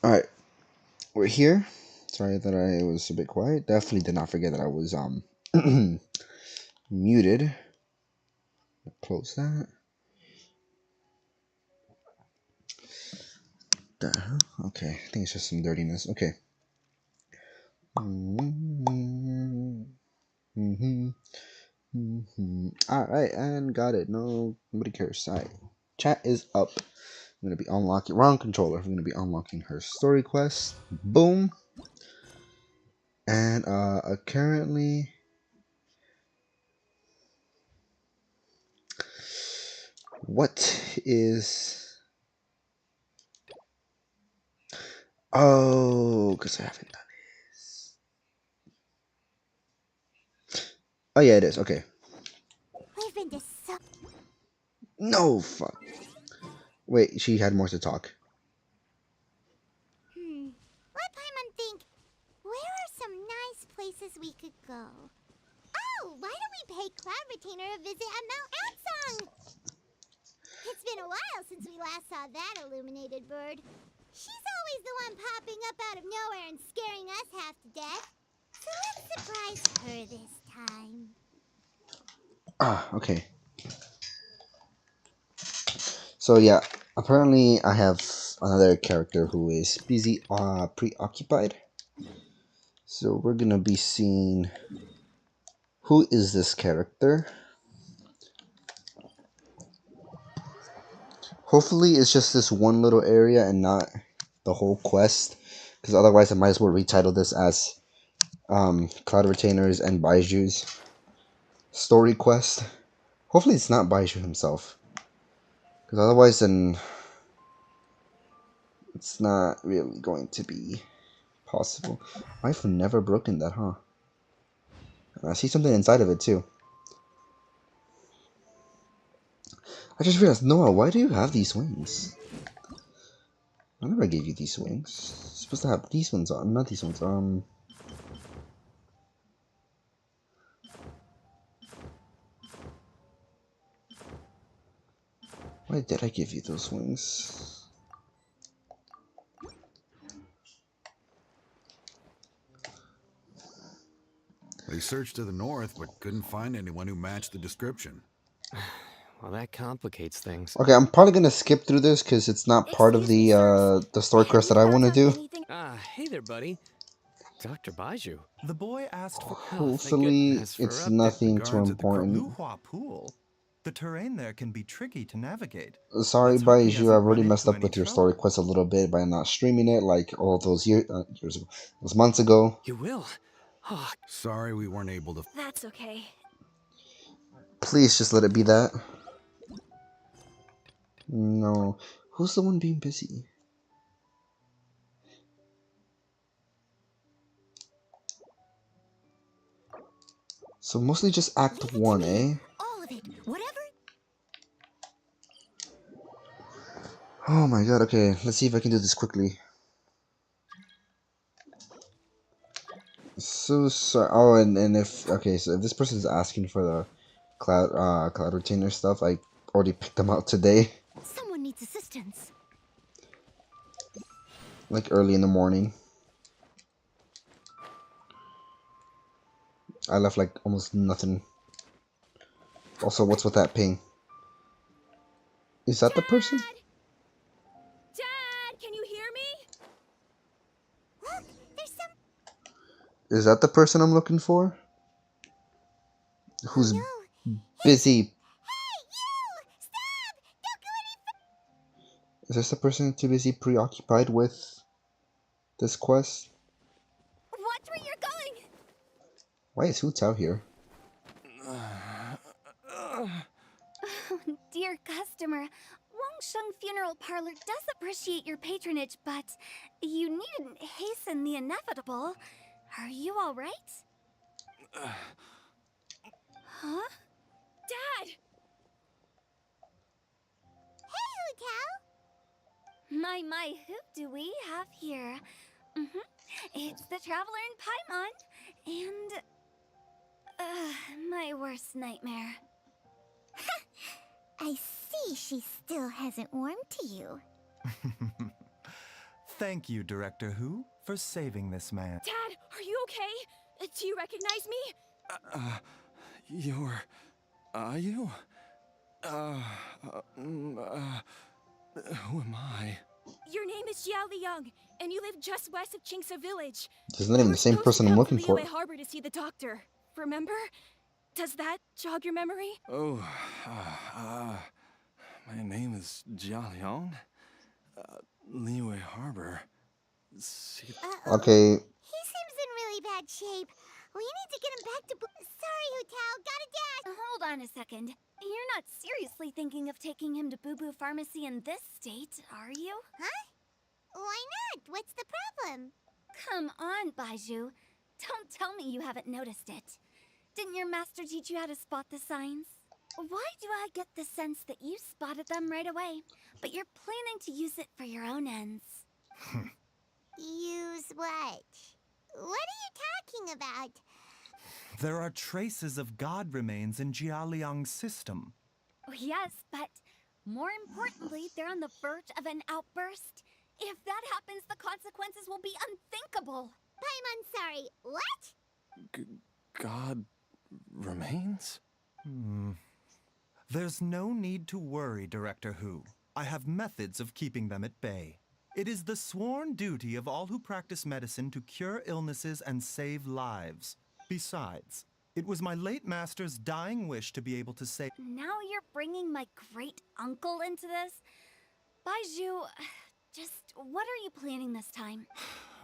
All right, we're here. Sorry that I was a bit quiet. Definitely did not forget that I was muted. Close that. The hell? Okay, I think it's just some dirtiness. Okay. All right, and got it. No, nobody cares. All right, chat is up. I'm gonna be unlocking wrong controller. I'm gonna be unlocking her story quest. Boom. And currently, what is? Oh, because I haven't done this. Oh yeah, it is. Okay. We've been to so. No fuck. Wait, she had more to talk. Let Paimon think. Where are some nice places we could go? Oh, why don't we pay Cloud Retainer a visit at Mount Atsung? It's been a while since we last saw that illuminated bird. She's always the one popping up out of nowhere and scaring us half to death. So let's surprise her this time. Ah, okay. So yeah, apparently I have another character who is busy, preoccupied. So we're gonna be seeing who is this character. Hopefully, it's just this one little area and not the whole quest, because otherwise, I might as well retitle this as Cloud Retainers and Baiju's story quest. Hopefully, it's not Baiju himself, because otherwise, then it's not really going to be possible. I've never broken that, huh? And I see something inside of it too. I just realized, Noah, why do you have these wings? I never gave you these wings. You're supposed to have these ones on, not these ones. Why did I give you those wings? They searched to the north, but couldn't find anyone who matched the description. Well, that complicates things. Okay, I'm probably gonna skip through this because it's not part of Excuse me, sirs. the story Have quest you that I thought want to of do. anything? Ah, hey there, buddy. Dr. Baiju. The boy asked for Oh, thank good. Hopefully, As for it's update, The nothing too guards at the crow. important. Luhua Pool. The terrain there can be tricky to navigate. Sorry, Let's hope he Baiju, I've hasn't already run messed into up any with your story trouble. quest a little bit by not streaming it like all those years ago, those months ago. you will. Oh, Sorry we weren't able to. That's okay. Please just let it be that. No, who's the one being busy? So mostly just Act Leave it to 1, me. eh? All of it. Whatever. Oh my god, okay, let's see if I can do this quickly. So sorry. Oh, and if okay, so if this person is asking for the cloud retainer stuff, I already picked them out today, Someone needs assistance. like early in the morning. I left like almost nothing. Also, what's with that ping? Is that the person? Dad! Dad, can you hear me? Look, there's some. Is that the person I'm looking for? Oh Who's no. busy? Hey, you! Stop! Don't go any Is this the person too busy preoccupied with this quest? Watch where you're going! Why is Hoots out here? Oh, dear customer. Wangsheng Funeral Parlor does appreciate your patronage, but you needn't hasten the inevitable. Are you all right? Huh? Dad! Hey, Hu Tao! My, who do we have here? It's the Traveler in Paimon, and... my worst nightmare. I see she still hasn't warmed to you. Thank you, Director Who, for saving this man. Dad, are you okay? Do you recognize me? You're... Are you? Who am I? Your name is Xiaoliang, and you live just west of Qingse Village. This is not You even were the same supposed person to I'm come looking to for. Liyue Harbor to see the doctor. Remember? Does that jog your memory? Oh, my name is Jia Liang. Liyue Harbor. See... Uh-oh. Okay, He seems in really bad shape. We need to get him back to Sorry, Hutao. Gotta dash. Hold on a second. You're not seriously thinking of taking him to Boo Boo Pharmacy in this state, are you? Huh? Why not? What's the problem? Come on, Baizhu. Don't tell me you haven't noticed it. Didn't your master teach you how to spot the signs? Why do I get the sense that you spotted them right away, but you're planning to use it for your own ends? Use what? What are you talking about? There are traces of god remains in Jia Liang's system. Oh, yes, but more importantly, they're on the verge of an outburst. If that happens, the consequences will be unthinkable. Paimon, sorry. What? God remains? There's no need to worry, Director Who. I have methods of keeping them at bay. It is the sworn duty of all who practice medicine to cure illnesses and save lives. Besides, it was my late master's dying wish to be able to say... Now you're bringing my great-uncle into this? Baizhu, just what are you planning this time?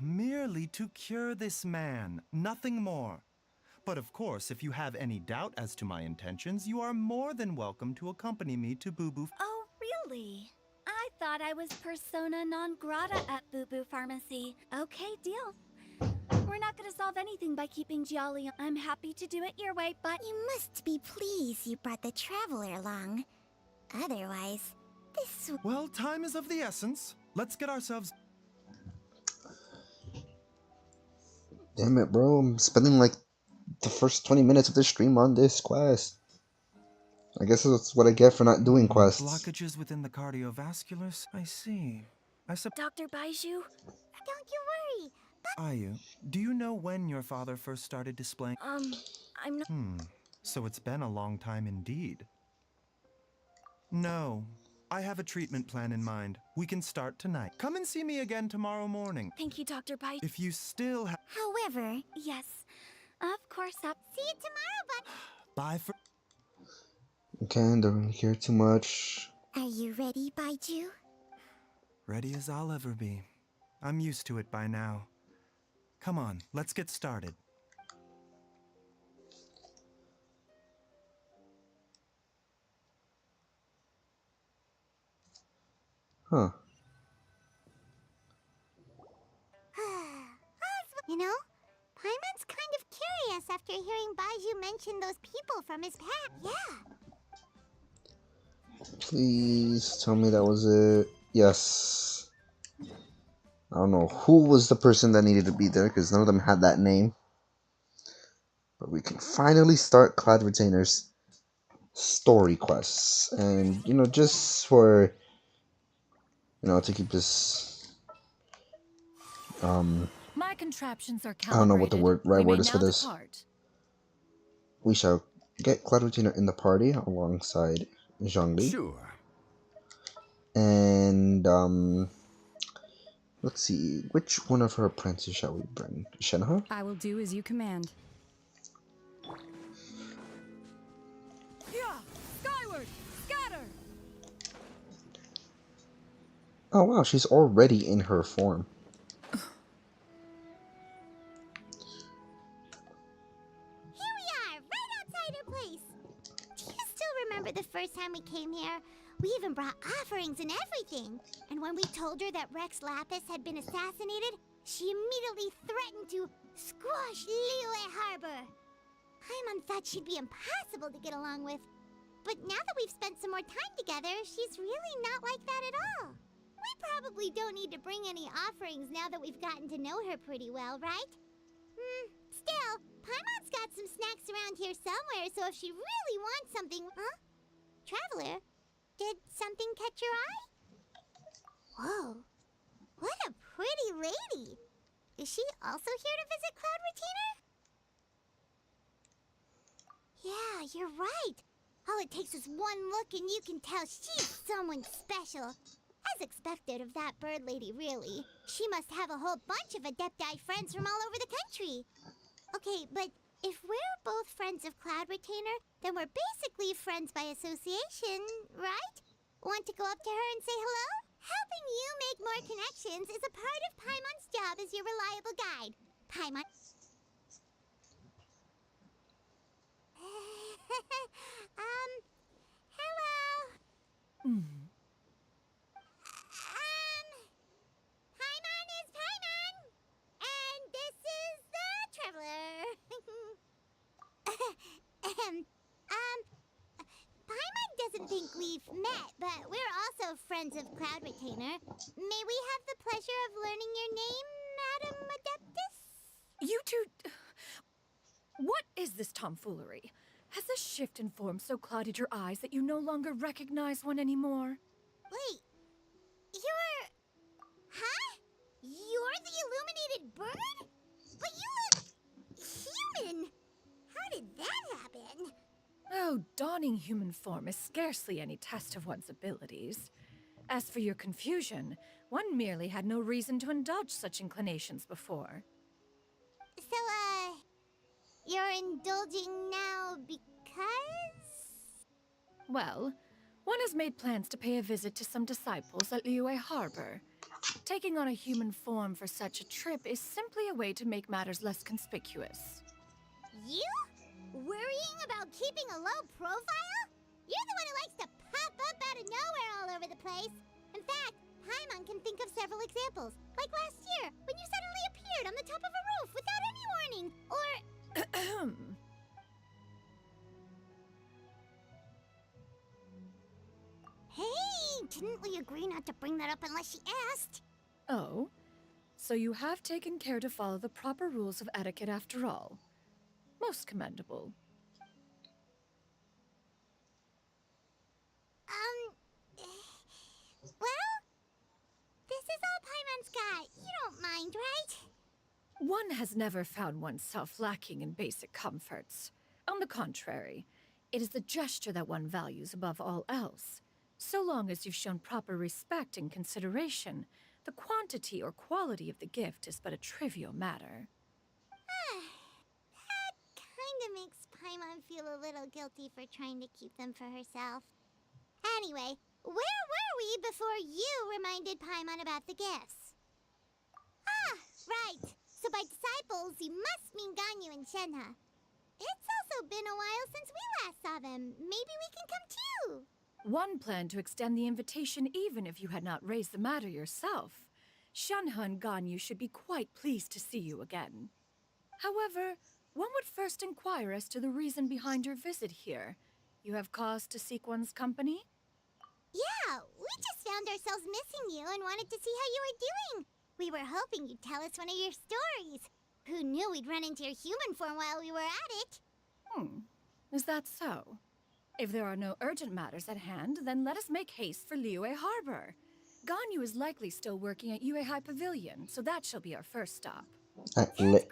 Merely to cure this man, nothing more. But of course, if you have any doubt as to my intentions, you are more than welcome to accompany me to Boo Boo. Oh, really? I thought I was persona non grata at Boo Boo Pharmacy. Okay, deal. We're not gonna solve anything by keeping Jolly. I'm happy to do it your way, but... You must be pleased you brought the traveler along. Otherwise, this... Well, time is of the essence. Let's get ourselves... damn it, bro. I'm spending like the first 20 minutes of this stream on this quest. I guess that's what I get for not doing quests. Blockages within the cardiovasculars? I see. Dr. Baizhu? Don't you worry. Ayu, do you know when your father first started displaying... I'm not... So it's been a long time indeed. No, I have a treatment plan in mind. We can start tonight. Come and see me again tomorrow morning. Thank you, Dr. Baizhu. If you still have... However, Yes, of course, see you tomorrow, but... Bye for... Okay, don't really care too much. Are you ready, Baizhu? Ready as I'll ever be. I'm used to it by now. Come on, let's get started. Huh. You know, Paimon's kind of curious after hearing Baizhu mention those people from his past. Yeah. Please tell me that was it. Yes. I don't know who was the person that needed to be there, because none of them had that name. But we can finally start Cloud Retainer's story quests. And, you know, just for, you know, to keep this, My contraptions are I don't know what the right word is for now this. depart. We shall get Cloud Retainer in the party alongside Zhongli. Sure. And, let's see, which one of her apprentices shall we bring? Shenhe? I will do as you command. Yeah, skyward, scatter. Oh wow, she's already in her form. Here we are, right outside her place. Do you still remember the first time we came here? We even brought offerings and everything. And when we told her that Rex Lapis had been assassinated, she immediately threatened to squash Liyue Harbor. Paimon thought she'd be impossible to get along with. But now that we've spent some more time together, she's really not like that at all. We probably don't need to bring any offerings now that we've gotten to know her pretty well, right? Still, Paimon's got some snacks around here somewhere, so if she really wants something... Huh? Traveler, did something catch your eye? Whoa, what a pretty lady. Is she also here to visit Cloud Retainer? Yeah, you're right. All it takes is one look and you can tell she's someone special. As expected of that bird lady, really. She must have a whole bunch of Adepti friends from all over the country. Okay, but if we're both friends of Cloud Retainer, then we're basically friends by association, right? Want to go up to her and say hello? Helping you make more connections is a part of Paimon's job as your reliable guide. Paimon... hello? Paimon is Paimon! And this is the Traveler. Paimon doesn't think we've met, but we're also friends of Cloud Retainer. May we have the pleasure of learning your name, Madam Adeptus? You two... What is this tomfoolery? Has this shift in form so clouded your eyes that you no longer recognize one anymore? Wait, you're... Huh? You're the illuminated bird? But you look... human! How did that happen? Oh, donning human form is scarcely any test of one's abilities. As for your confusion, one merely had no reason to indulge such inclinations before. So, you're indulging now because? Well, one has made plans to pay a visit to some disciples at Liyue Harbor. Taking on a human form for such a trip is simply a way to make matters less conspicuous. You? Worrying about keeping a low profile? You're the one who likes to pop up out of nowhere all over the place. In fact, Paimon can think of several examples. Like last year, when you suddenly appeared on the top of a roof without any warning. Or... Hey, didn't we agree not to bring that up unless she asked? Oh? So you have taken care to follow the proper rules of etiquette after all. Most commendable. Well, this is all Paimon's got. You don't mind, right? One has never found oneself lacking in basic comforts. On the contrary, it is the gesture that one values above all else. So long as you've shown proper respect and consideration, the quantity or quality of the gift is but a trivial matter. That kinda makes Paimon feel a little guilty for trying to keep them for herself. Anyway, where were we before you reminded Paimon about the gifts? Ah, right. So by disciples, you must mean Ganyu and Shenhe. It's also been a while since we last saw them. Maybe we can come too. One planned to extend the invitation even if you had not raised the matter yourself. Shenhe and Ganyu should be quite pleased to see you again. However, one would first inquire as to the reason behind your visit here. You have cause to seek one's company? Yeah, we just found ourselves missing you and wanted to see how you were doing. We were hoping you'd tell us one of your stories. Who knew we'd run into your human form while we were at it? Is that so? If there are no urgent matters at hand, then let us make haste for Liyue Harbor. Ganyu is likely still working at Yuehai Pavilion, so that shall be our first stop. Sounds great!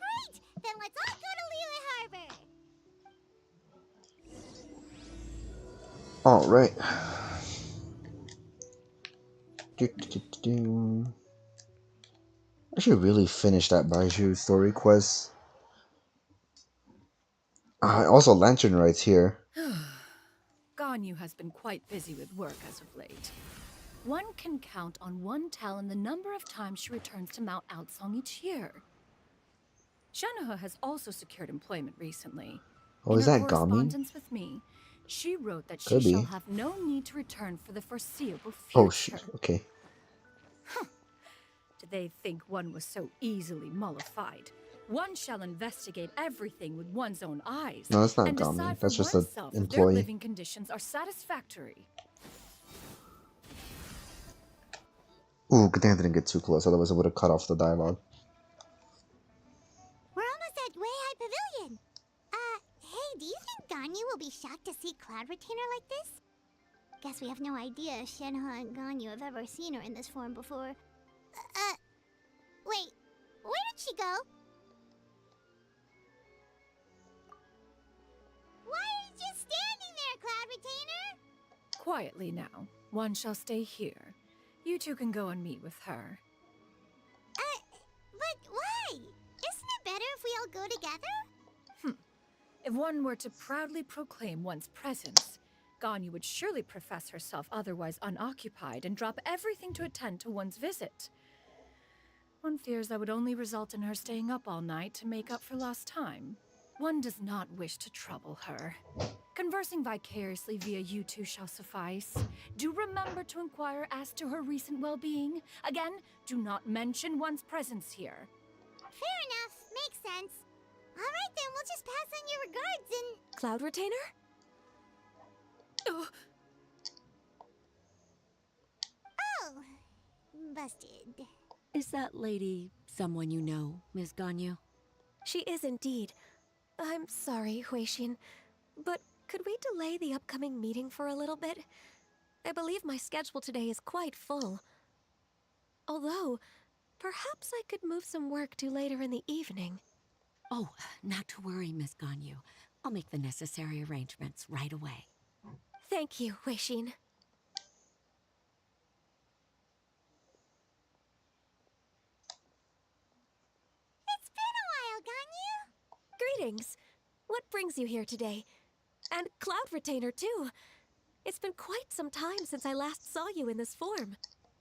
Then let's all go to Liyue Harbor! Alright. I should really finish that Baiju story quest. Also, Lantern Rights here. Ganyu has been quite busy with work as of late. One can count on one talon the number of times she returns to Mount Outsong each year. Shenhe has also secured employment recently. Oh, is In her that Gami? correspondence with me, she wrote that she Could be. shall have no need to return for the foreseeable future. Oh, shit. Okay. Did they think one was so easily mollified? One shall investigate everything with one's own eyes. No, that's not and Gami. decide for That's just an oneself if their employee. living conditions are satisfactory. Ooh, good thing I didn't get too close, otherwise I would have cut off the dialogue. We're almost at Yuehai Pavilion. Hey, do you think Ganyu will be shocked to see Cloud Retainer like this? Guess we have no idea if Shenhe and Ganyu have ever seen her in this form before. go. Why are you just standing there, Cloud Retainer? Quietly now. One shall stay here. You two can go and meet with her. But why? Isn't it better if we all go together? If one were to proudly proclaim one's presence, Ganyu would surely profess herself otherwise unoccupied and drop everything to attend to one's visit. One fears that would only result in her staying up all night to make up for lost time. One does not wish to trouble her. Conversing vicariously via you two shall suffice. Do remember to inquire as to her recent well-being. Again, do not mention one's presence here. Fair enough. Makes sense. Alright then, we'll just pass on your regards and... Cloud Retainer? Oh, Oh, busted. Is that lady someone you know, Miss Ganyu? She is indeed. I'm sorry, Huixin, but could we delay the upcoming meeting for a little bit? I believe my schedule today is quite full. Although, perhaps I could move some work to later in the evening. Oh, not to worry, Miss Ganyu. I'll make the necessary arrangements right away. Thank you, Huixin. It's been a while, Ganyu. Greetings. What brings you here today? And Cloud Retainer, too. It's been quite some time since I last saw you in this form.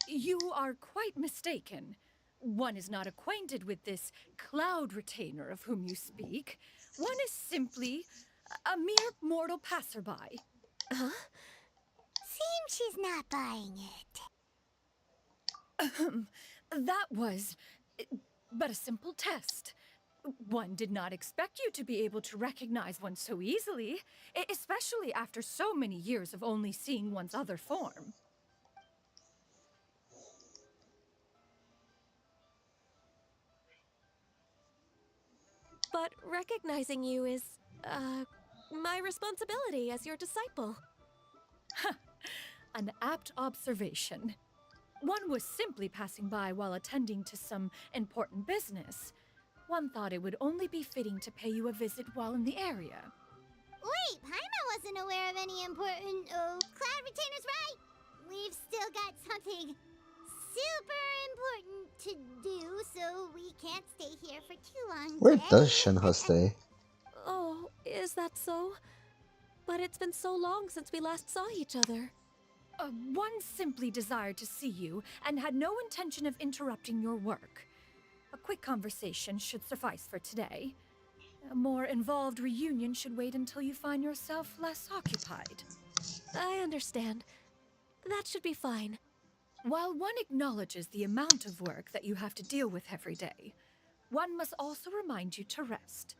you are quite mistaken. One is not acquainted with this Cloud Retainer of whom you speak. One is simply a mere mortal passerby. Huh? Seems she's not buying it. That was but a simple test. One did not expect you to be able to recognize one so easily, especially after so many years of only seeing one's other form. But recognizing you is, my responsibility as your disciple. An apt observation. One was simply passing by while attending to some important business. One thought it would only be fitting to pay you a visit while in the area. Wait, Paimon wasn't aware of any important... Oh, Cloud Retainer's right! We've still got something super important to do, so we can't stay here for too long. Where today. does Shenhe stay? Oh, is that so? But it's been so long since we last saw each other. One simply desired to see you and had no intention of interrupting your work. A quick conversation should suffice for today. A more involved reunion should wait until you find yourself less occupied. I understand. That should be fine. While one acknowledges the amount of work that you have to deal with every day, one must also remind you to rest.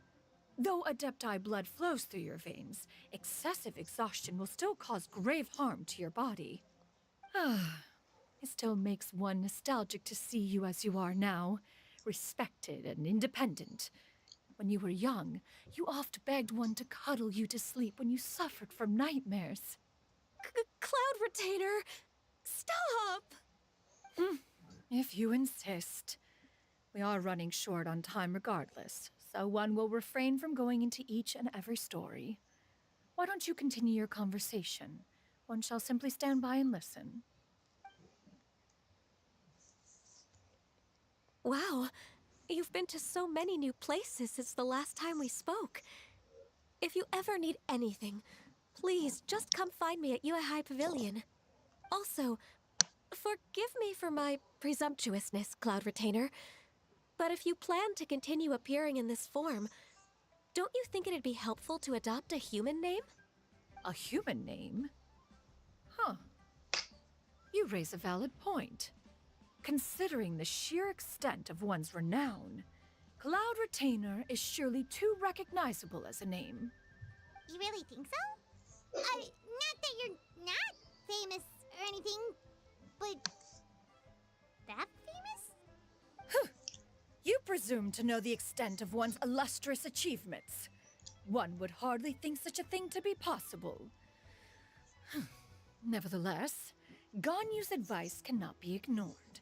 Though Adepti blood flows through your veins, excessive exhaustion will still cause grave harm to your body. It still makes one nostalgic to see you as you are now, respected and independent. When you were young, you oft begged one to cuddle you to sleep when you suffered from nightmares. Cloud Retainer! Stop! If you insist. We are running short on time regardless, so one will refrain from going into each and every story. Why don't you continue your conversation? One shall simply stand by and listen. Wow, you've been to so many new places since the last time we spoke. If you ever need anything, please just come find me at Uehai Pavilion. Also, forgive me for my presumptuousness, Cloud Retainer, but if you plan to continue appearing in this form, don't you think it'd be helpful to adopt a human name? A human name? Huh. You raise a valid point. Considering the sheer extent of one's renown, Cloud Retainer is surely too recognizable as a name. You really think so? Not that you're not famous or anything, but... that famous? You presume to know the extent of one's illustrious achievements. One would hardly think such a thing to be possible. Nevertheless, Ganyu's advice cannot be ignored.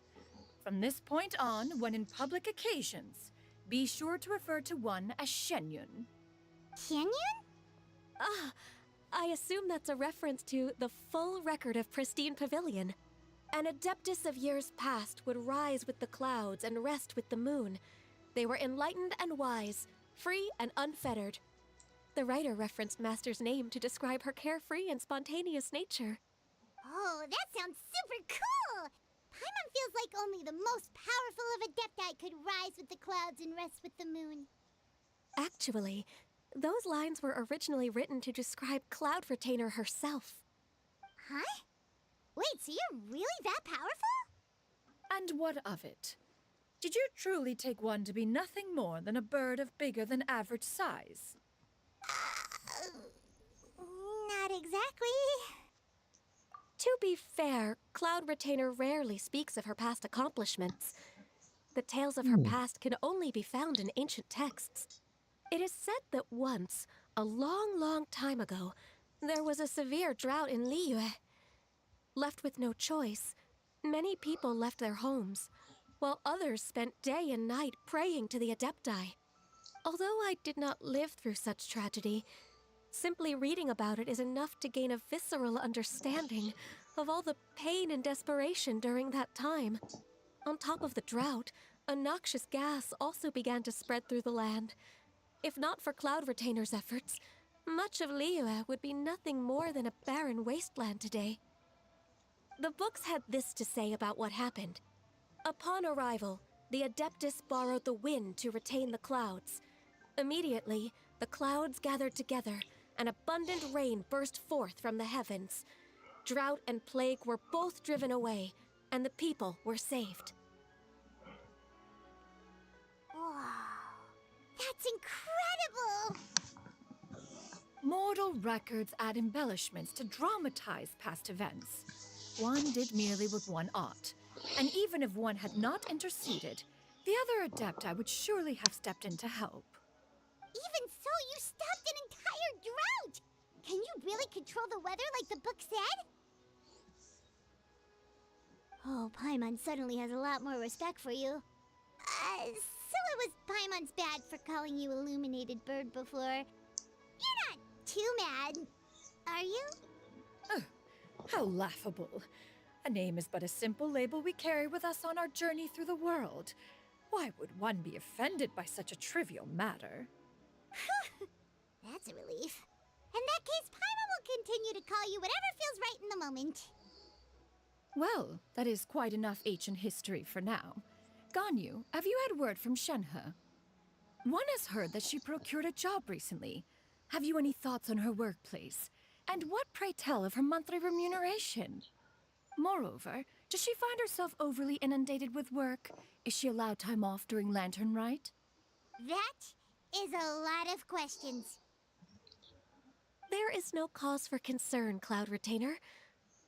From this point on, when in public occasions, Be sure to refer to one as Xianyun. Xianyun? Ah, I assume that's a reference to the full record of Pristine Pavilion. An adeptus of years past would rise with the clouds and rest with the moon. They were enlightened and wise, free and unfettered. The writer referenced Master's name to describe her carefree and spontaneous nature. Oh, that sounds super cool! Paimon feels like only the most powerful of Adepti could rise with the clouds and rest with the moon. Actually, those lines were originally written to describe Cloud Retainer herself. Huh? Wait, so you're really that powerful? And what of it? Did you truly take one to be nothing more than a bird of bigger than average size? Not exactly. To be fair, Cloud Retainer rarely speaks of her past accomplishments. The tales of her past can only be found in ancient texts. It is said that once, a long, long time ago, there was a severe drought in Liyue. Left with no choice, many people left their homes, while others spent day and night praying to the Adepti. Although I did not live through such tragedy, simply reading about it is enough to gain a visceral understanding of all the pain and desperation during that time. On top of the drought, a noxious gas also began to spread through the land. If not for Cloud Retainer's efforts, much of Liyue would be nothing more than a barren wasteland today. The books had this to say about what happened. Upon arrival, the Adeptus borrowed the wind to retain the clouds. Immediately, the clouds gathered together, and abundant rain burst forth from the heavens. Drought and plague were both driven away, and the people were saved. Wow, that's incredible! Mortal records add embellishments to dramatize past events. One did merely with one ought, and even if one had not interceded, the other Adepti would surely have stepped in to help. Even so, you stopped an entire drought! Can you really control the weather like the book said? Oh, Paimon suddenly has a lot more respect for you. So it was Paimon's bad for calling you Illuminated Bird before. You're not too mad, are you? How laughable. A name is but a simple label we carry with us on our journey through the world. Why would one be offended by such a trivial matter? That's a relief. In that case, Paimon will continue to call you whatever feels right in the moment. Well, that is quite enough ancient history for now. Ganyu, have you had word from Shenhe? One has heard that she procured a job recently. Have you any thoughts on her workplace? And what, pray tell, of her monthly remuneration? Moreover, does she find herself overly inundated with work? Is she allowed time off during Lantern Rite? That is a lot of questions. There is no cause for concern, Cloud Retainer.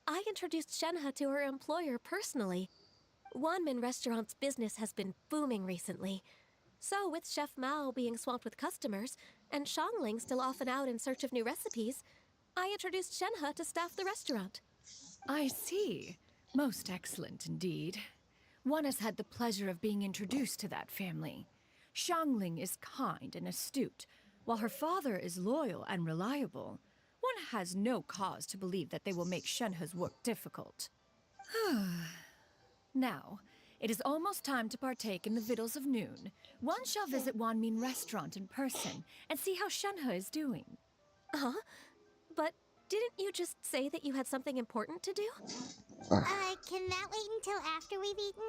I introduced Shenhe to her employer personally. Wanmin Restaurant's business has been booming recently. So, with Chef Mao being swamped with customers, and Shangling still off and out in search of new recipes, I introduced Shenhe to staff the restaurant. I see. Most excellent indeed. One has had the pleasure of being introduced to that family. Shangling is kind and astute, while her father is loyal and reliable. One has no cause to believe that they will make Shenhe's work difficult. Now, it is almost time to partake in the victuals of noon. One shall visit Wanmin Restaurant in person and see how Shenhe is doing. Huh? But didn't you just say that you had something important to do? Can that wait until after we've eaten?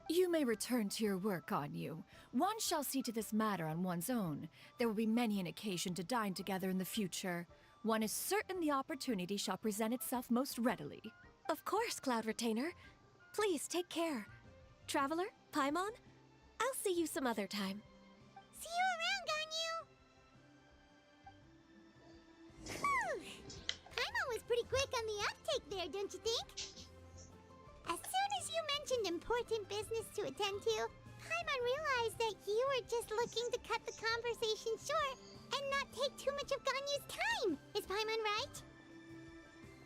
You may return to your work, Ganyu. One shall see to this matter on one's own. There will be many an occasion to dine together in the future. One is certain the opportunity shall present itself most readily. Of course, Cloud Retainer. Please take care. Traveler, Paimon, I'll see you some other time. See you around, Ganyu! Whew! Paimon was pretty quick on the uptake there, don't you think? As soon as you mentioned important business to attend to, Paimon realized that you were just looking to cut the conversation short and not take too much of Ganyu's time. Is Paimon right?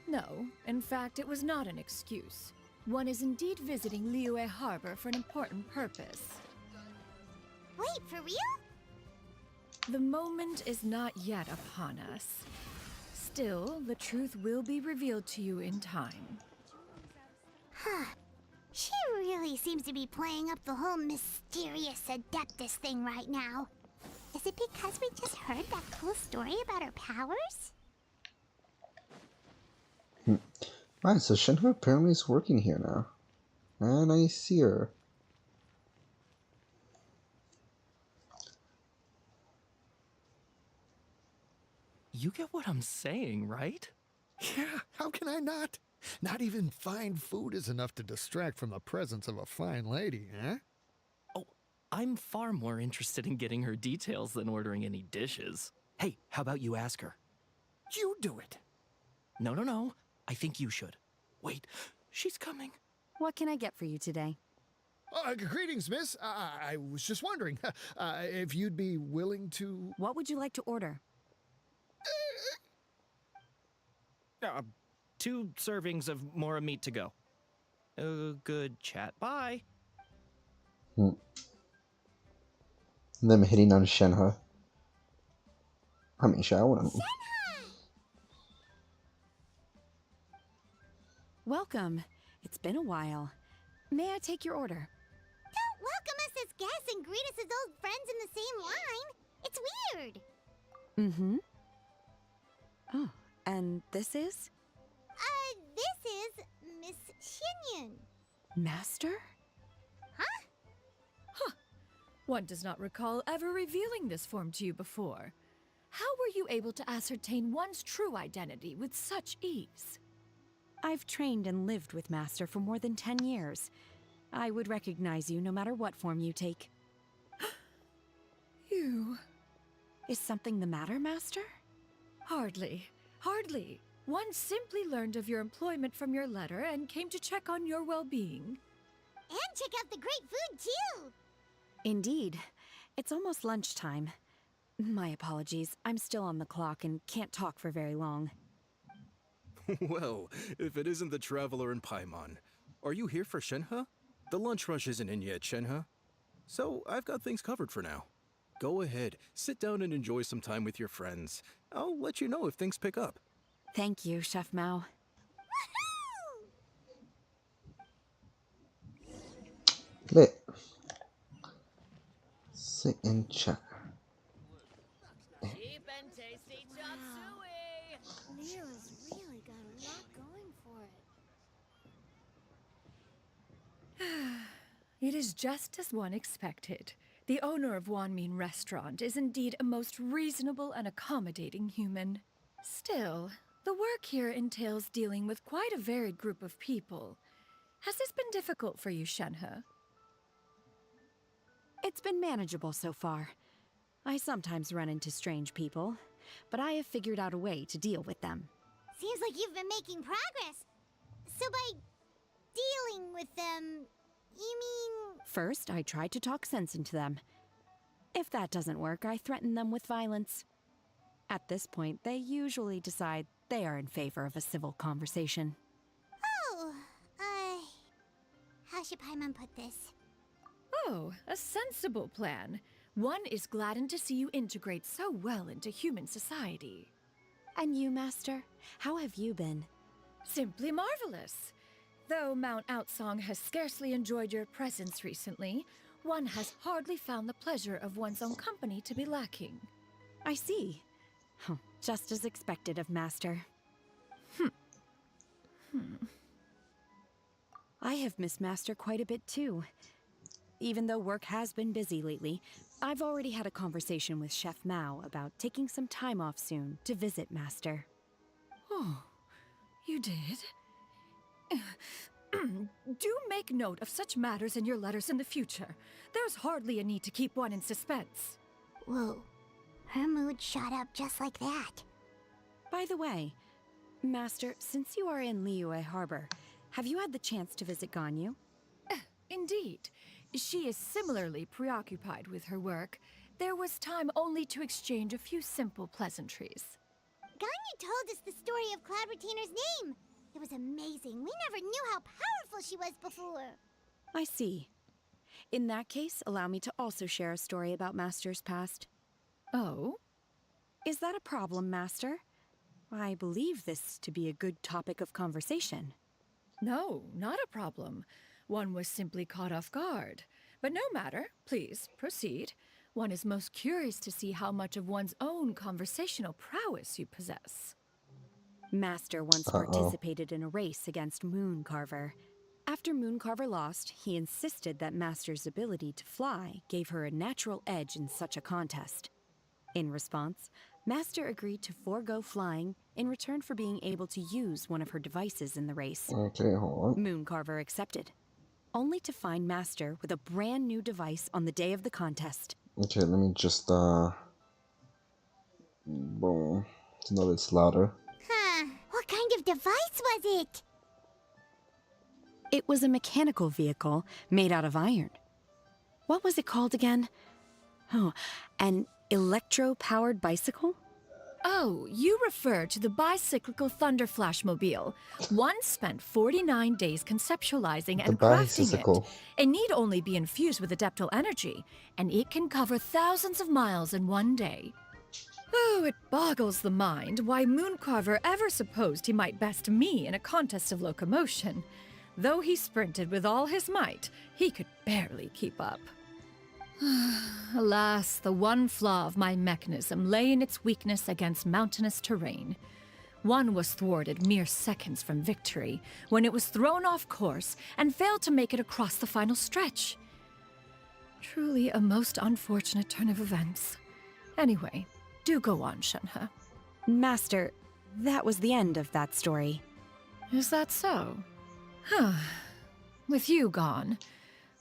No, in fact, it was not an excuse. One is indeed visiting Liyue Harbor for an important purpose. Wait, for real? The moment is not yet upon us. Still, the truth will be revealed to you in time. Huh. She really seems to be playing up the whole mysterious Adeptus thing right now. Is it because we just heard that cool story about her powers? Right, so Shinra apparently is working here now. And I see her. You get what I'm saying, right? Yeah, how can I not? Not even fine food is enough to distract from the presence of a fine lady, eh? Oh, I'm far more interested in getting her details than ordering any dishes. Hey, how about you ask her? You do it. No. I think you should. Wait, she's coming. What can I get for you today? Greetings, miss. I was just wondering if you'd be willing to... What would you like to order? 2 servings of more meat to go. Good chat. Bye. Them hitting on Shenhe. I mean, I wouldn't. Welcome. It's been a while. May I take your order? Don't welcome us as guests and greet us as old friends in the same line. It's weird. Mm-hmm. Oh, and this is? This is Miss Xianyun. Master? Huh? One does not recall ever revealing this form to you before. How were you able to ascertain one's true identity with such ease? I've trained and lived with Master for more than 10 years. I would recognize you no matter what form you take. You... Is something the matter, Master? Hardly. One simply learned of your employment from your letter and came to check on your well-being. And check out the great food, too. Indeed. It's almost lunchtime. My apologies. I'm still on the clock and can't talk for very long. Well, if it isn't the Traveler in Paimon. Are you here for Shenhe? The lunch rush isn't in yet, Shenhe. So I've got things covered for now. Go ahead, sit down and enjoy some time with your friends. I'll let you know if things pick up. Thank you, Chef Mao. Lit. Sit and chat. Cheap and tasty chop suey. Leo's really got a lot going for it. It is just as one expected. The owner of Wanmin Restaurant is indeed a most reasonable and accommodating human. Still, the work here entails dealing with quite a varied group of people. Has this been difficult for you, Shenhe? It's been manageable so far. I sometimes run into strange people, but I have figured out a way to deal with them. Seems like you've been making progress. So by dealing with them, you mean... First, I try to talk sense into them. If that doesn't work, I threaten them with violence. At this point, they usually decide they are in favor of a civil conversation. Oh, how should Paimon put this? Oh, a sensible plan. One is gladdened to see you integrate so well into human society. And you, Master? How have you been? Simply marvelous. Though Mount Outsong has scarcely enjoyed your presence recently, one has hardly found the pleasure of one's own company to be lacking. I see. Just as expected of Master. I have missed Master quite a bit too. Even though work has been busy lately, I've already had a conversation with Chef Mao about taking some time off soon to visit Master. Oh, you did? Do make note of such matters in your letters in the future. There's hardly a need to keep one in suspense. Whoa, her mood shot up just like that. By the way, Master, since you are in Liyue Harbor, have you had the chance to visit Ganyu? Indeed. She is similarly preoccupied with her work. There was time only to exchange a few simple pleasantries. Ganyu told us the story of Cloud Retainer's name. It was amazing. We never knew how powerful she was before. I see. In that case, allow me to also share a story about Master's past. Oh? Is that a problem, Master? I believe this to be a good topic of conversation. No, not a problem. One was simply caught off guard. But no matter, please, proceed. One is most curious to see how much of one's own conversational prowess you possess. Master once participated in a race against Mooncarver. After Mooncarver lost, he insisted that Master's ability to fly gave her a natural edge in such a contest. In response, Master agreed to forego flying in return for being able to use one of her devices in the race. Okay, hold on. Mooncarver accepted, only to find Master with a brand new device on the day of the contest. Okay, let me just, boom. To know it's louder. Huh. What kind of device was it? It was a mechanical vehicle made out of iron. What was it called again? Oh, an electro-powered bicycle? Oh, you refer to the bicyclical Thunder Flashmobile. One spent 49 days conceptualizing and crafting it. It need only be infused with adeptal energy, and it can cover thousands of miles in one day. Oh, it boggles the mind why Mooncarver ever supposed he might best me in a contest of locomotion. Though he sprinted with all his might, he could barely keep up. Alas, the one flaw of my mechanism lay in its weakness against mountainous terrain. One was thwarted mere seconds from victory, when it was thrown off course and failed to make it across the final stretch. Truly a most unfortunate turn of events. Anyway, do go on, Shenhe. Master, that was the end of that story. Is that so? Huh. With you gone,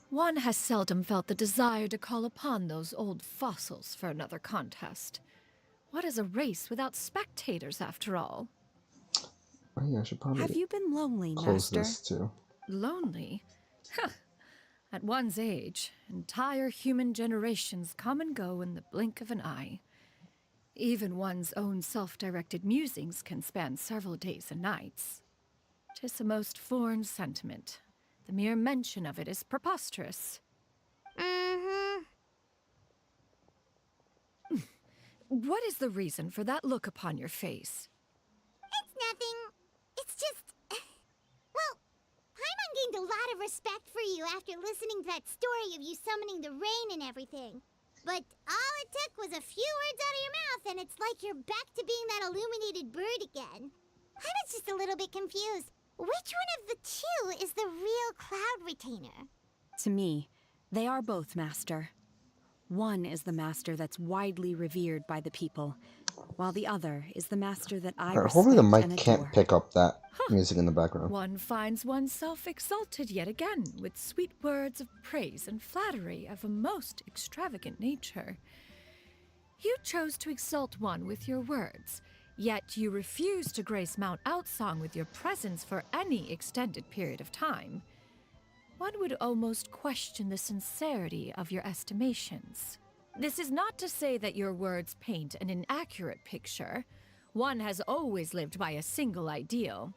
one has seldom felt the desire to call upon those old fossils for another contest. What is a race without spectators, after all? Oh, yeah, I should probably Have you been lonely, close Master? this too. Lonely? Huh. At one's age, entire human generations come and go in the blink of an eye. Even one's own self-directed musings can span several days and nights. 'Tis a most foreign sentiment. The mere mention of it is preposterous. What is the reason for that look upon your face? It's nothing. It's just... Well, Paimon gained a lot of respect for you after listening to that story of you summoning the rain and everything. But all it took was a few words out of your mouth and it's like you're back to being that illuminated bird again. I was just a little bit confused. Which one of the two is the real Cloud Retainer? To me, they are both, Master. One is the Master that's widely revered by the people, while the other is the Master that I respect Hopefully the mic and can't adore. pick up that music in the background. One finds oneself exalted yet again with sweet words of praise and flattery of a most extravagant nature. You chose to exalt one with your words, yet you refuse to grace Mount Outsong with your presence for any extended period of time. One would almost question the sincerity of your estimations. This is not to say that your words paint an inaccurate picture. One has always lived by a single ideal.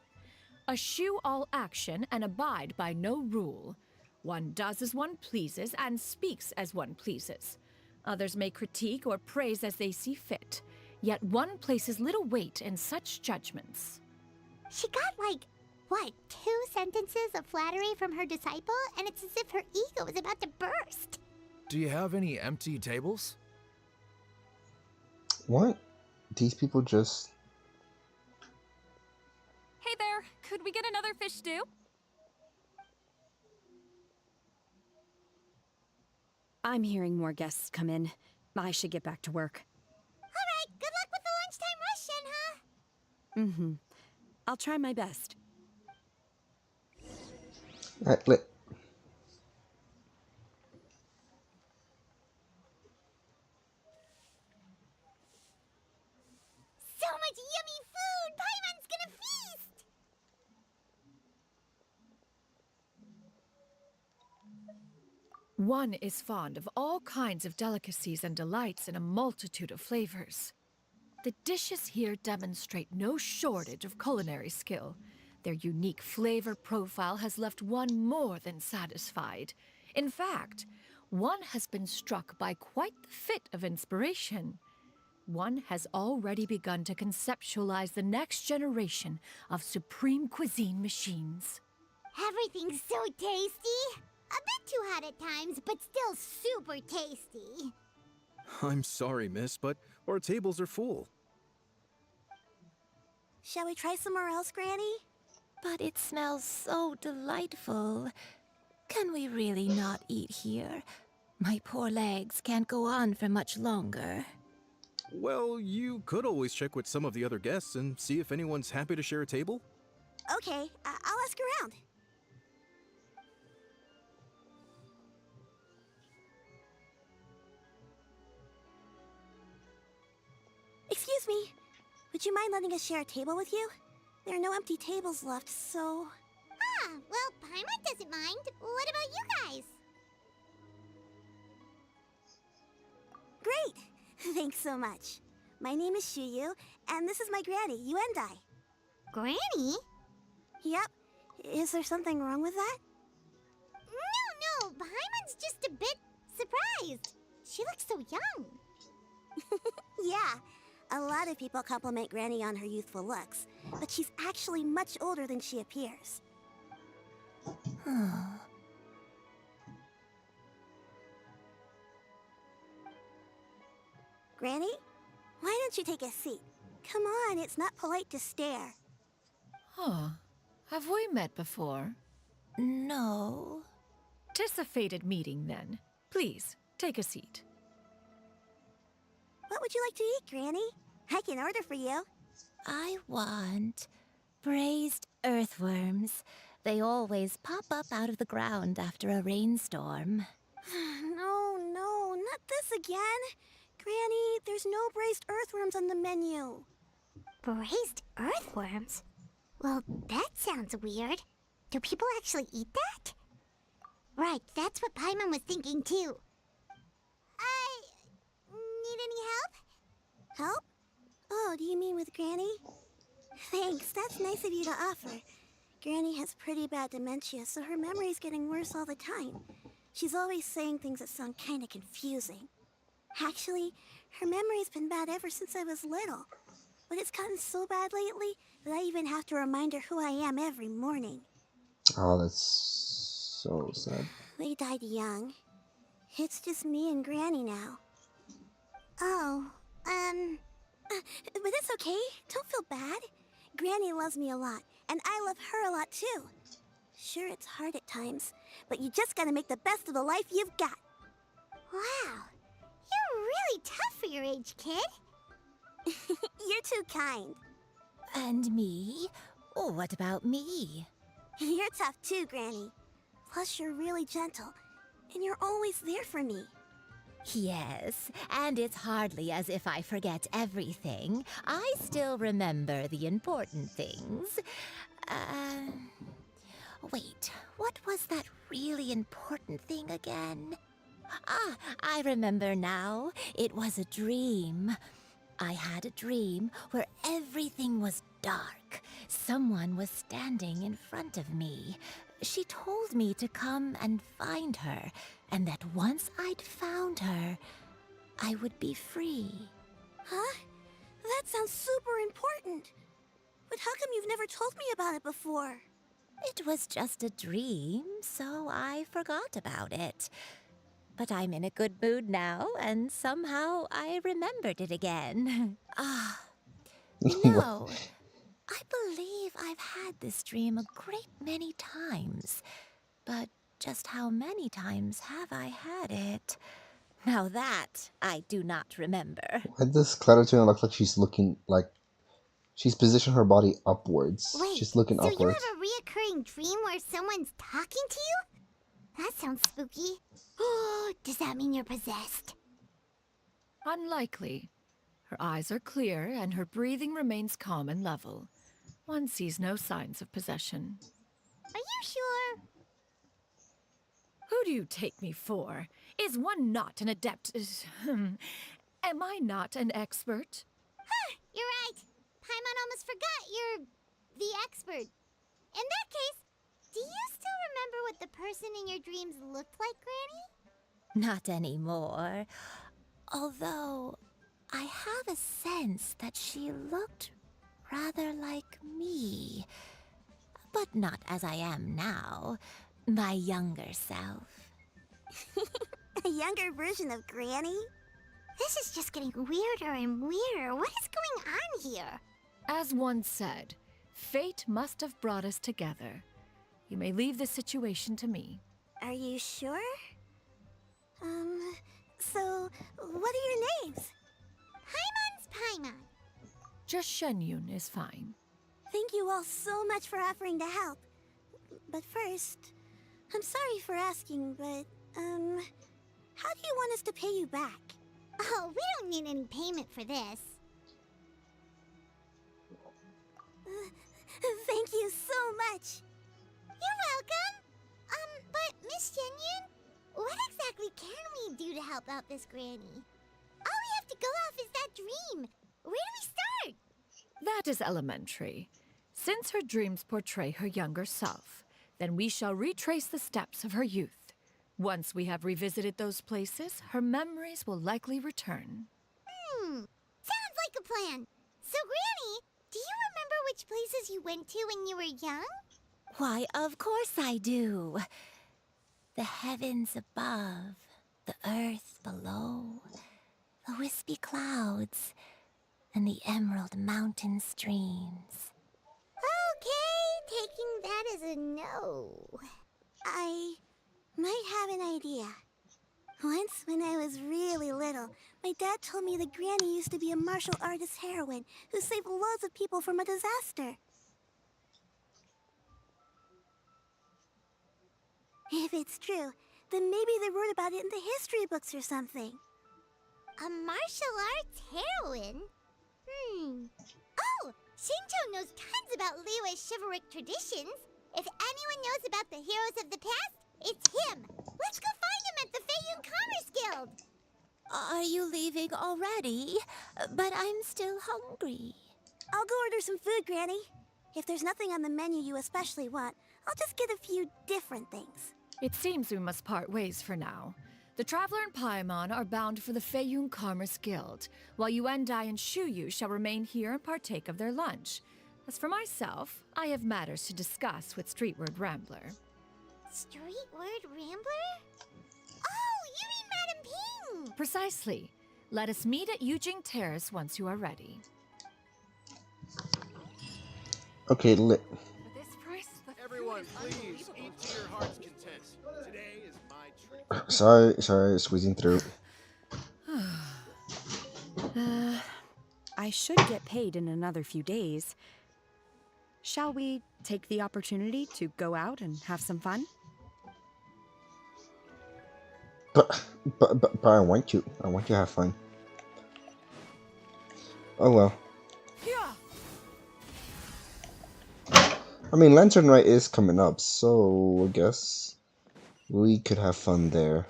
Eschew all action and abide by no rule. One does as one pleases and speaks as one pleases. Others may critique or praise as they see fit, yet one places little weight in such judgments. She got like, what, 2 sentences of flattery from her disciple? And it's as if her ego is about to burst. Do you have any empty tables? What? These people just... Hey there, could we get another fish stew? I'm hearing more guests come in. I should get back to work. Alright, good luck with the lunchtime rush, Shenhe. I'll try my best. Alright, lit. So much yummy food! Paimon's gonna feast! One is fond of all kinds of delicacies and delights in a multitude of flavors. The dishes here demonstrate no shortage of culinary skill. Their unique flavor profile has left one more than satisfied. In fact, one has been struck by quite the fit of inspiration. One has already begun to conceptualize the next generation of supreme cuisine machines. Everything's so tasty. A bit too hot at times, but still super tasty. I'm sorry, miss, but our tables are full. Shall we try somewhere else, Granny? But it smells so delightful. Can we really not eat here? My poor legs can't go on for much longer. Well, you could always check with some of the other guests and see if anyone's happy to share a table. Okay, I'll ask around. Excuse me, would you mind letting us share a table with you? There are no empty tables left, so... Ah, well, Paimon doesn't mind. What about you guys? Great! Thanks so much. My name is Xianyun, and this is my granny, Yuendai. Granny? Yep. Is there something wrong with that? No, Paimon's just a bit surprised. She looks so young. Yeah. A lot of people compliment Granny on her youthful looks, but she's actually much older than she appears. Granny? Why don't you take a seat? Come on, it's not polite to stare. Huh. Have we met before? No. 'Tis a fated meeting, then. Please, take a seat. What would you like to eat, Granny? I can order for you. I want braised earthworms. They always pop up out of the ground after a rainstorm. No, not this again. Granny, there's no braised earthworms on the menu. Braised earthworms? Well, that sounds weird. Do people actually eat that? Right, that's what Paimon was thinking too. Need any help? Help? Oh, do you mean with Granny? Thanks, that's nice of you to offer. Granny has pretty bad dementia, so her memory's getting worse all the time. She's always saying things that sound kinda confusing. Actually, her memory's been bad ever since I was little. But it's gotten so bad lately that I even have to remind her who I am every morning. Oh, that's so sad. They died young. It's just me and Granny now. Oh, but it's okay. Don't feel bad. Granny loves me a lot, and I love her a lot too. Sure, it's hard at times, but you just gotta make the best of the life you've got. Wow, you're really tough for your age, kid. You're too kind. And me? Oh, what about me? You're tough too, Granny. Plus, you're really gentle, and you're always there for me. Yes, and it's hardly as if I forget everything. I still remember the important things. Wait, what was that really important thing again? Ah, I remember now. It was a dream. I had a dream where everything was dark. Someone was standing in front of me. She told me to come and find her, and that once I'd found her, I would be free. Huh? That sounds super important. But how come you've never told me about it before? It was just a dream, so I forgot about it. But I'm in a good mood now, and somehow I remembered it again. No, I believe I've had this dream a great many times. But just how many times have I had it? Now that I do not remember. Why does Cloud look like she's looking like she's positioned her body upwards? Wait, she's looking so upwards. you have a reoccurring dream where someone's talking to you? That sounds spooky. Does that mean you're possessed? Unlikely. Her eyes are clear and her breathing remains calm and level. One sees no signs of possession. Are you sure? Who do you take me for? Is one not an adept? Am I not an expert? You're right. Paimon almost forgot you're the expert. In that case, do you still remember what the person in your dreams looked like, Granny? Not anymore. Although, I have a sense that she looked rather like me. But not as I am now. My younger self. A younger version of Granny? This is just getting weirder and weirder. What is going on here? As one said, fate must have brought us together. You may leave the situation to me. Are you sure? So, what are your names? Paimon's Paimon. Just Xianyun is fine. Thank you all so much for offering to help. But first, I'm sorry for asking, but, how do you want us to pay you back? Oh, we don't need any payment for this. Thank you so much. You're welcome. But Miss Xianyun, what exactly can we do to help out this granny? All we have to go off is that dream. Where do we start? That is elementary. Since her dreams portray her younger self, then we shall retrace the steps of her youth. Once we have revisited those places, her memories will likely return. Sounds like a plan. So, Granny, do you remember which places you went to when you were young? Why, of course I do. The heavens above, the earth below, the wispy clouds, and the emerald mountain streams. Okay, taking that as a no. I might have an idea. Once, when I was really little, my dad told me that Granny used to be a martial artist heroine who saved loads of people from a disaster. If it's true, then maybe they wrote about it in the history books or something. A martial arts heroine? Oh, Shincho knows tons about Liyue's chivalric traditions. If anyone knows about the heroes of the past, it's him. Let's go find him at the Xianyun Commerce Guild. Are you leaving already? But I'm still hungry. I'll go order some food, Granny. If there's nothing on the menu you especially want, I'll just get a few different things. It seems we must part ways for now. The Traveler and Paimon are bound for the Xianyun Commerce Guild, while Yuendai and Shuyu shall remain here and partake of their lunch. As for myself, I have matters to discuss with Streetward Rambler. Streetward Rambler? Oh, you mean Madam Ping! Precisely. Let us meet at Yujing Terrace once you are ready. Okay, lit. Everyone, please eat to your heart's content. Today is my treat. Sorry, squeezing through. I should get paid in another few days. Shall we take the opportunity to go out and have some fun? But I want to have fun. Oh well. I mean, Lantern Rite is coming up, so I guess we could have fun there.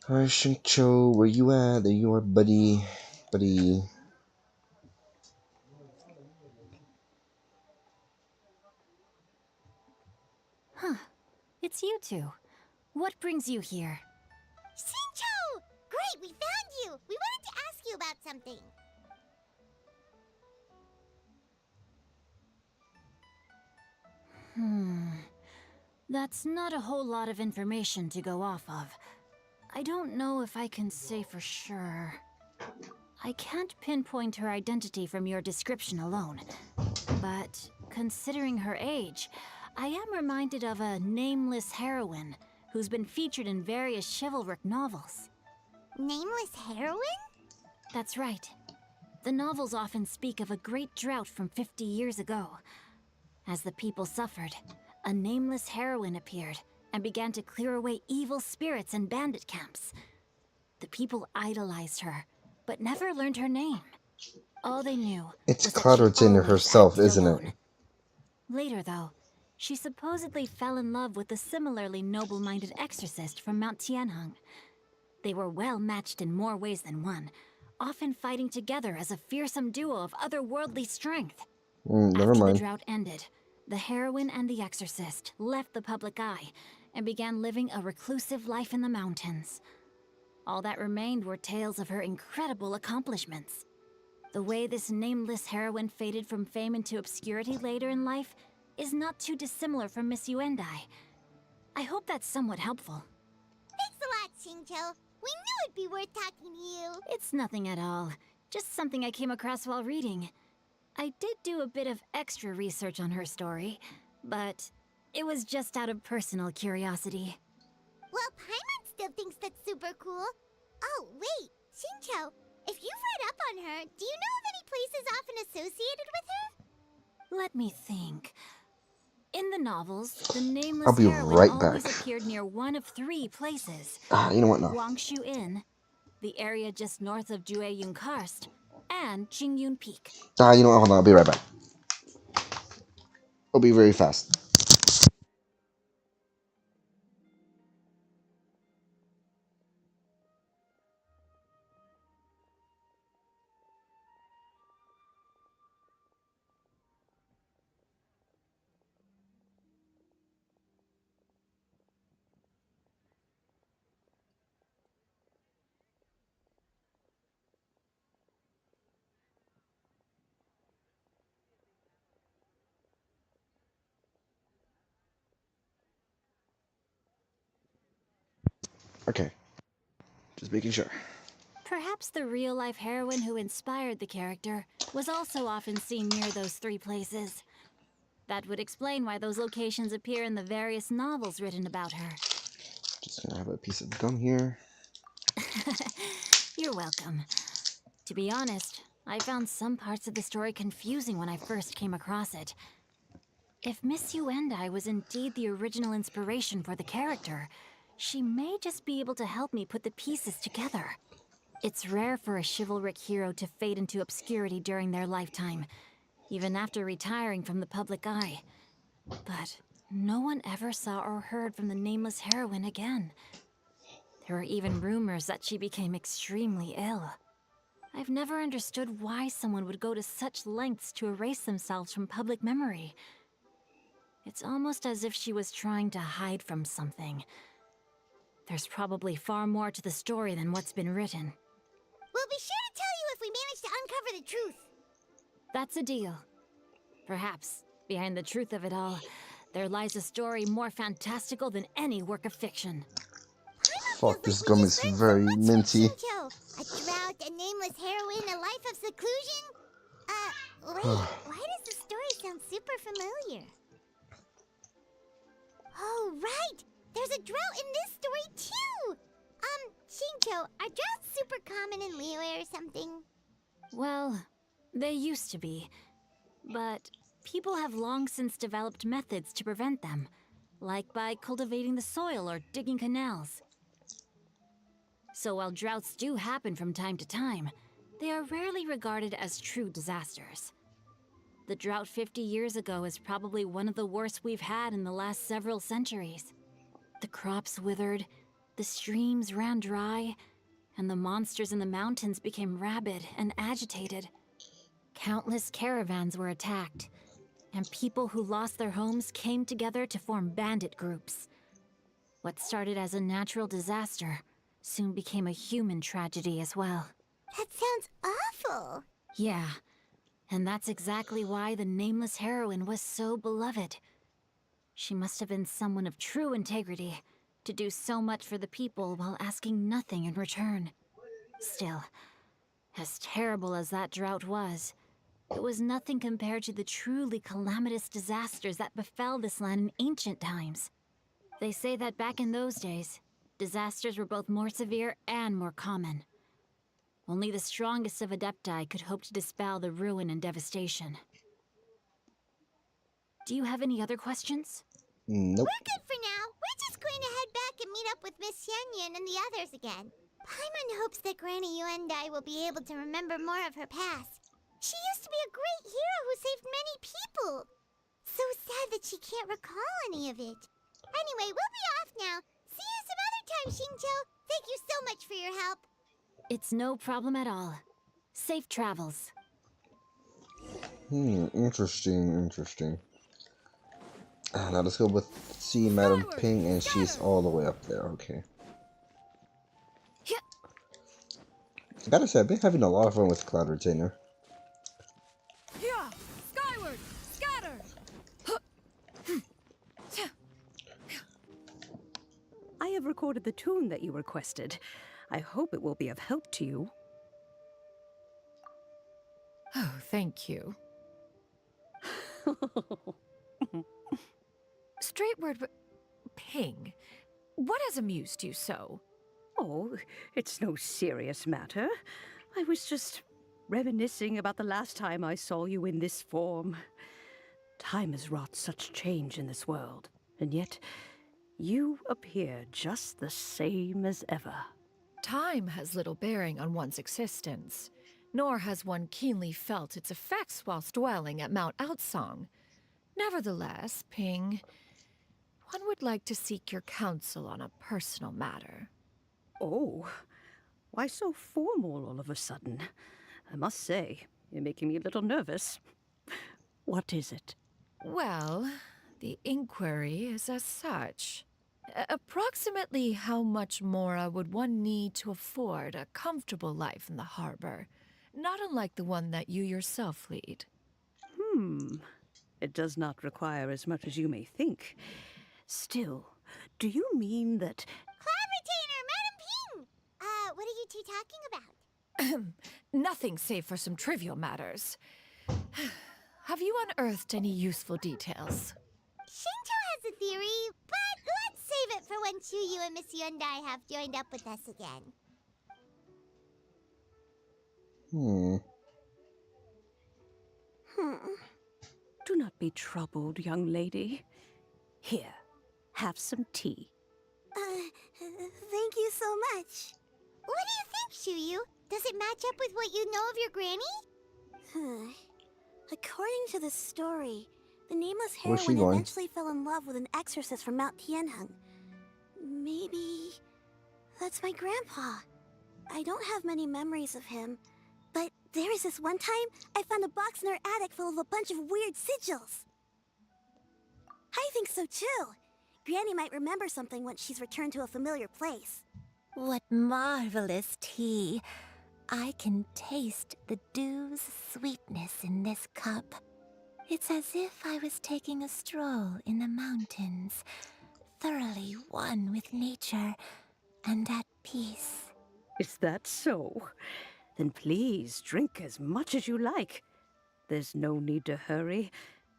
Alright, Shincho, where you at? There you are, buddy. Huh. It's you two. What brings you here? Shincho! Great, we found you! We wanted to ask you about something. That's not a whole lot of information to go off of. I don't know if I can say for sure. I can't pinpoint her identity from your description alone. But considering her age, I am reminded of a nameless heroine who's been featured in various chivalric novels. Nameless heroine? That's right. The novels often speak of a great drought from 50 years ago. As the people suffered, a nameless heroine appeared and began to clear away evil spirits and bandit camps. The people idolized her, but never learned her name. All they knew It's was that Cloud she Retainer always herself, acted isn't alone. it? Later, though, she supposedly fell in love with a similarly noble-minded exorcist from Mount Tianheng. They were well matched in more ways than one, often fighting together as a fearsome duo of otherworldly strength. Never After the mind. drought ended, the heroine and the exorcist left the public eye and began living a reclusive life in the mountains. All that remained were tales of her incredible accomplishments. The way this nameless heroine faded from fame into obscurity later in life is not too dissimilar from Miss Yuendai. I hope that's somewhat helpful. Thanks a lot, Xingqiu. We knew it'd be worth talking to you. It's nothing at all. Just something I came across while reading. I did do a bit of extra research on her story, but it was just out of personal curiosity. Well, Paimon still thinks that's super cool. Oh, wait, Xingqiu, if you've read up on her, do you know of any places often associated with her? Let me think. In the novels, the I'll nameless be heroine right always back. appeared near one of 3 places. You know what, no. Guangshu Inn, the area just north of Jueyun Karst, and Qingyun Peak. You know what, hold on, I'll be right back. I'll be very fast. Okay. Just making sure. Perhaps the real-life heroine who inspired the character was also often seen near those 3 places. That would explain why those locations appear in the various novels written about her. Just gonna have a piece of gum here. You're welcome. To be honest, I found some parts of the story confusing when I first came across it. If Miss Yuendai was indeed the original inspiration for the character, she may just be able to help me put the pieces together. It's rare for a chivalric hero to fade into obscurity during their lifetime, even after retiring from the public eye. But no one ever saw or heard from the nameless heroine again. There were even rumors that she became extremely ill. I've never understood why someone would go to such lengths to erase themselves from public memory. It's almost as if she was trying to hide from something. There's probably far more to the story than what's been written. We'll be sure to tell you if we manage to uncover the truth. That's a deal. Perhaps, behind the truth of it all, there lies a story more fantastical than any work of fiction. Fuck, this gum is very minty. A drought, a nameless heroine, a life of seclusion? Wait, why does the story sound super familiar? Oh, right! There's a drought in this story, too! Xingqiu, are droughts super common in Liyue or something? Well, they used to be. But people have long since developed methods to prevent them, like by cultivating the soil or digging canals. So while droughts do happen from time to time, they are rarely regarded as true disasters. The drought 50 years ago is probably one of the worst we've had in the last several centuries. The crops withered, the streams ran dry, and the monsters in the mountains became rabid and agitated. Countless caravans were attacked, and people who lost their homes came together to form bandit groups. What started as a natural disaster soon became a human tragedy as well. That sounds awful. Yeah, and that's exactly why the nameless heroine was so beloved. She must have been someone of true integrity, to do so much for the people while asking nothing in return. Still, as terrible as that drought was, it was nothing compared to the truly calamitous disasters that befell this land in ancient times. They say that back in those days, disasters were both more severe and more common. Only the strongest of Adepti could hope to dispel the ruin and devastation. Do you have any other questions? Nope. We're good for now. We're just going to head back and meet up with Miss Xianyun and the others again. Paimon hopes that Granny Yuendai will be able to remember more of her past. She used to be a great hero who saved many people. So sad that she can't recall any of it. Anyway, we'll be off now. See you some other time, Xingqiu. Thank you so much for your help. It's no problem at all. Safe travels. Interesting. Now let's go with see Madam Ping, and she's all the way up there. Okay. I gotta say, I've been having a lot of fun with Cloud Retainer. Yeah, skyward, scatter. I have recorded the tune that you requested. I hope it will be of help to you. Oh, thank you. Straight word, Ping. What has amused you so? Oh, it's no serious matter. I was just reminiscing about the last time I saw you in this form. Time has wrought such change in this world, and yet you appear just the same as ever. Time has little bearing on one's existence, nor has one keenly felt its effects whilst dwelling at Mount Outsong. Nevertheless, Ping, one would like to seek your counsel on a personal matter. Oh, why so formal all of a sudden? I must say, you're making me a little nervous. What is it? Well, the inquiry is as such. Approximately how much more would one need to afford a comfortable life in the harbor, not unlike the one that you yourself lead? It does not require as much as you may think. Still, do you mean that... Cloud Retainer, Madam Ping! What are you two talking about? Nothing save for some trivial matters. Have you unearthed any useful details? Shinto has a theory, but let's save it for when Chuyu and Miss Yundai have joined up with us again. Do not be troubled, young lady. Here, have some tea. Thank you so much. What do you think, Chuyu? Does it match up with what you know of your granny? According to the story, the nameless Where's she heroine going? eventually fell in love with an exorcist from Mount Tianheng. Maybe that's my grandpa. I don't have many memories of him, but there was this one time I found a box in her attic full of a bunch of weird sigils. I think so too. Granny might remember something once she's returned to a familiar place. What marvelous tea. I can taste the dew's sweetness in this cup. It's as if I was taking a stroll in the mountains, thoroughly one with nature and at peace. Is that so? Then please drink as much as you like. There's no need to hurry.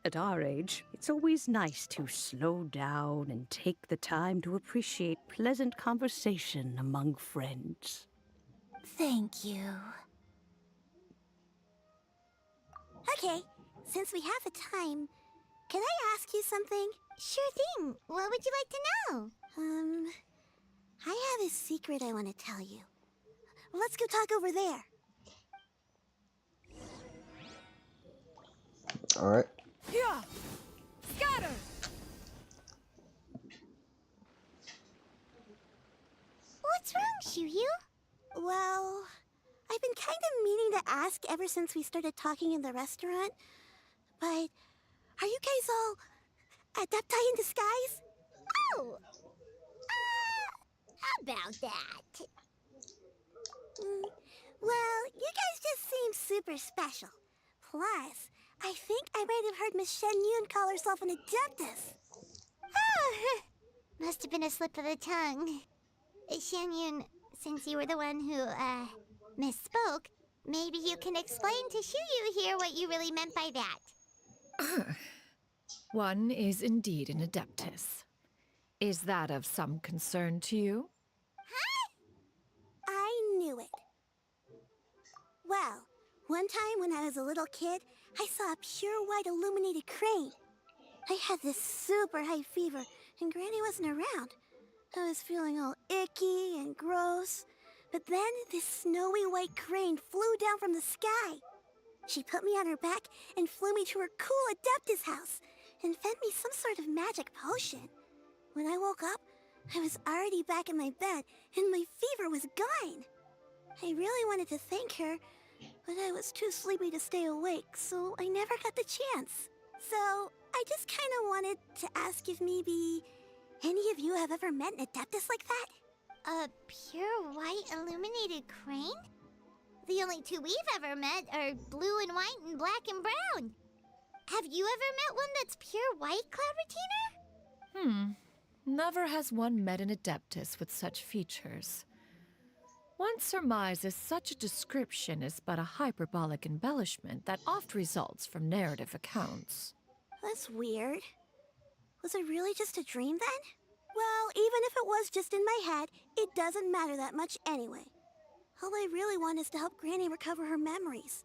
At our age, it's always nice to slow down and take the time to appreciate pleasant conversation among friends. Thank you. Okay, since we have the time, can I ask you something? Sure thing. What would you like to know? I have a secret I want to tell you. Let's go talk over there. Alright. Yeah! Scatter! What's wrong, Chuyu? Well, I've been kind of meaning to ask ever since we started talking in the restaurant, but are you guys all adepti in disguise? Oh! About that. Well, you guys just seem super special. Plus, I think I might have heard Miss Xianyun call herself an adeptus. Oh, must have been a slip of the tongue. Xianyun, since you were the one who, misspoke, maybe you can explain to Chuyu here what you really meant by that. One is indeed an adeptus. Is that of some concern to you? Huh? I knew it. Well, one time when I was a little kid, I saw a pure white illuminated crane. I had this super high fever, and Granny wasn't around. I was feeling all icky and gross. But then this snowy white crane flew down from the sky. She put me on her back and flew me to her cool adeptus house and fed me some sort of magic potion. When I woke up, I was already back in my bed and my fever was gone. I really wanted to thank her, but I was too sleepy to stay awake, so I never got the chance. So, I just kind of wanted to ask if maybe any of you have ever met an Adeptus like that? A pure white illuminated crane? The only two we've ever met are blue and white and black and brown. Have you ever met one that's pure white, Cloud? Never has one met an Adeptus with such features. One surmises such a description is but a hyperbolic embellishment that oft results from narrative accounts. That's weird. Was it really just a dream then? Well, even if it was just in my head, it doesn't matter that much anyway. All I really want is to help Granny recover her memories.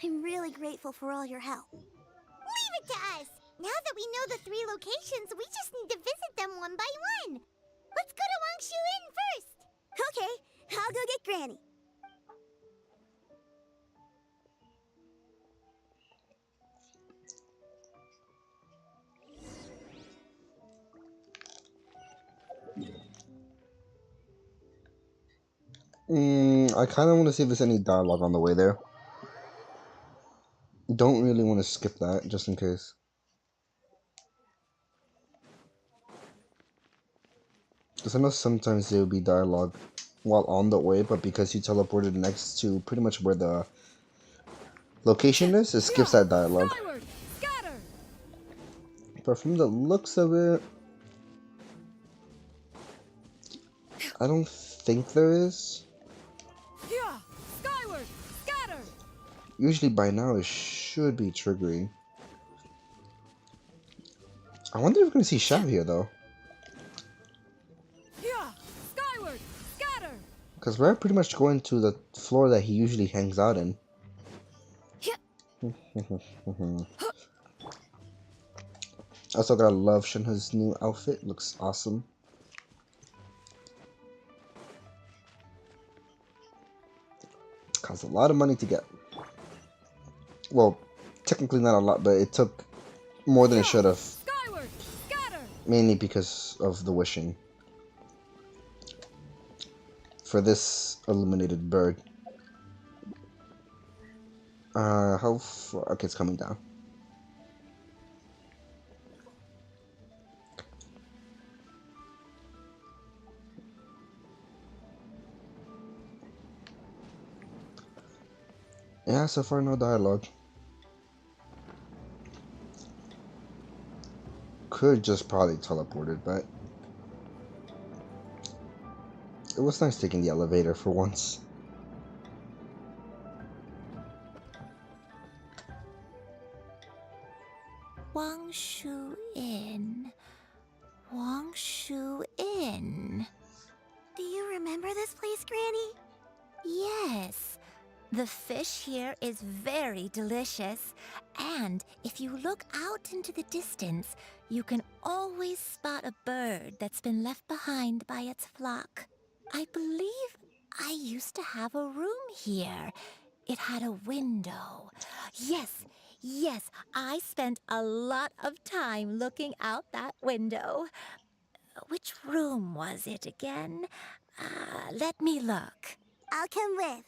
I'm really grateful for all your help. Leave it to us! Now that we know the 3 locations, we just need to visit them one by one. Let's go to Wangshu Inn first! Okay, I'll go get Granny. I kind of want to see if there's any dialogue on the way there. Don't really want to skip that, just in case. Because I know sometimes there will be dialogue while on the way, but because you teleported next to pretty much where the location is, it skips that dialogue. But from the looks of it, I don't think there is. Usually by now it should be triggering. I wonder if we're gonna see Shav here though. Because we're pretty much going to the floor that he usually hangs out in. I also gotta love Shenhe's new outfit. Looks awesome. Costs a lot of money to get. Well, technically not a lot, but it took more than it should have. Mainly because of the wishing. For this illuminated bird. How far? Okay, it's coming down. Yeah, so far no dialogue. Could just probably teleported, but it was nice taking the elevator for once. Wangshu Inn. Wangshu Inn. Do you remember this place, Granny? Yes. The fish here is very delicious, and if you look out into the distance, you can always spot a bird that's been left behind by its flock. I believe I used to have a room here. It had a window. Yes, I spent a lot of time looking out that window. Which room was it again? Let me look. I'll come with.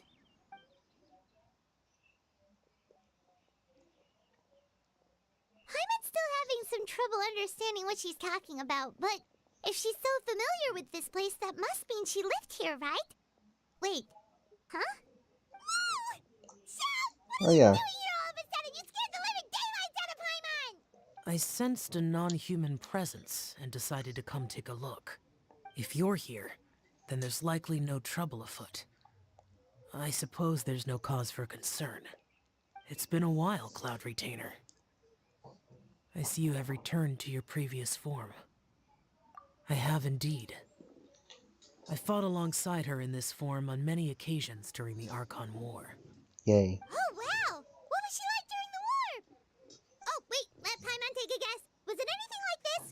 Hyman's still having some trouble understanding what she's talking about, but if she's so familiar with this place, that must mean she lived here, right? Wait, huh? No! Shell! Oh yeah. What are you doing here all of a sudden? You scared the living daylights out of Paimon! I sensed a non-human presence and decided to come take a look. If you're here, then there's likely no trouble afoot. I suppose there's no cause for concern. It's been a while, Cloud Retainer. I see you have returned to your previous form. I have indeed. I fought alongside her in this form on many occasions during the Archon War. Yay. Oh, wow! What was she like during the war? Oh, wait, let Paimon take a guess. Was it anything like this?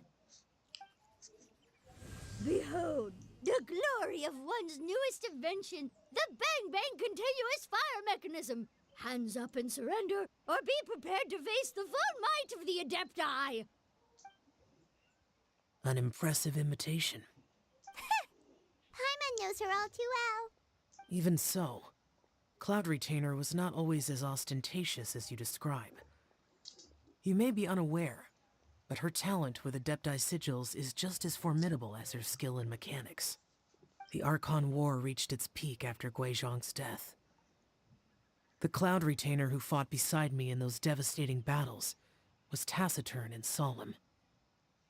Behold, the glory of one's newest invention, the Bang Bang Continuous Fire Mechanism. Hands up and surrender, or be prepared to face the full might of the Adepti. An impressive imitation. Paimon knows her all too well. Even so, Cloud Retainer was not always as ostentatious as you describe. You may be unaware, but her talent with Adepti sigils is just as formidable as her skill in mechanics. The Archon War reached its peak after Guizhong's death. The Cloud Retainer who fought beside me in those devastating battles was taciturn and solemn,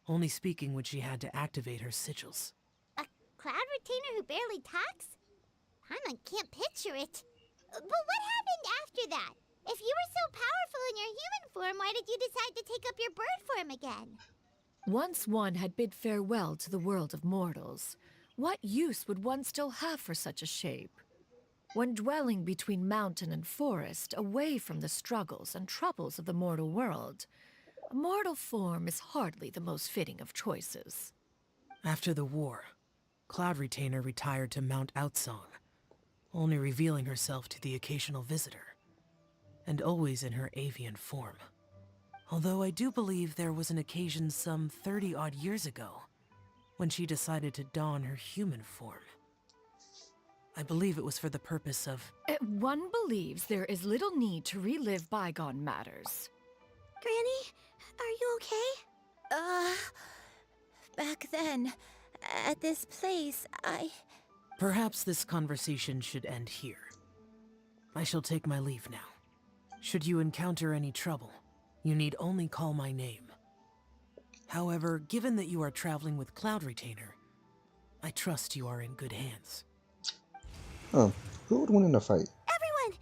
only speaking when she had to activate her sigils. A Cloud Retainer who barely talks? Paimon can't picture it. But what happened after that? If you were so powerful in your human form, why did you decide to take up your bird form again? Once one had bid farewell to the world of mortals, what use would one still have for such a shape? When dwelling between mountain and forest, away from the struggles and troubles of the mortal world, a mortal form is hardly the most fitting of choices. After the war, Cloud Retainer retired to Mount Outsong, only revealing herself to the occasional visitor, and always in her avian form. Although I do believe there was an occasion some 30-odd years ago when she decided to don her human form. I believe it was for the purpose of... One believes there is little need to relive bygone matters. Granny, are you okay? Back then, at this place, Perhaps this conversation should end here. I shall take my leave now. Should you encounter any trouble, you need only call my name. However, given that you are traveling with Cloud Retainer, I trust you are in good hands. Oh, who would win in a fight? Everyone!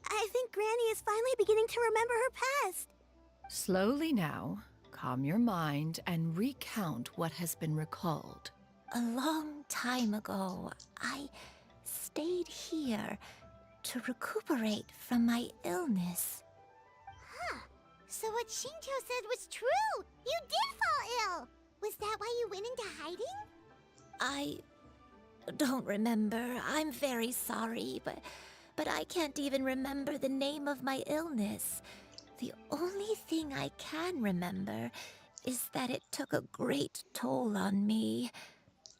I think Granny is finally beginning to remember her past. Slowly now, calm your mind and recount what has been recalled. a long time ago, I stayed here to recuperate from my illness. Huh. So what Shinto said was true! You did fall ill! Was that why you went into hiding? I don't remember. I'm very sorry, but I can't even remember the name of my illness. The only thing I can remember is that it took a great toll on me,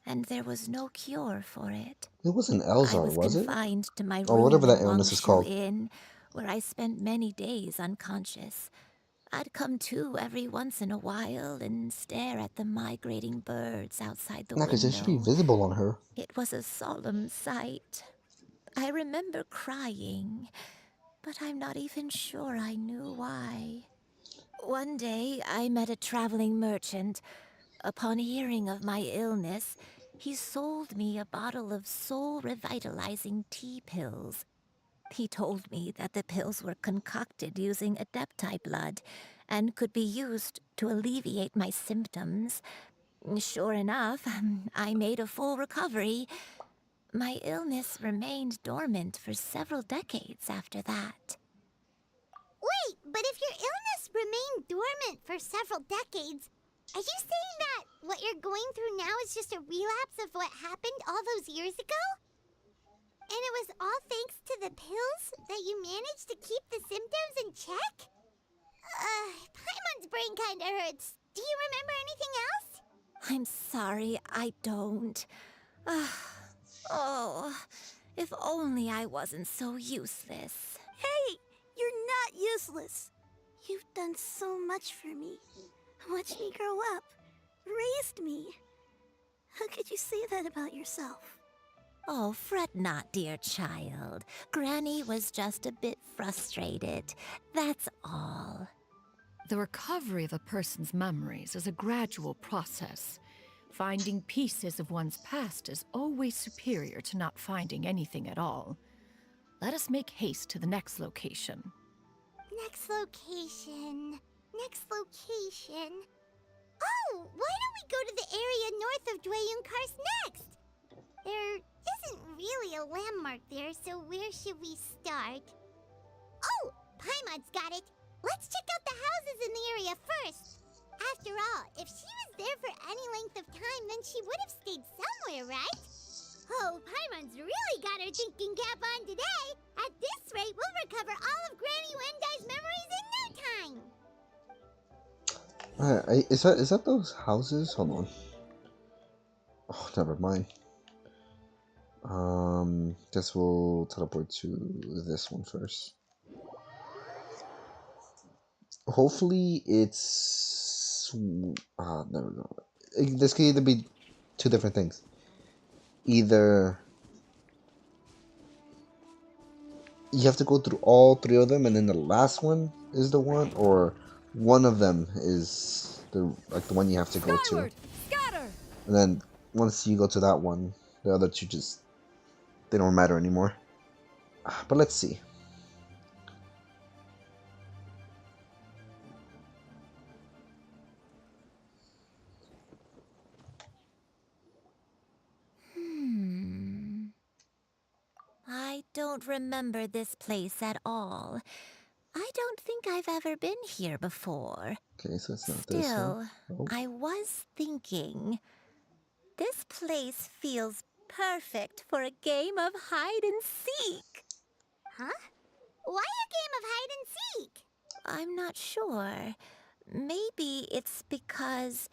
and there was no cure for it. It wasn't I Elzar, was was it? confined to my Or room whatever that in illness is Wangshu called. Inn, where I spent many days unconscious. I'd come to every once in a while and stare at the migrating birds outside the Yeah, because it should be window. visible on her. It was a solemn sight. I remember crying, but I'm not even sure I knew why. One day, I met a traveling merchant. Upon hearing of my illness, he sold me a bottle of soul-revitalizing tea pills. He told me that the pills were concocted using Adepti blood and could be used to alleviate my symptoms. Sure enough, I made a full recovery. My illness remained dormant for several decades after that. Wait, but if your illness remained dormant for several decades, are you saying that what you're going through now is just a relapse of what happened all those years ago? And it was all thanks to the pills that you managed to keep the symptoms in check? Paimon's brain kinda hurts. Do you remember anything else? I'm sorry, I don't. Oh, if only I wasn't so useless. Hey, you're not useless. You've done so much for me. Watched me grow up. Raised me. How could you say that about yourself? Oh, fret not, dear child. Granny was just a bit frustrated. That's all. The recovery of a person's memories is a gradual process. Finding pieces of one's past is always superior to not finding anything at all. Let us make haste to the next location. Next location. Next location. Oh, why don't we go to the area north of Dwayun Karst next? There isn't really a landmark there, so where should we start? Oh, Paimon's got it. Let's check out the houses in the area first. After all, if she was there for any length of time, then she would have stayed somewhere, right? Oh, Paimon's really got her thinking cap on today. At this rate, we'll recover all of Granny Wendai's memories in no time. Is that those houses? Hold on. Oh, never mind. Guess we'll teleport to this one first. Hopefully it's there we go. This could either be two different things. Either you have to go through all three of them and then the last one is the one, or one of them is the one you have to go to. Scatter! And then once you go to that one, the other two just they don't matter anymore. But let's see. I don't remember this place at all. I don't think I've ever been here before. Okay, so it's not this one. Still, Oh. I was thinking, this place feels perfect for a game of hide and seek. Huh? Why a game of hide and seek? I'm not sure. Maybe it's because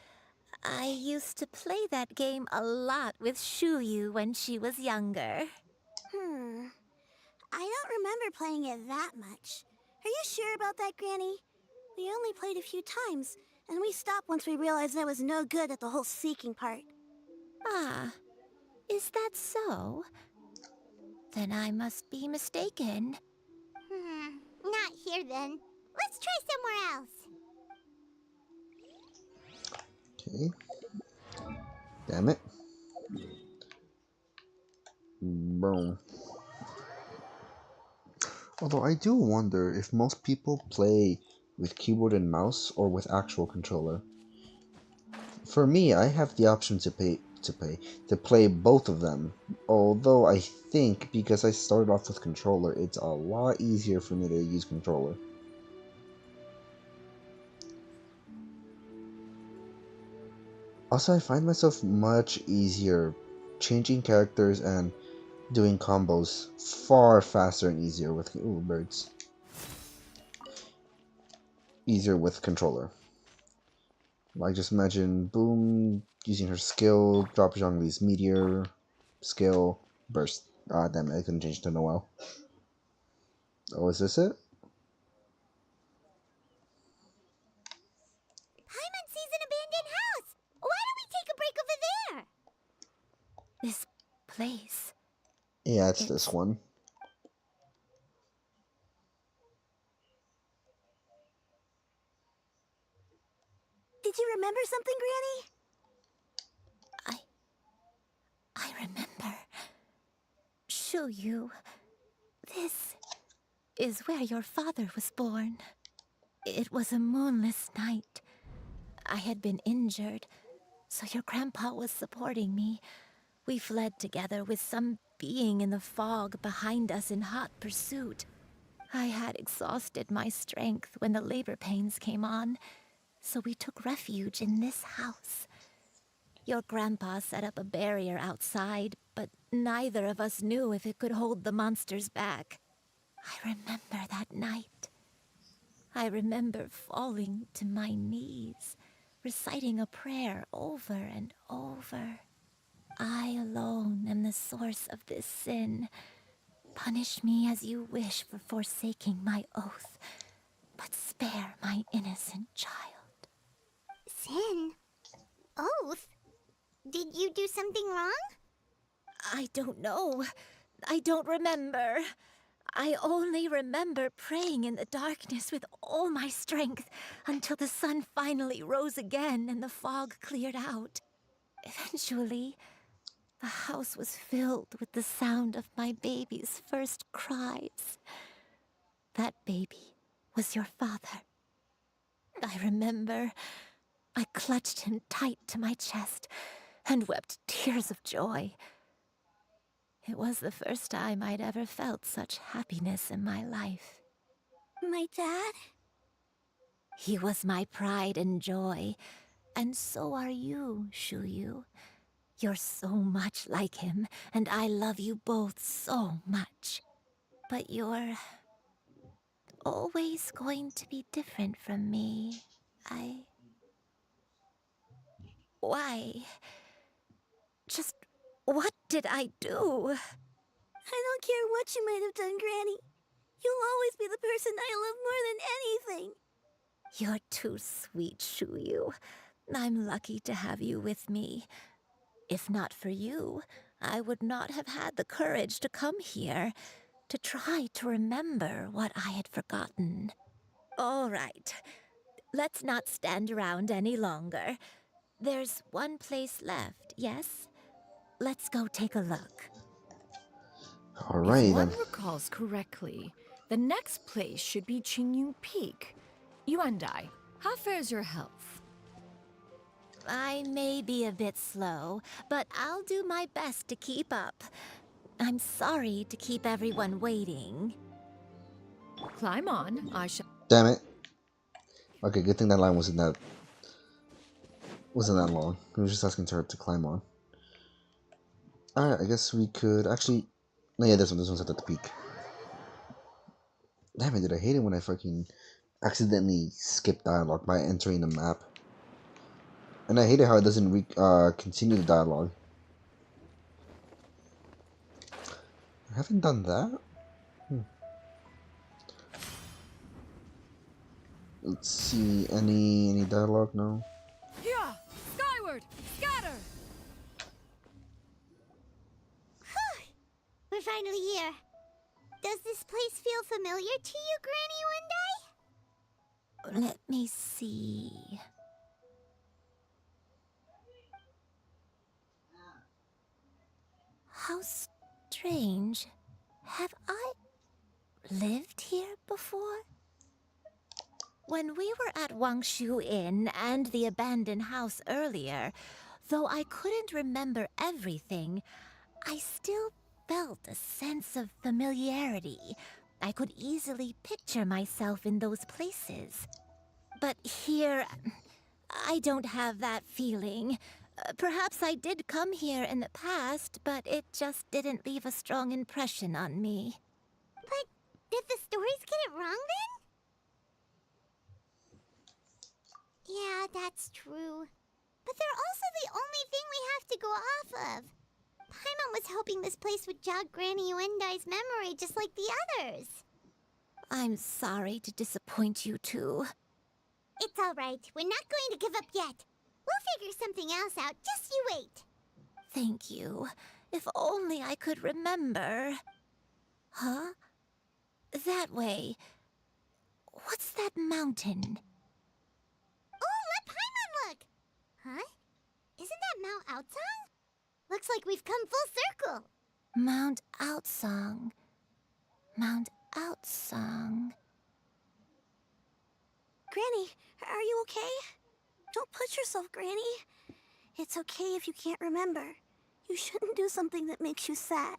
I used to play that game a lot with Shuyu when she was younger. I don't remember playing it that much. Are you sure about that, Granny? We only played a few times, and we stopped once we realized I was no good at the whole seeking part. Ah, is that so? Then I must be mistaken. Not here then. Let's try somewhere else. Okay. Damn it. Boom. Although I do wonder if most people play with keyboard and mouse or with actual controller. For me, I have the option to play both of them. Although I think because I started off with controller, it's a lot easier for me to use controller. Also, I find myself much easier changing characters and doing combos far faster and easier with birds. Easier with controller. Like just imagine Boom using her skill, drop Zhongli's meteor, skill, burst. Ah, damn it, I couldn't change to Noel. Oh, is this it? Paimon sees an abandoned house! Why don't we take a break over there? This place. Yeah, it's this one. Did you remember something, Granny? I remember. Shuyu, this is where your father was born. It was a moonless night. I had been injured, so your grandpa was supporting me. We fled together with some being in the fog behind us in hot pursuit. I had exhausted my strength when the labor pains came on, so we took refuge in this house. Your grandpa set up a barrier outside, but neither of us knew if it could hold the monsters back. I remember that night. I remember falling to my knees, reciting a prayer over and over. I alone am the source of this sin. Punish me as you wish for forsaking my oath, but spare my innocent child. Sin? Oath? Did you do something wrong? I don't know. I don't remember. I only remember praying in the darkness with all my strength until the sun finally rose again and the fog cleared out. Eventually, the house was filled with the sound of my baby's first cries. That baby was your father. I remember I clutched him tight to my chest and wept tears of joy. It was the first time I'd ever felt such happiness in my life. My dad? He was my pride and joy, and so are you, Shuyu. You're so much like him, and I love you both so much. But you're always going to be different from me. Why? Just What did I do? I don't care what you might have done, Granny. You'll always be the person I love more than anything. You're too sweet, Shuyu. I'm lucky to have you with me. If not for you, I would not have had the courage to come here, to try to remember what I had forgotten. All right, let's not stand around any longer. There's one place left, yes? Let's go take a look. If Alrighty one then. recalls correctly, the next place should be Xianyun Peak. You and I, how fares your health? I may be a bit slow, but I'll do my best to keep up. I'm sorry to keep everyone waiting. Climb on, I shall... Damn it. Okay, good thing that line wasn't that long. He was just asking her to climb on. Alright, I guess we could actually... No, yeah, this one's at the peak. Damn it, dude, I hate it when I fucking accidentally skip dialogue by entering the map. And I hate it how it doesn't continue the dialogue. I haven't done that? Let's see, any dialogue? No? Yeah! Skyward! Scatter! We're finally here. Does this place feel familiar to you, Granny One Day? Let me see... How strange. Have I lived here before? When we were at Wangshu Inn and the abandoned house earlier, though I couldn't remember everything, I still felt a sense of familiarity. I could easily picture myself in those places. But here, I don't have that feeling. Perhaps I did come here in the past, but it just didn't leave a strong impression on me. But did the stories get it wrong then? Yeah, that's true. But they're also the only thing we have to go off of. Paimon was hoping this place would jog Granny Uendai's memory just like the others. I'm sorry to disappoint you too. It's all right. We're not going to give up yet. We'll figure something else out. Just you wait. Thank you. If only I could remember. Huh? That way. What's that mountain? Oh, let Paimon look! Huh? Isn't that Mount Outsong? Looks like we've come full circle. Mount Outsong. Mount Outsong. Granny, are you okay? Don't push yourself, Granny. It's okay if you can't remember. You shouldn't do something that makes you sad.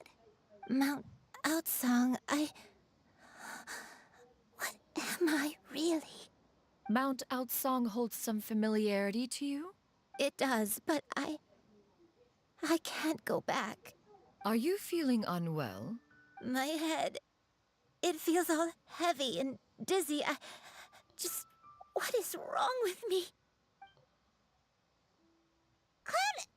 Mount Outsong, What am I really? Mount Outsong holds some familiarity to you? It does, but I can't go back. Are you feeling unwell? My head, it feels all heavy and dizzy. What is wrong with me? Cloud!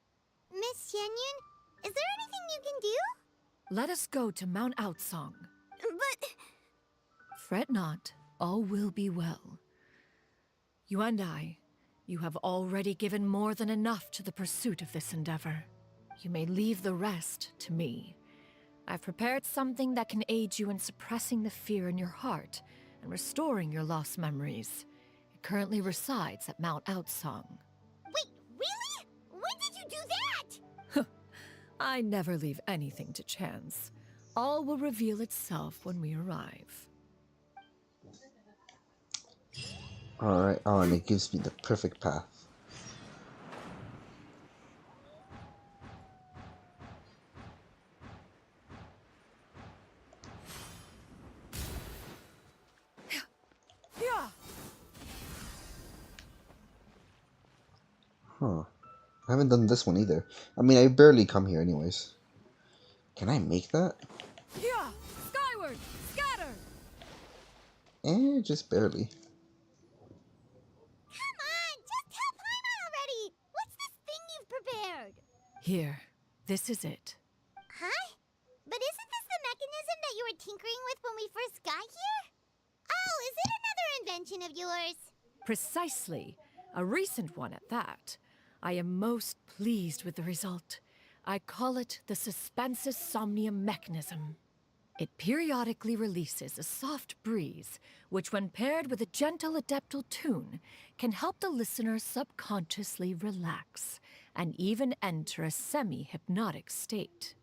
Miss Xianyun, is there anything you can do? Let us go to Mount Outsong. But... Fret not, all will be well. You and I, you have already given more than enough to the pursuit of this endeavor. You may leave the rest to me. I've prepared something that can aid you in suppressing the fear in your heart and restoring your lost memories. It currently resides at Mount Outsong. Wait, really? When did you do that? I never leave anything to chance. All will reveal itself when we arrive. Alright, and it gives me the perfect path. Huh. I haven't done this one either. I mean, I barely come here anyways. Can I make that? Yeah! Skyward! Scatter! Just barely. Come on, just tell Paimon already! What's this thing you've prepared? Here, This is it. Huh? But isn't this the mechanism that you were tinkering with when we first got here? Oh, is it another invention of yours? Precisely. A recent one at that. I am most pleased with the result. I call it the Suspensus Somnium mechanism. It periodically releases a soft breeze, which when paired with a gentle adeptal tune, can help the listener subconsciously relax and even enter a semi-hypnotic state.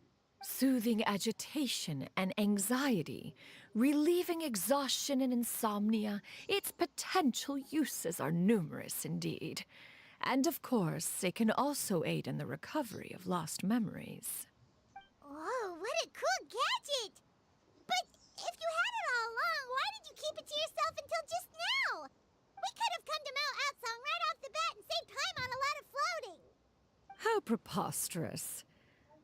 Soothing agitation and anxiety, relieving exhaustion and insomnia, its potential uses are numerous indeed. And of course, it can also aid in the recovery of lost memories. Whoa, what a cool gadget! But if you had it all along, why did you keep it to yourself until just now? We could have come to Mount Outsong right off the bat and saved time on a lot of floating. How preposterous.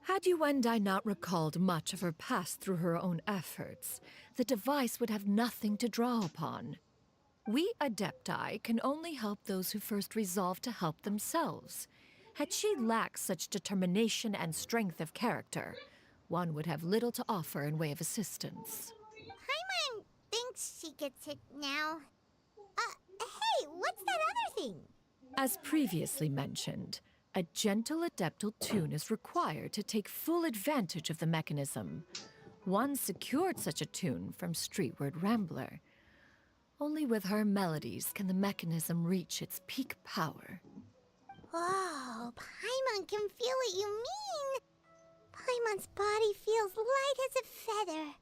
Had Yuendai not recalled much of her past through her own efforts, the device would have nothing to draw upon. We Adepti can only help those who first resolve to help themselves. Had she lacked such determination and strength of character, one would have little to offer in way of assistance. Paimon thinks she gets it now. Hey, what's that other thing? As previously mentioned, a gentle adeptal tune is required to take full advantage of the mechanism. One secured such a tune from Streetward Rambler. Only with her melodies can the mechanism reach its peak power. Oh, Paimon can feel what you mean. Paimon's body feels light as a feather.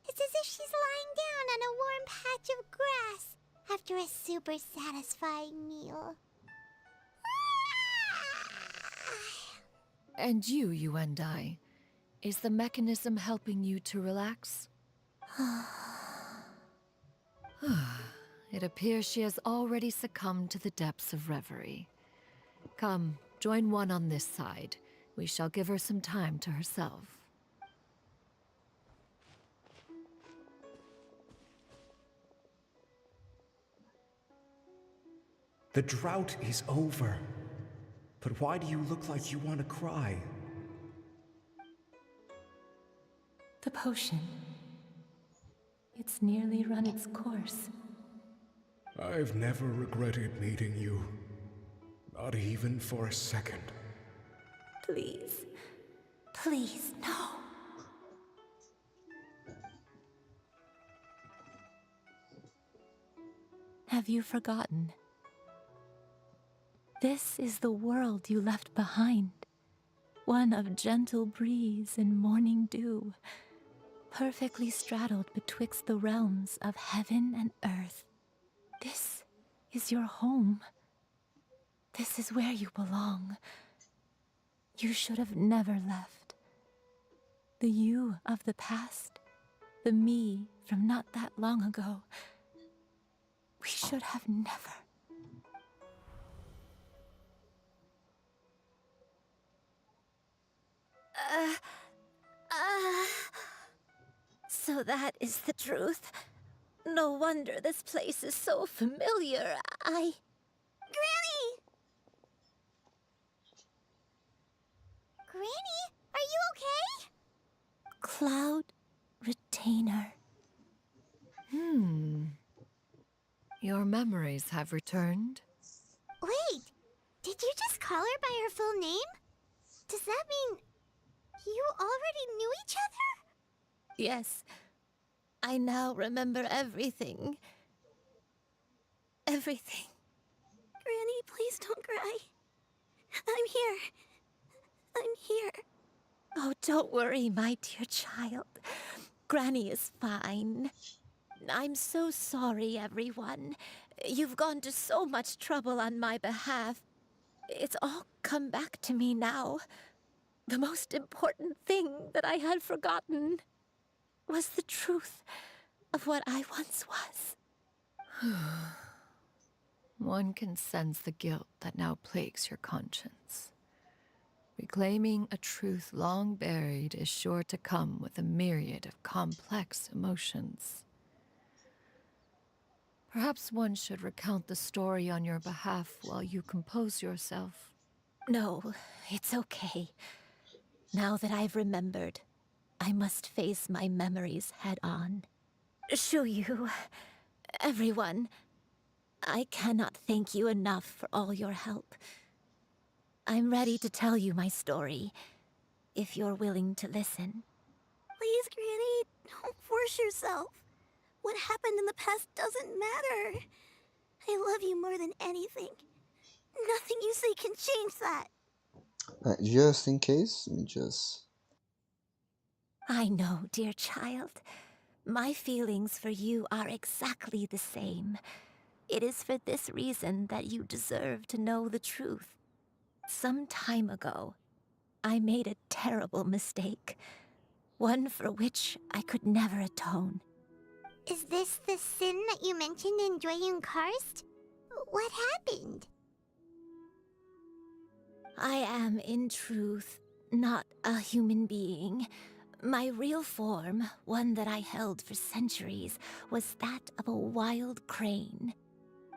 It's as if she's lying down on a warm patch of grass after a super satisfying meal. And you and I, is the mechanism helping you to relax? It appears she has already succumbed to the depths of reverie. Come, join one on this side. We shall give her some time to herself. The drought is over. But why do you look like you want to cry? The potion. It's nearly run its course. I've never regretted meeting you. Not even for a second. Please. Please, no. Have you forgotten? This is the world you left behind. One of gentle breeze and morning dew, perfectly straddled betwixt the realms of heaven and earth. This is your home. This is where you belong. You should have never left. The you of the past, the me from not that long ago. We should have never. So that is the truth. No wonder this place is so familiar. Granny! Granny, are you okay? Cloud Retainer. Your memories have returned? Wait, did you just call her by her full name? Does that mean you already knew each other? Yes. I now remember everything. Everything. Granny, please don't cry. I'm here. I'm here. Oh, don't worry, my dear child. Granny is fine. I'm so sorry, everyone. You've gone to so much trouble on my behalf. It's all come back to me now. The most important thing that I had forgotten was the truth of what I once was. One can sense the guilt that now plagues your conscience. Reclaiming a truth long buried is sure to come with a myriad of complex emotions. Perhaps one should recount the story on your behalf while you compose yourself. No, it's okay. Now that I've remembered, I must face my memories head on. Xianyun, everyone, I cannot thank you enough for all your help. I'm ready to tell you my story, if you're willing to listen. Please, Granny, don't force yourself. What happened in the past doesn't matter. I love you more than anything. Nothing you say can change that. Just in case, let me just... I know, dear child. My feelings for you are exactly the same. It is for this reason that you deserve to know the truth. Some time ago, I made a terrible mistake. One for which I could never atone. Is this the sin that you mentioned in Xianyun Karst? What happened? I am, in truth, not a human being. My real form, one that I held for centuries, was that of a wild crane.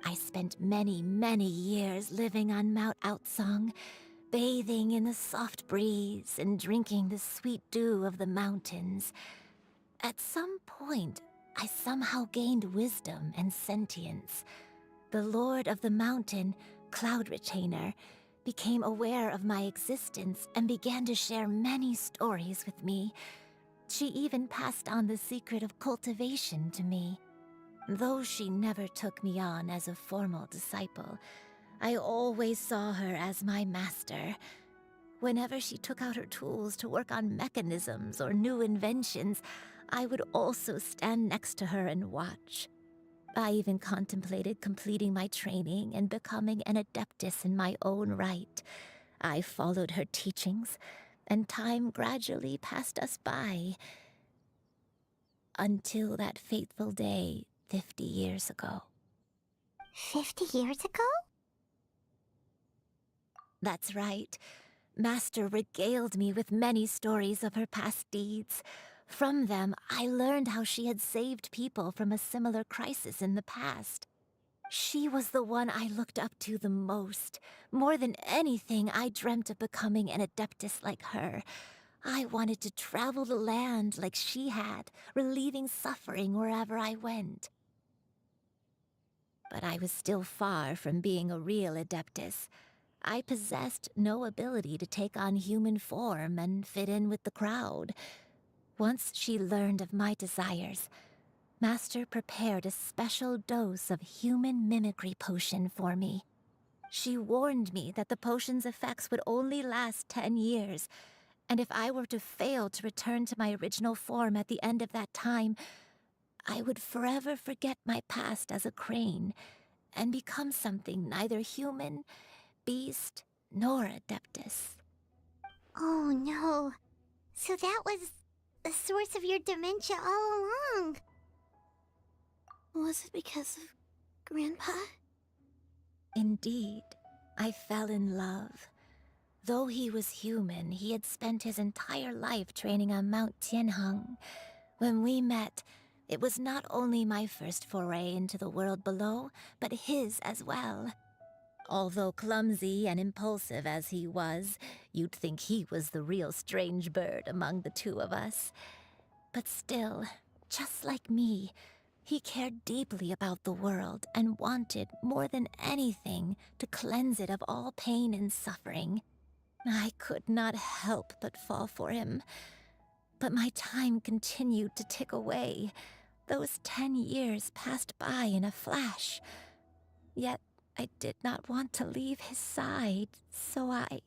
I spent many, many years living on Mount Outsong, bathing in the soft breeze and drinking the sweet dew of the mountains. At some point, I somehow gained wisdom and sentience. The Lord of the Mountain, Cloud Retainer, became aware of my existence and began to share many stories with me. She even passed on the secret of cultivation to me. Though she never took me on as a formal disciple, I always saw her as my master. Whenever she took out her tools to work on mechanisms or new inventions, I would also stand next to her and watch. I even contemplated completing my training and becoming an adeptus in my own right. I followed her teachings, and time gradually passed us by. Until that fateful day 50 years ago. 50 years ago? That's right. Master regaled me with many stories of her past deeds. From them, I learned how she had saved people from a similar crisis in the past. She was the one I looked up to the most. More than anything, I dreamt of becoming an adeptus like her. I wanted to travel the land like she had, relieving suffering wherever I went. But I was still far from being a real adeptus. I possessed no ability to take on human form and fit in with the crowd. Once she learned of my desires, Master prepared a special dose of human mimicry potion for me. She warned me that the potion's effects would only last 10 years, and if I were to fail to return to my original form at the end of that time, I would forever forget my past as a crane and become something neither human, beast, nor adeptus. Oh no. So that was the source of your dementia all along. Was it because of Grandpa? Indeed, I fell in love. Though he was human, he had spent his entire life training on Mount Tianheng. When we met, it was not only my first foray into the world below, but his as well. Although clumsy and impulsive as he was, you'd think he was the real strange bird among the two of us. But still, just like me, he cared deeply about the world and wanted, more than anything, to cleanse it of all pain and suffering. I could not help but fall for him. But my time continued to tick away. Those 10 years passed by in a flash. Yet I did not want to leave his side, so I...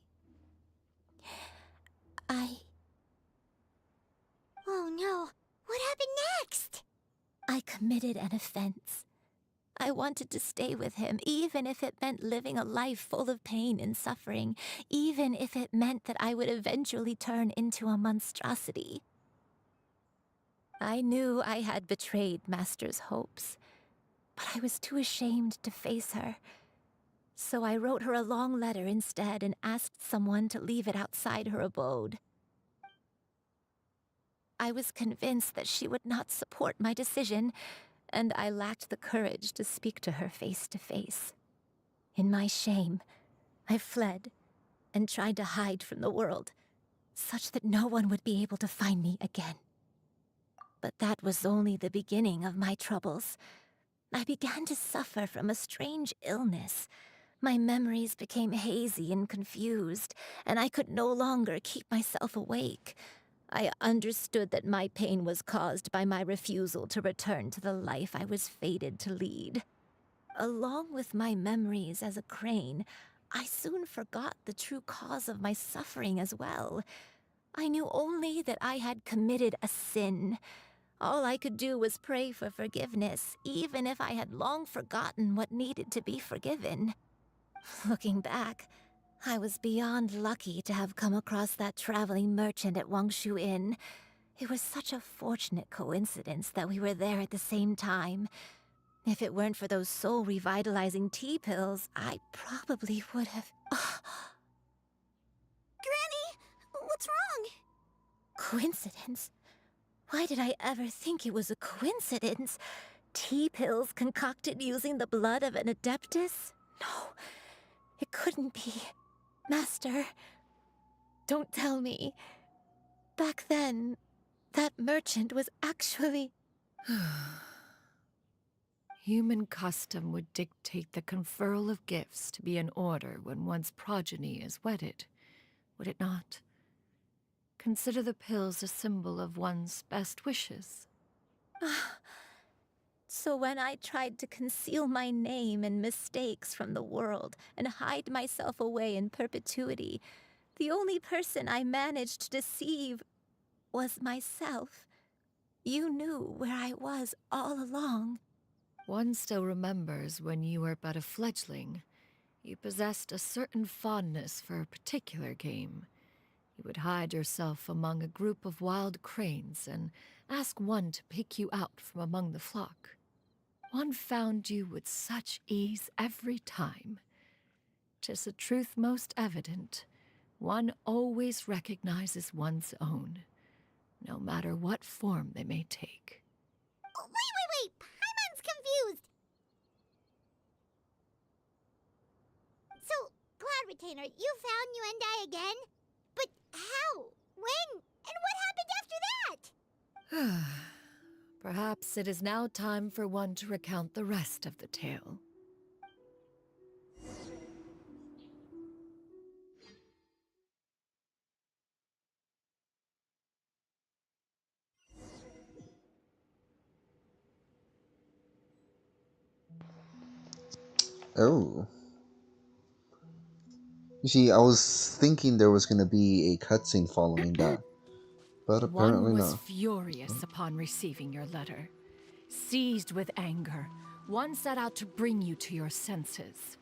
Oh no, what happened next? I committed an offense. I wanted to stay with him, even if it meant living a life full of pain and suffering, even if it meant that I would eventually turn into a monstrosity. I knew I had betrayed Master's hopes, but I was too ashamed to face her. So I wrote her a long letter instead and asked someone to leave it outside her abode. I was convinced that she would not support my decision, and I lacked the courage to speak to her face to face. In my shame, I fled and tried to hide from the world, such that no one would be able to find me again. But that was only the beginning of my troubles. I began to suffer from a strange illness. My memories became hazy and confused, and I could no longer keep myself awake. I understood that my pain was caused by my refusal to return to the life I was fated to lead. Along with my memories as a crane, I soon forgot the true cause of my suffering as well. I knew only that I had committed a sin. All I could do was pray for forgiveness, even if I had long forgotten what needed to be forgiven. Looking back, I was beyond lucky to have come across that traveling merchant at Wangshu Inn. It was such a fortunate coincidence that we were there at the same time. If it weren't for those soul-revitalizing tea pills, I probably would have... Granny, what's wrong? Coincidence? Why did I ever think it was a coincidence? Tea pills concocted using the blood of an adeptus? No, it couldn't be. Master, don't tell me. Back then, that merchant was actually... Human custom would dictate the conferral of gifts to be in order when one's progeny is wedded, would it not? Consider the pills a symbol of one's best wishes. So when I tried to conceal my name and mistakes from the world and hide myself away in perpetuity, the only person I managed to deceive was myself. You knew where I was all along. One still remembers when you were but a fledgling. You possessed a certain fondness for a particular game. You would hide yourself among a group of wild cranes and ask one to pick you out from among the flock. One found you with such ease every time. 'Tis a truth most evident. One always recognizes one's own, no matter what form they may take. Oh, wait! Paimon's confused! So, Cloud Retainer, you found Yuendai again? But how? When? And what happened after that? Perhaps it is now time for one to recount the rest of the tale. Oh. You see, I was thinking there was gonna be a cutscene following that, but apparently One was not. furious upon receiving your letter. Seized with anger, one set out to bring you to your senses.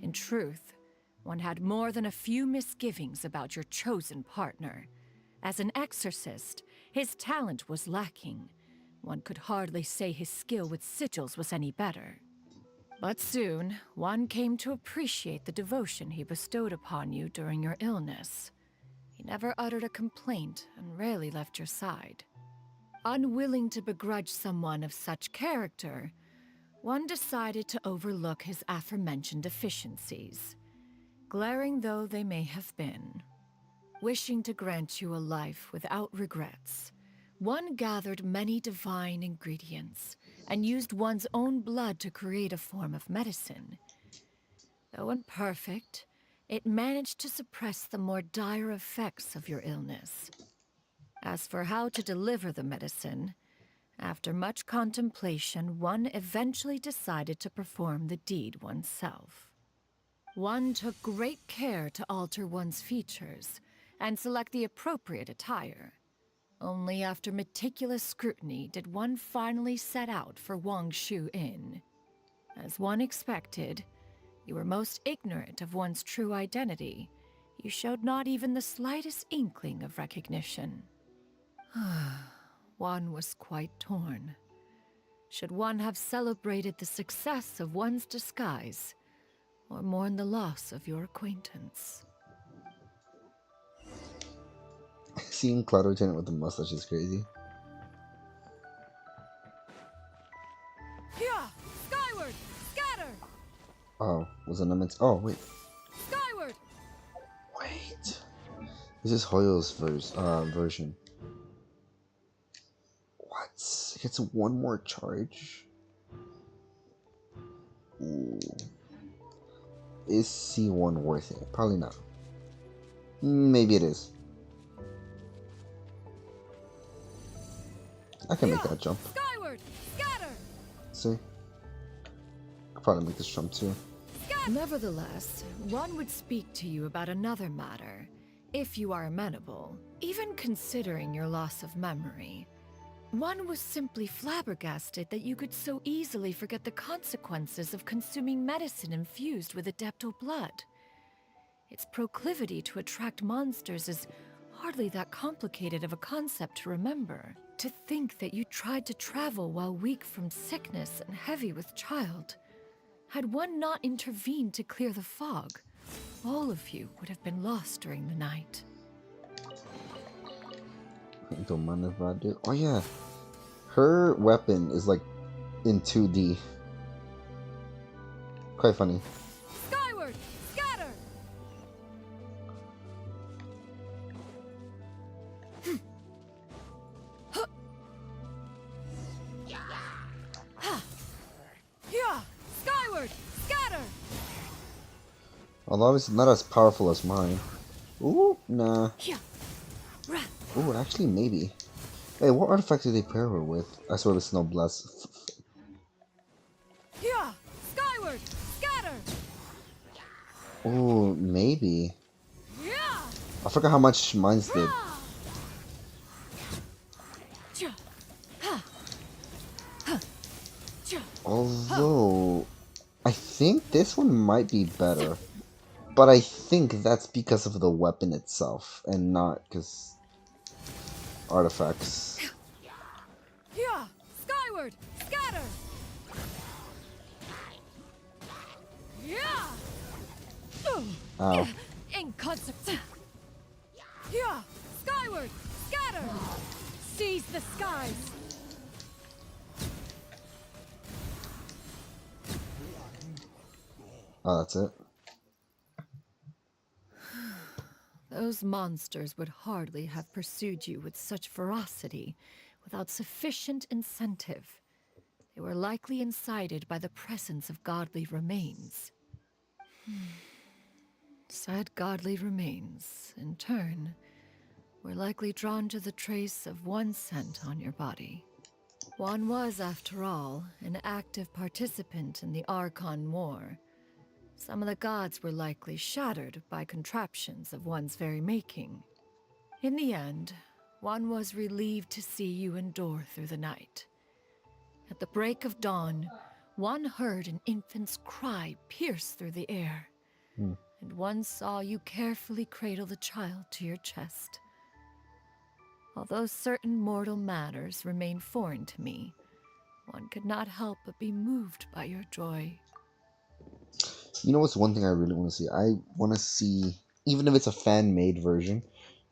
In truth, one had more than a few misgivings about your chosen partner. As an exorcist, his talent was lacking. One could hardly say his skill with sigils was any better. But soon, one came to appreciate the devotion he bestowed upon you during your illness. He never uttered a complaint and rarely left your side. Unwilling to begrudge someone of such character, one decided to overlook his aforementioned deficiencies, glaring though they may have been. Wishing to grant you a life without regrets, one gathered many divine ingredients and used one's own blood to create a form of medicine. Though imperfect, it managed to suppress the more dire effects of your illness. As for how to deliver the medicine, after much contemplation, one eventually decided to perform the deed oneself. One took great care to alter one's features and select the appropriate attire. Only after meticulous scrutiny did one finally set out for Wangshu Inn. As one expected, you were most ignorant of one's true identity, You showed not even the slightest inkling of recognition. One was quite torn. Should one have celebrated the success of one's disguise, or mourn the loss of your acquaintance? Seeing Cloud Lieutenant with the mustache is crazy. Here! Skyward! Scatter! Oh, was it meant? Oh, wait. Skyward! Wait. This is Hoyo's version. What? It gets one more charge? Ooh. Is C1 worth it? Probably not. Maybe it is. I can make that jump. Skyward! Scatter! See? Could probably make this jump too. Nevertheless, one would speak to you about another matter, if you are amenable, even considering your loss of memory. One was simply flabbergasted that you could so easily forget the consequences of consuming medicine infused with Adeptal blood. Its proclivity to attract monsters is hardly that complicated of a concept to remember. To think that you tried to travel while weak from sickness and heavy with child. Had one not intervened to clear the fog, all of you would have been lost during the night. Don't mind if I do. Oh yeah, her weapon is like in 2D. Quite funny. Skyward! Scatter! Yeah! Skyward! Scatter! Although it's not as powerful as mine. Ooh, nah. Ooh, actually maybe. Hey, what artifact did they pair her with? I swear the Snow Blast. Yeah! Skyward! Scatter! Ooh, maybe. Yeah! I forgot how much mine's did. Although, I think this one might be better. But I think that's because of the weapon itself, and not because artifacts. Yeah! Skyward! Scatter! Yeah! Ow. Inconsequential! Yeah! Skyward! Scatter! Seize the skies! Oh, that's it. Those monsters would hardly have pursued you with such ferocity without sufficient incentive. They were likely incited by the presence of godly remains. Said godly remains, in turn, were likely drawn to the trace of one scent on your body. One was, after all, an active participant in the Archon War. Some of the gods were likely shattered by contraptions of one's very making. In the end, one was relieved to see you endure through the night. At the break of dawn, one heard an infant's cry pierce through the air, and one saw you carefully cradle the child to your chest. Although certain mortal matters remain foreign to me, one could not help but be moved by your joy. You know what's one thing I really want to see? I want to see, even if it's a fan-made version,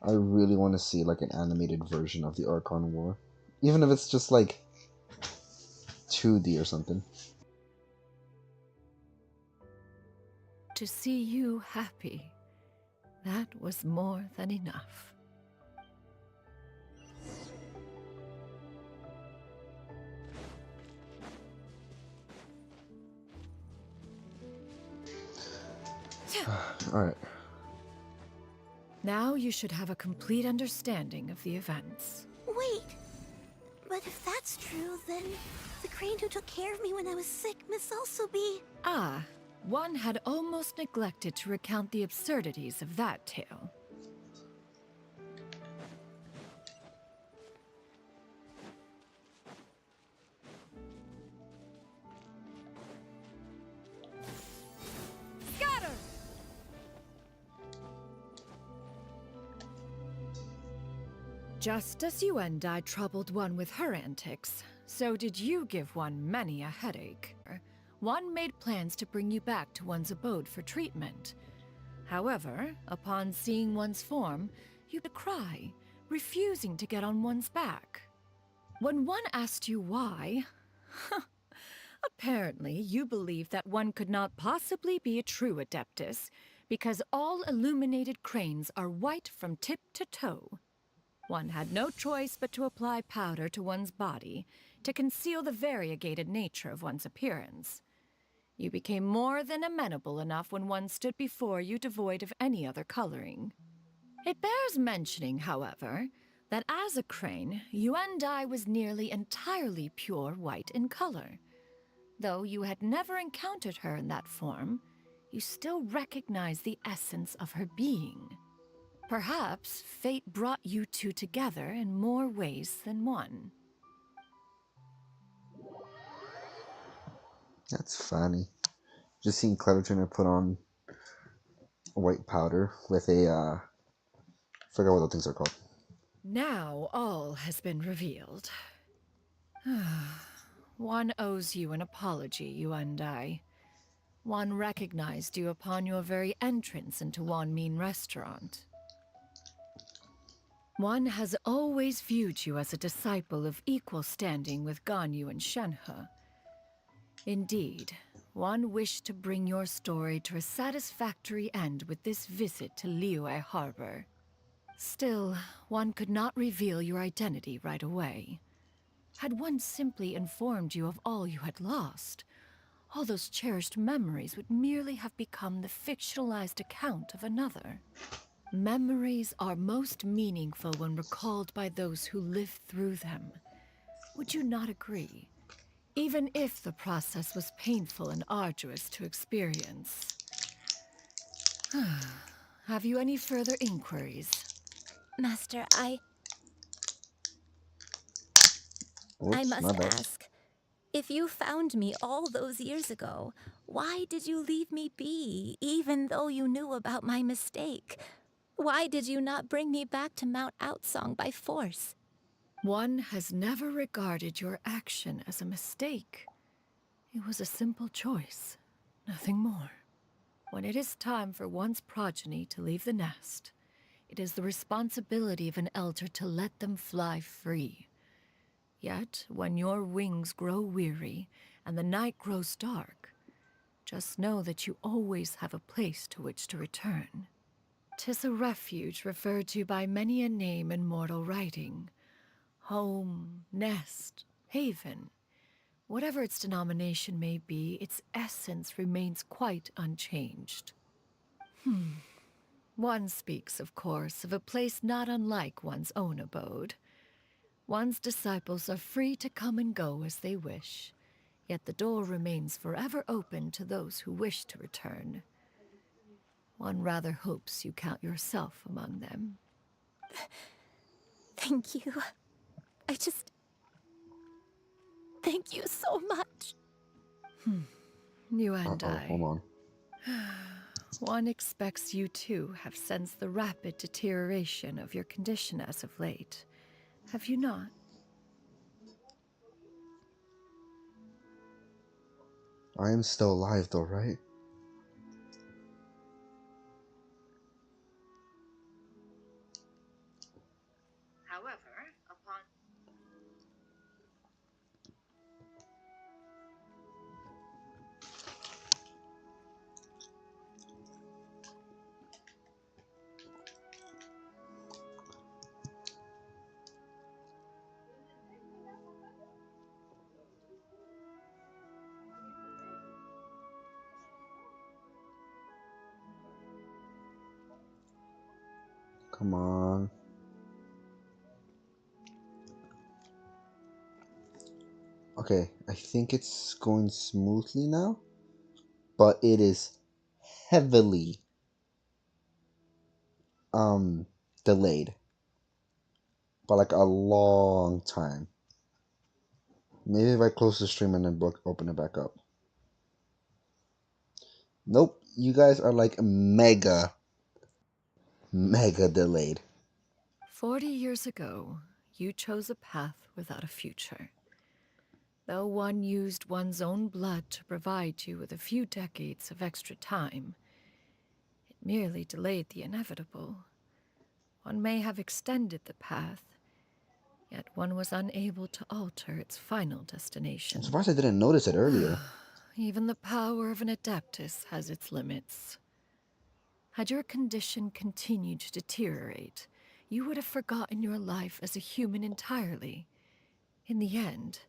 I really want to see like an animated version of the Archon War. Even if it's just like 2D or something. To see you happy, that was more than enough. Alright. Now you should have a complete understanding of the events. Wait! But if that's true, then the crane who took care of me when I was sick must also be... Ah, one had almost neglected to recount the absurdities of that tale. Just as Yuendai troubled one with her antics, so did you give one many a headache. One made plans to bring you back to one's abode for treatment. However, upon seeing one's form, you would cry, refusing to get on one's back. When one asked you why, apparently you believed that one could not possibly be a true Adeptus because all illuminated cranes are white from tip to toe. One had no choice but to apply powder to one's body to conceal the variegated nature of one's appearance. You became more than amenable enough when one stood before you devoid of any other coloring. It bears mentioning, however, that as a crane, Yuendai was nearly entirely pure white in color. Though you had never encountered her in that form, you still recognized the essence of her being. Perhaps fate brought you two together in more ways than one. That's funny. Just seeing Clever Trainer put on white powder with a, forgot what the things are called. Now all has been revealed. One owes you an apology, Yuendai. One recognized you upon your very entrance into Wanmin Restaurant. One has always viewed you as a disciple of equal standing with Ganyu and Shenhe. Indeed, one wished to bring your story to a satisfactory end with this visit to Liyue Harbor. Still, one could not reveal your identity right away. Had one simply informed you of all you had lost, all those cherished memories would merely have become the fictionalized account of another. Memories are most meaningful when recalled by those who lived through them. Would you not agree? Even if the process was painful and arduous to experience. Have you any further inquiries? Master, I Oops, my must bad. ask, if you found me all those years ago, why did you leave me be, even though you knew about my mistake? Why did you not bring me back to Mount Outsong by force? One has never regarded your action as a mistake. It was a simple choice, nothing more. When it is time for one's progeny to leave the nest, it is the responsibility of an elder to let them fly free. Yet, when your wings grow weary and the night grows dark, just know that you always have a place to which to return. 'Tis a refuge referred to by many a name in mortal writing. Home, nest, haven. Whatever its denomination may be, its essence remains quite unchanged. One speaks, of course, of a place not unlike one's own abode. One's disciples are free to come and go as they wish, yet the door remains forever open to those who wish to return. One rather hopes you count yourself among them. Thank you. Thank you so much. You and Hold on. One expects you too have sensed the rapid deterioration of your condition as of late. Have you not? I am still alive though, right? However, upon... Come on. Okay, I think it's going smoothly now, but it is heavily delayed by like a long time. Maybe if I close the stream and then open it back up. Nope, you guys are like mega delayed. 40 years ago, you chose a path without a future. Though one used one's own blood to provide you with a few decades of extra time, it merely delayed the inevitable. One may have extended the path, yet one was unable to alter its final destination. I'm surprised I didn't notice it earlier. Even the power of an Adeptus has its limits. Had your condition continued to deteriorate, you would have forgotten your life as a human entirely. In the end,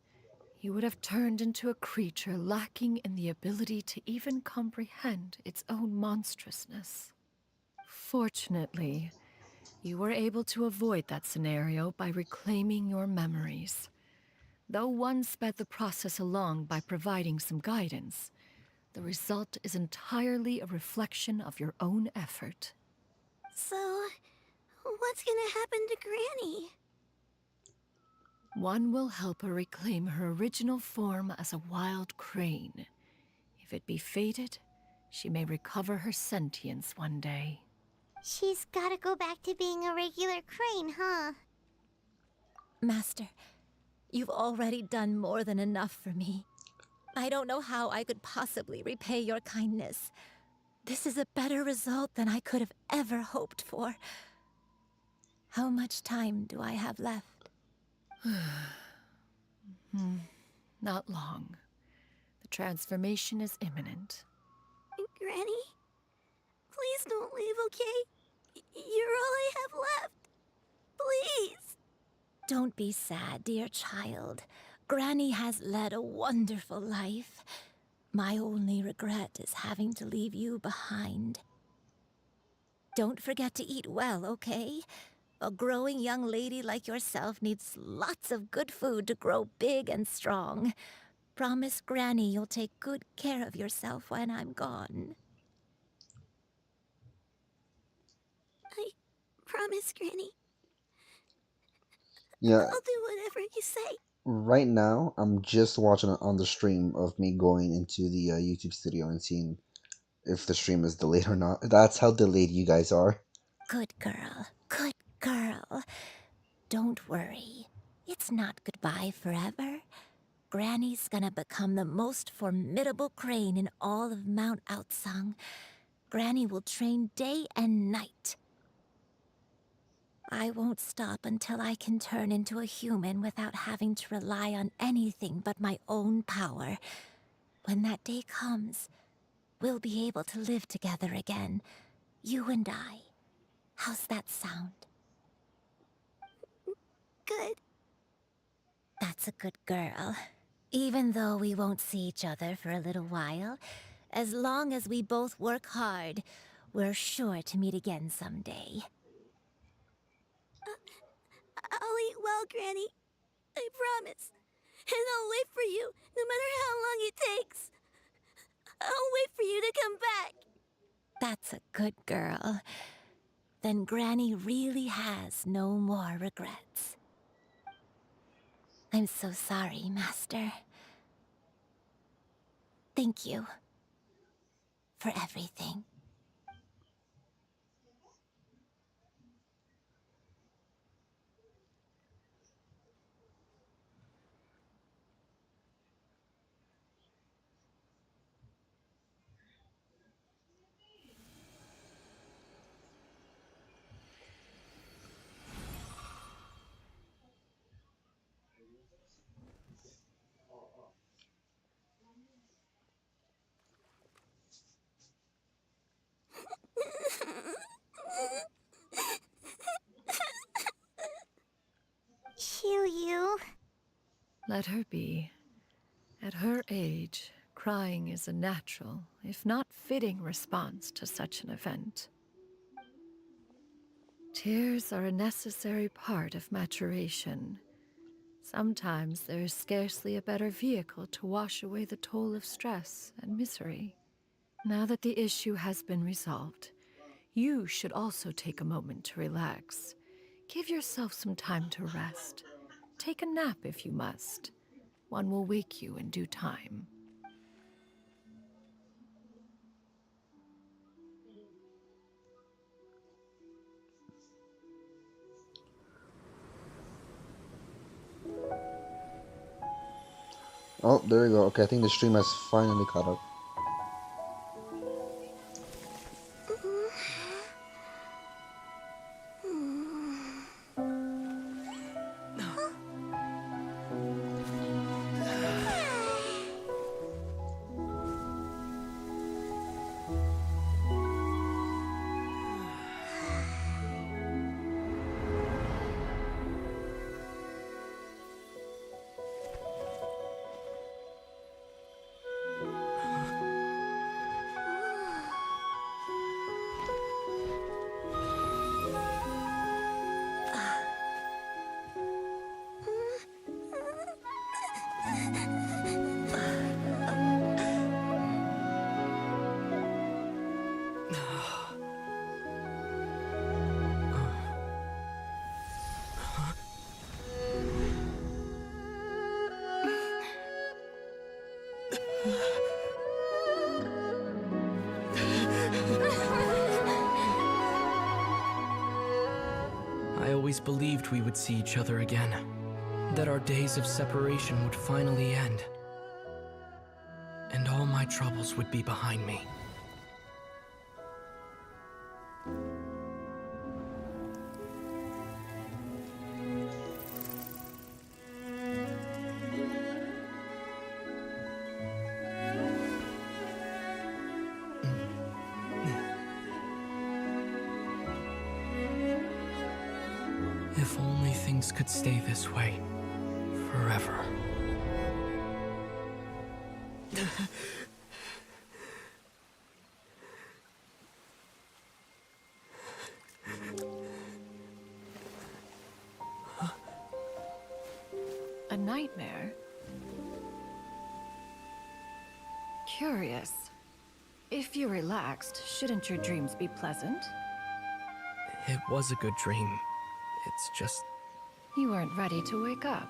you would have turned into a creature lacking in the ability to even comprehend its own monstrousness. Fortunately, you were able to avoid that scenario by reclaiming your memories. Though one sped the process along by providing some guidance, the result is entirely a reflection of your own effort. So, what's gonna happen to Granny? One will help her reclaim her original form as a wild crane. If it be fated, she may recover her sentience one day. She's gotta go back to being a regular crane, huh? Master, you've already done more than enough for me. I don't know how I could possibly repay your kindness. This is a better result than I could have ever hoped for. How much time do I have left? Not long. The transformation is imminent. Granny? Please don't leave, okay? You're all I have left. Please! Don't be sad, dear child. Granny has led a wonderful life. My only regret is having to leave you behind. Don't forget to eat well, okay? A growing young lady like yourself needs lots of good food to grow big and strong. Promise Granny you'll take good care of yourself when I'm gone. I promise, Granny. Yeah, I'll do whatever you say. right now I'm just watching it on the stream of me going into the YouTube studio and seeing if the stream is delayed or not. That's how delayed you guys are. Good girl. Good girl. Don't worry. It's not goodbye forever. Granny's gonna become the most formidable crane in all of Mount Outsung. Granny will train day and night. I won't stop until I can turn into a human without having to rely on anything but my own power. When that day comes, we'll be able to live together again. You and I. How's that sound? Good. That's a good girl. Even though we won't see each other for a little while, as long as we both work hard, we're sure to meet again someday. I'll eat well, Granny. I promise. And I'll wait for you, no matter how long it takes. I'll wait for you to come back. That's a good girl. Then Granny really has no more regrets. I'm so sorry, Master. Thank you for everything. Xianyun. Let her be. At her age, crying is a natural, if not fitting, response to such an event. Tears are a necessary part of maturation. Sometimes there is scarcely a better vehicle to wash away the toll of stress and misery. Now that the issue has been resolved, you should also take a moment to relax. Give yourself some time to rest. Take a nap if you must. One will wake you in due time. Oh, there we go. Okay, I think the stream has finally caught up. I always believed we would see each other again. That our days of separation would finally end. And all my troubles would be behind me. If only things could stay this way forever. A nightmare? Curious. If you're relaxed, shouldn't your dreams be pleasant? It was a good dream. It's just... You weren't ready to wake up.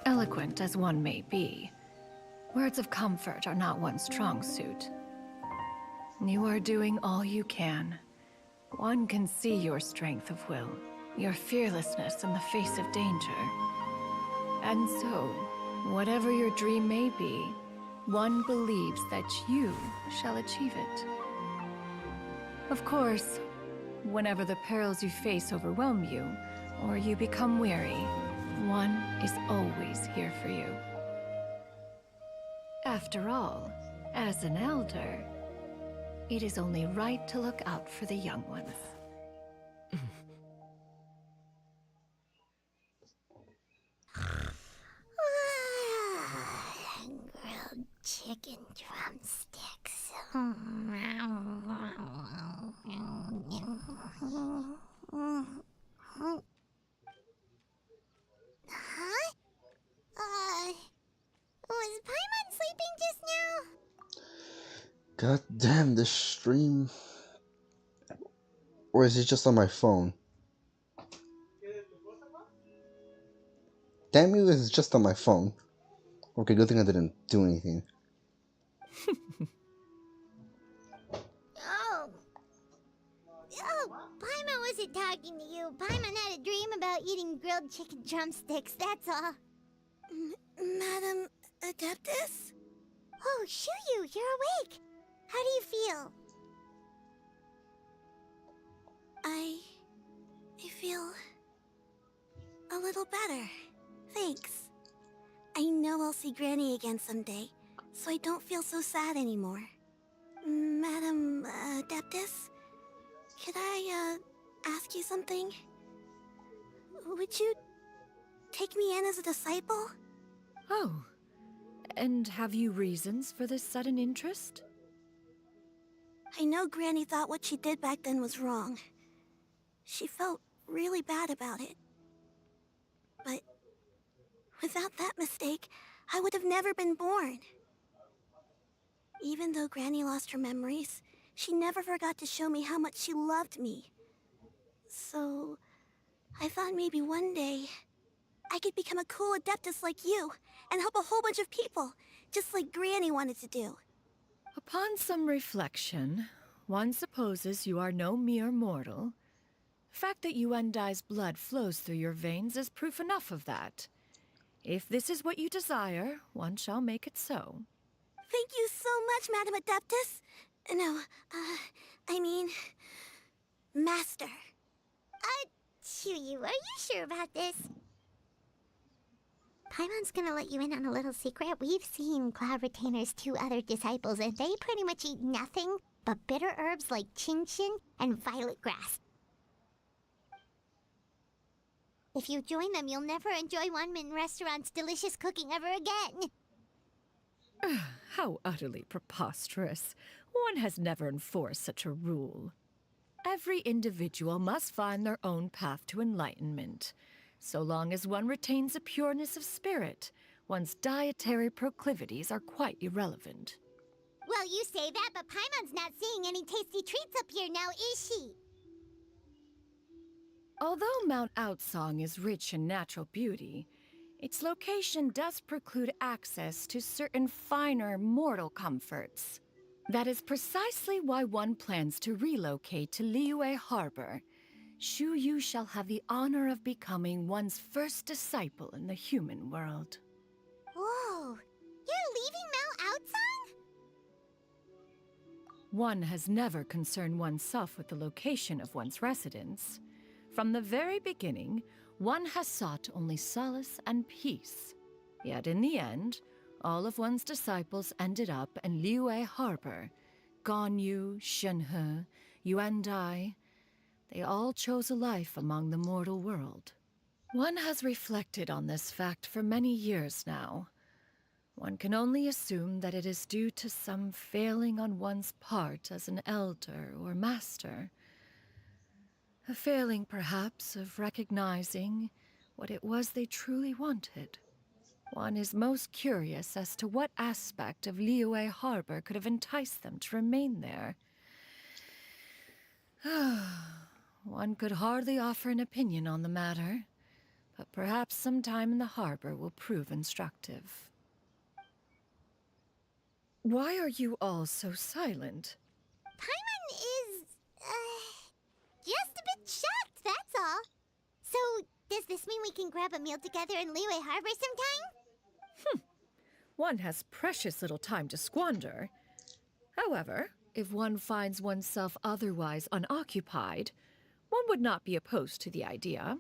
Eloquent as one may be, words of comfort are not one's strong suit. You are doing all you can. One can see your strength of will, your fearlessness in the face of danger. And so, whatever your dream may be, one believes that you shall achieve it. Of course, whenever the perils you face overwhelm you, or you become weary, one is always here for you. After all, as an elder, it is only right to look out for the young ones. Grilled chicken drumsticks. Huh? Was Paimon sleeping just now? God damn, this stream. Or is it just on my phone? Damn you, it's just on my phone. Okay, good thing I didn't do anything. Oh, Paimon wasn't talking to you. Paimon had a dream about eating grilled chicken drumsticks, that's all. Madam Adeptus? Oh, Xianyun, you're awake. How do you feel? I feel a little better. Thanks. I know I'll see Granny again someday, so I don't feel so sad anymore. Madam Adeptus, could I ask you something? Would you take me in as a disciple? Oh, and have you reasons for this sudden interest? I know Granny thought what she did back then was wrong. She felt really bad about it. But without that mistake, I would have never been born. Even though Granny lost her memories, she never forgot to show me how much she loved me. So, I thought maybe one day I could become a cool adeptus like you and help a whole bunch of people, just like Granny wanted to do. Upon some reflection, one supposes you are no mere mortal. The fact that Yuendai's blood flows through your veins is proof enough of that. If this is what you desire, one shall make it so. Thank you so much, Madam Adeptus. No, I mean, Master. Chuyu, are you sure about this? Paimon's gonna let you in on a little secret. We've seen Cloud Retainer's 2 other disciples, and they pretty much eat nothing but bitter herbs like Xianyun and violet grass. If you join them, you'll never enjoy Wanmin Restaurant's delicious cooking ever again. How utterly preposterous. One has never enforced such a rule. Every individual must find their own path to enlightenment. So long as one retains a pureness of spirit, one's dietary proclivities are quite irrelevant. Well, you say that, but Paimon's not seeing any tasty treats up here now, is she? Although Mount Outsong is rich in natural beauty, its location does preclude access to certain finer mortal comforts. That is precisely why one plans to relocate to Liyue Harbor. Shu Yu shall have the honor of becoming one's first disciple in the human world. Whoa, you're leaving Mount Outsong? One has never concerned oneself with the location of one's residence. From the very beginning, one has sought only solace and peace. Yet in the end, all of one's disciples ended up in Liyue Harbor. Ganyu, Shenhe, Yuandai, they all chose a life among the mortal world. One has reflected on this fact for many years now. One can only assume that it is due to some failing on one's part as an elder or master. A failing, perhaps, of recognizing what it was they truly wanted. One is most curious as to what aspect of Liyue Harbor could have enticed them to remain there. One could hardly offer an opinion on the matter, but perhaps some time in the harbor will prove instructive. Why are you all so silent? Paimon is, just a bit shocked, that's all. So, does this mean we can grab a meal together in Liyue Harbor sometime? One has precious little time to squander. However, if one finds oneself otherwise unoccupied, one would not be opposed to the idea.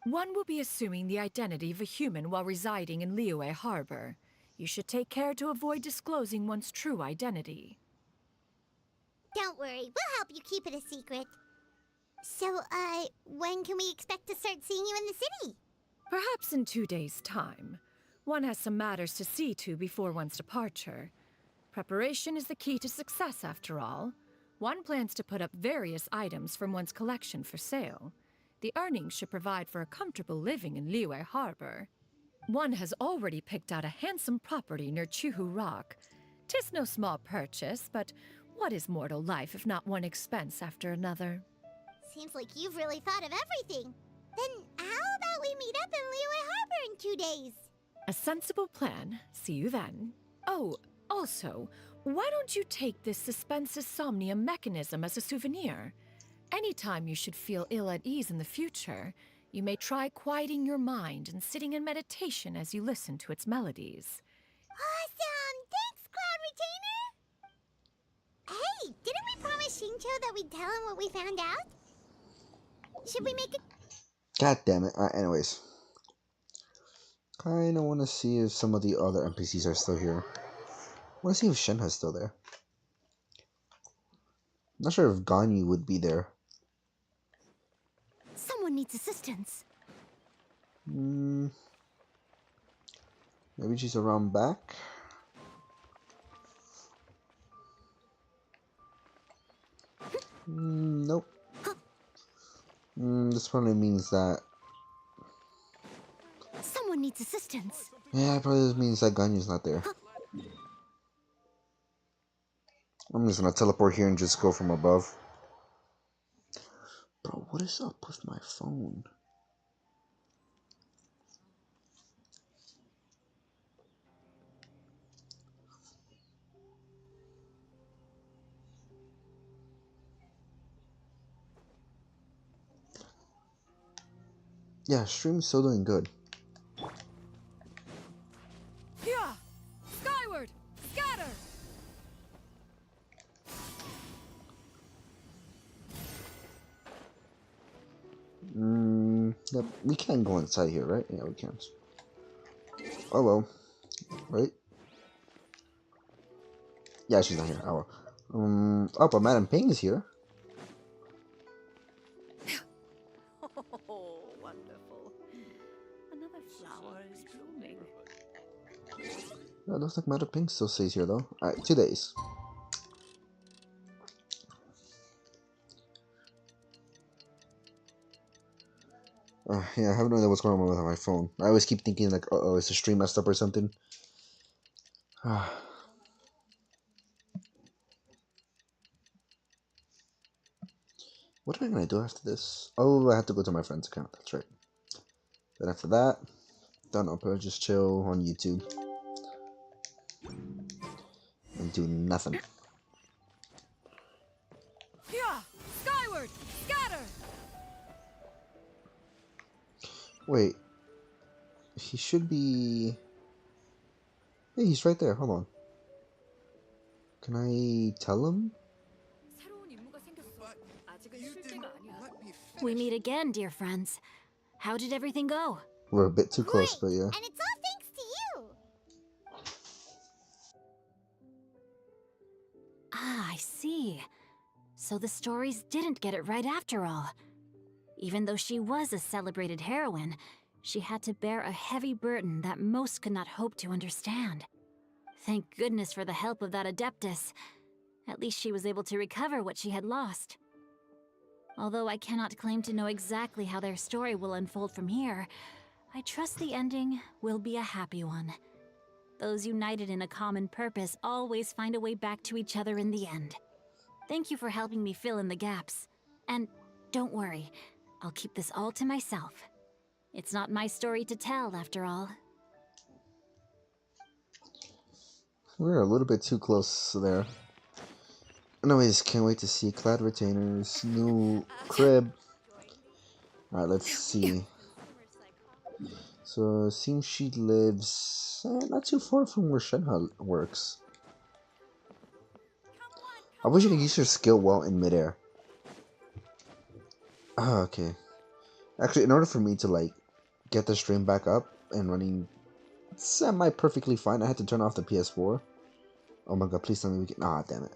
One will be assuming the identity of a human while residing in Liyue Harbor. You should take care to avoid disclosing one's true identity. Don't worry, we'll help you keep it a secret. So, when can we expect to start seeing you in the city? Perhaps in 2 days' time. One has some matters to see to before one's departure. Preparation is the key to success, after all. One plans to put up various items from one's collection for sale. The earnings should provide for a comfortable living in Liyue Harbor. One has already picked out a handsome property near Chuhu Rock. 'Tis no small purchase, but what is mortal life if not one expense after another? Seems like you've really thought of everything. Then how about we meet up in Liyue Harbor in 2 days? A sensible plan. See you then. Oh, also, why don't you take this suspensus somnium mechanism as a souvenir? Anytime you should feel ill at ease in the future, you may try quieting your mind and sitting in meditation as you listen to its melodies. Awesome! Thanks, Cloud Retainer! Hey, didn't we promise Shincho that we'd tell him what we found out? Should we make it? God damn it. Anyways. Kinda wanna see if some of the other NPCs are still here. Wanna see if Shenhe's still there. Not sure if Ganyu would be there. Someone needs assistance. Maybe she's around back. Nope. This probably means that. Someone needs assistance. Yeah, it probably means that Ganyu's not there. I'm just gonna teleport here and just go from above. Bro, what is up with my phone? Yeah, stream's still doing good. Yeah! Skyward! Scatter! Yep, we can go inside here, right? Yeah, we can. Oh well. Right? Yeah, she's not here. Oh well. Oh, but Madam Ping is here. Oh, wonderful. Another flower is blooming. Yeah, it looks like Madam Ping still stays here though. Alright, 2 days. Yeah, I have no idea what's going on with my phone. I always keep thinking like, oh, is the stream messed up or something? What am I gonna do after this? Oh, I have to go to my friend's account. That's right. Then after that, don't know. I'll just chill on YouTube and do nothing. Yeah! Skyward! Scatter! Wait, he should be. Hey, he's right there. Hold on. Can I tell him? We meet again, dear friends. How did everything go? We're a bit too close, but yeah. And it's all thanks to you. Ah, I see. So the stories didn't get it right after all. Even though she was a celebrated heroine, she had to bear a heavy burden that most could not hope to understand. Thank goodness for the help of that Adeptus. At least she was able to recover what she had lost. Although I cannot claim to know exactly how their story will unfold from here, I trust the ending will be a happy one. Those united in a common purpose always find a way back to each other in the end. Thank you for helping me fill in the gaps. And don't worry, I'll keep this all to myself. It's not my story to tell, after all. We're a little bit too close there. Anyways, can't wait to see Cloud Retainer's new crib. Alright, let's see. So, it seems she lives not too far from where Shenhe works. I wish you could use your skill while in midair. Oh, okay. Actually, in order for me to, like, get the stream back up and running semi-perfectly fine, I had to turn off the PS4. Oh my god, please tell me we can... Ah, damn it.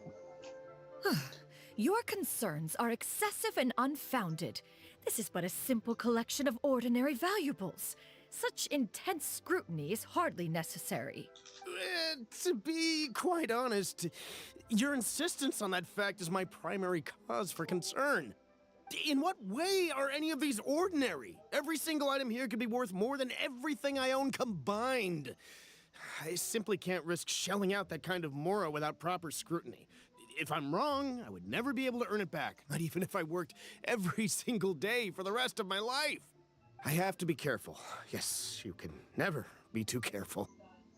Your concerns are excessive and unfounded. This is but a simple collection of ordinary valuables. Such intense scrutiny is hardly necessary. To be quite honest, your insistence on that fact is my primary cause for concern. In what way are any of these ordinary? Every single item here could be worth more than everything I own combined. I simply can't risk shelling out that kind of mora without proper scrutiny. If I'm wrong, I would never be able to earn it back, not even if I worked every single day for the rest of my life. I have to be careful. Yes, you can never be too careful.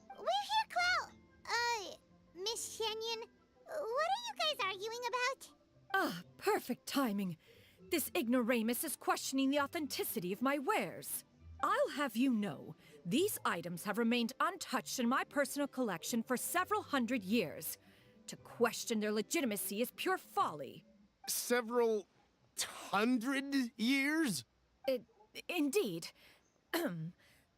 We're here, Cloud. Miss Xianyun, what are you guys arguing about? Ah, perfect timing. This ignoramus is questioning the authenticity of my wares. I'll have you know, these items have remained untouched in my personal collection for several hundred years. To question their legitimacy is pure folly. Several hundred years? Indeed.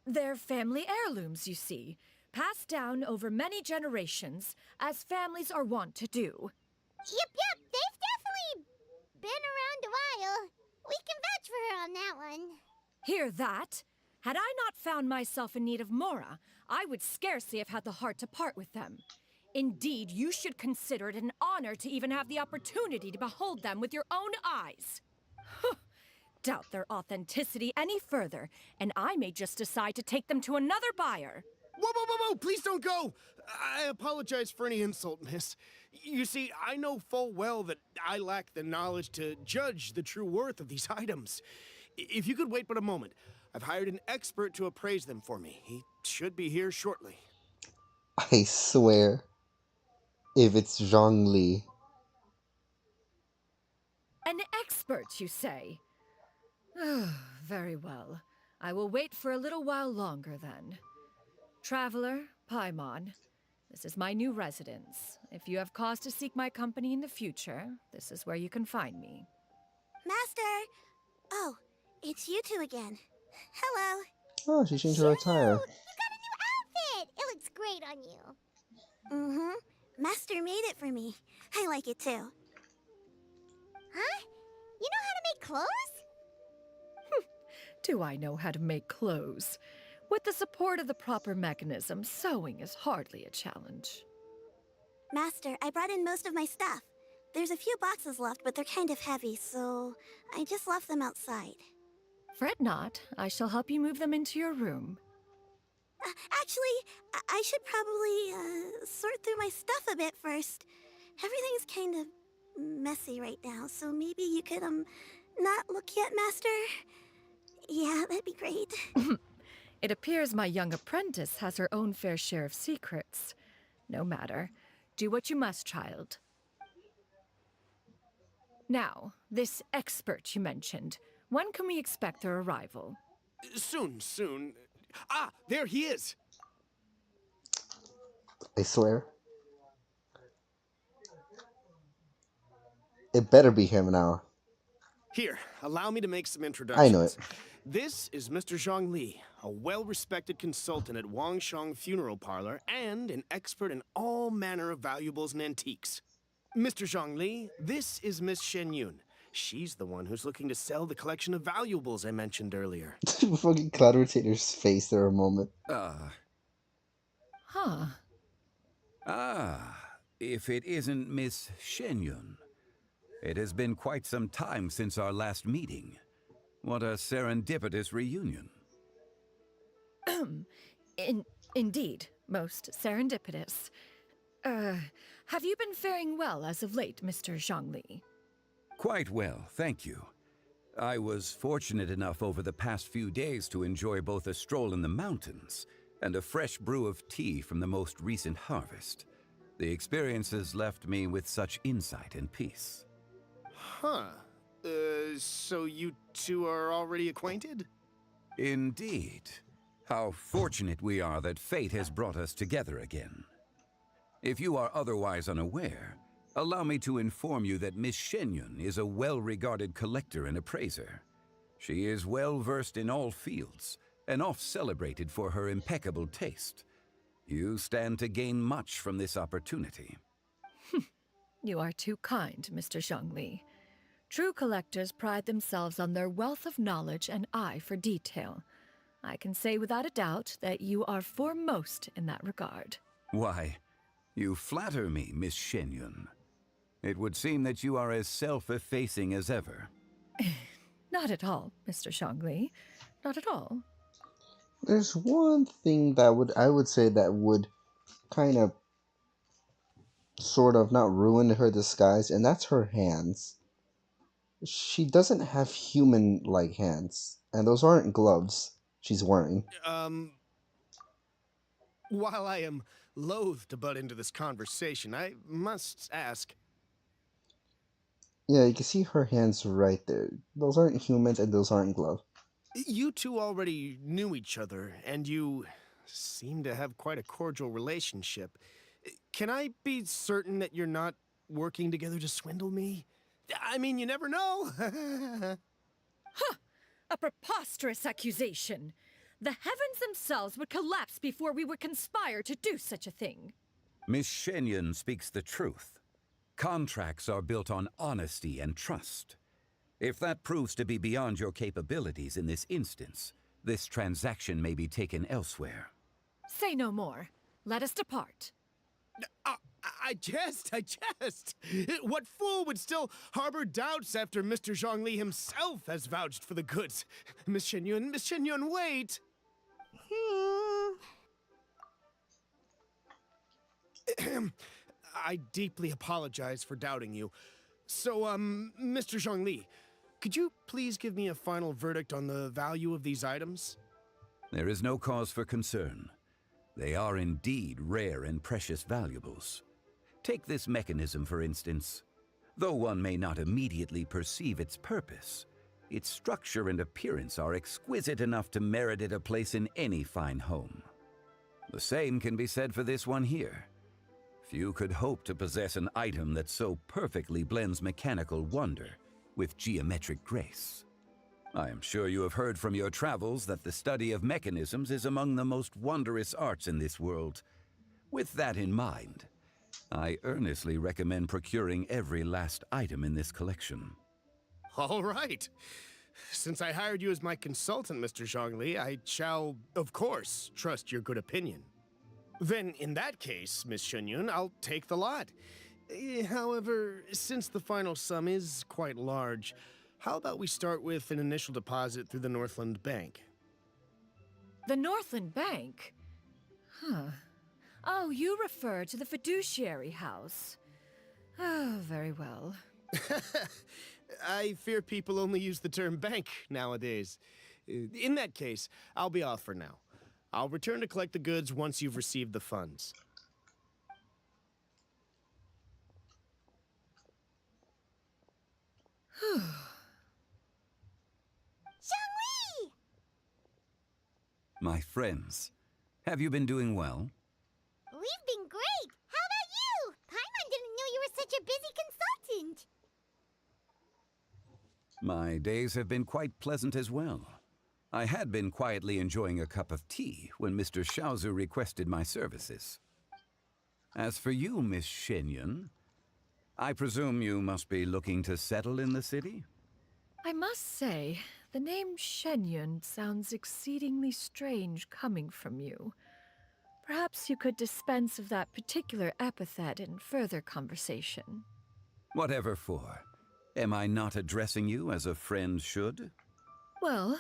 They're family heirlooms, you see, passed down over many generations, as families are wont to do. Yep, they've definitely been around a while. We can vouch for her on that one. Hear that? Had I not found myself in need of mora, I would scarcely have had the heart to part with them. Indeed, you should consider it an honor to even have the opportunity to behold them with your own eyes. Doubt their authenticity any further, and I may just decide to take them to another buyer. Whoa! Please don't go! I apologize for any insult, miss. You see, I know full well that I lack the knowledge to judge the true worth of these items. If you could wait but a moment, I've hired an expert to appraise them for me. He should be here shortly. I swear, if it's Zhongli. An expert, you say? Very well. I will wait for a little while longer then. Traveler, Paimon, this is my new residence. If you have cause to seek my company in the future, this is where you can find me. Master! Oh, it's you two again. Hello. Oh, she changed her attire. You got a new outfit! It looks great on you. Mm-hmm. Master made it for me. I like it too. Huh? You know how to make clothes? Do I know how to make clothes? With the support of the proper mechanism, sewing is hardly a challenge. Master, I brought in most of my stuff. There's a few boxes left, but they're kind of heavy, so I just left them outside. Fret not. I shall help you move them into your room. Actually, I should probably sort through my stuff a bit first. Everything's kind of messy right now, so maybe you could, not look yet, Master? Yeah, that'd be great. It appears my young apprentice has her own fair share of secrets. No matter. Do what you must, child. Now, this expert you mentioned, when can we expect their arrival? Soon. Ah, there he is! I swear. It better be him now. Here, allow me to make some I introductions. know it. This is Mr. Zhongli, a well-respected consultant at Wangshang Funeral Parlor and an expert in all manner of valuables and antiques. Mr. Zhongli, this is Miss Xianyun. She's the one who's looking to sell the collection of valuables I mentioned earlier. Fucking Cloud Rotator's face there a moment. Huh. If it isn't Miss Xianyun. It has been quite some time since our last meeting. What a serendipitous reunion. Indeed, most serendipitous. Have you been faring well as of late, Mr. Zhongli? Quite well, thank you. I was fortunate enough over the past few days to enjoy both a stroll in the mountains and a fresh brew of tea from the most recent harvest. The experiences left me with such insight and peace. Huh. So you two are already acquainted? Indeed. How fortunate we are that fate has brought us together again. If you are otherwise unaware, allow me to inform you that Miss Xianyun is a well-regarded collector and appraiser. She is well-versed in all fields, and oft-celebrated for her impeccable taste. You stand to gain much from this opportunity. You are too kind, Mr. Zhongli. True collectors pride themselves on their wealth of knowledge and eye for detail. I can say without a doubt that you are foremost in that regard. Why, you flatter me, Miss Xianyun. It would seem that you are as self-effacing as ever. Not at all, Mr. Zhongli. Not at all. There's one thing that I would say that would kind of sort of not ruin her disguise, and that's her hands. She doesn't have human-like hands, and those aren't gloves she's wearing. While I am loath to butt into this conversation, I must ask... Yeah, you can see her hands right there. Those aren't humans, and those aren't gloves. You two already knew each other, and you seem to have quite a cordial relationship. Can I be certain that you're not working together to swindle me? I mean, you never know. Huh! A preposterous accusation. The heavens themselves would collapse before we would conspire to do such a thing. Miss Xianyun speaks the truth. Contracts are built on honesty and trust. If that proves to be beyond your capabilities in this instance, this transaction may be taken elsewhere. Say no more. Let us depart. I jest. What fool would still harbor doubts after Mr. Zhongli himself has vouched for the goods? Miss Xianyun, wait! I deeply apologize for doubting you. So, Mr. Zhongli, could you please give me a final verdict on the value of these items? There is no cause for concern. They are indeed rare and precious valuables. Take this mechanism, for instance. Though one may not immediately perceive its purpose, its structure and appearance are exquisite enough to merit it a place in any fine home. The same can be said for this one here. Few could hope to possess an item that so perfectly blends mechanical wonder with geometric grace. I am sure you have heard from your travels that the study of mechanisms is among the most wondrous arts in this world. With that in mind, I earnestly recommend procuring every last item in this collection. All right. Since I hired you as my consultant, Mr. Zhongli, I shall, of course, trust your good opinion. Then, in that case, Miss Xianyun, I'll take the lot. However, since the final sum is quite large, how about we start with an initial deposit through the Northland Bank? The Northland Bank? Huh. Oh, you refer to the fiduciary house. Oh, very well. I fear people only use the term bank nowadays. In that case, I'll be off for now. I'll return to collect the goods once you've received the funds. Zhongli! My friends, have you been doing well? We've been great! How about you? Paimon didn't know you were such a busy consultant! My days have been quite pleasant as well. I had been quietly enjoying a cup of tea when Mr. Xiaozu requested my services. As for you, Miss Xianyun, I presume you must be looking to settle in the city? I must say, the name Xianyun sounds exceedingly strange coming from you. Perhaps you could dispense of that particular epithet in further conversation. Whatever for. Am I not addressing you as a friend should? Well,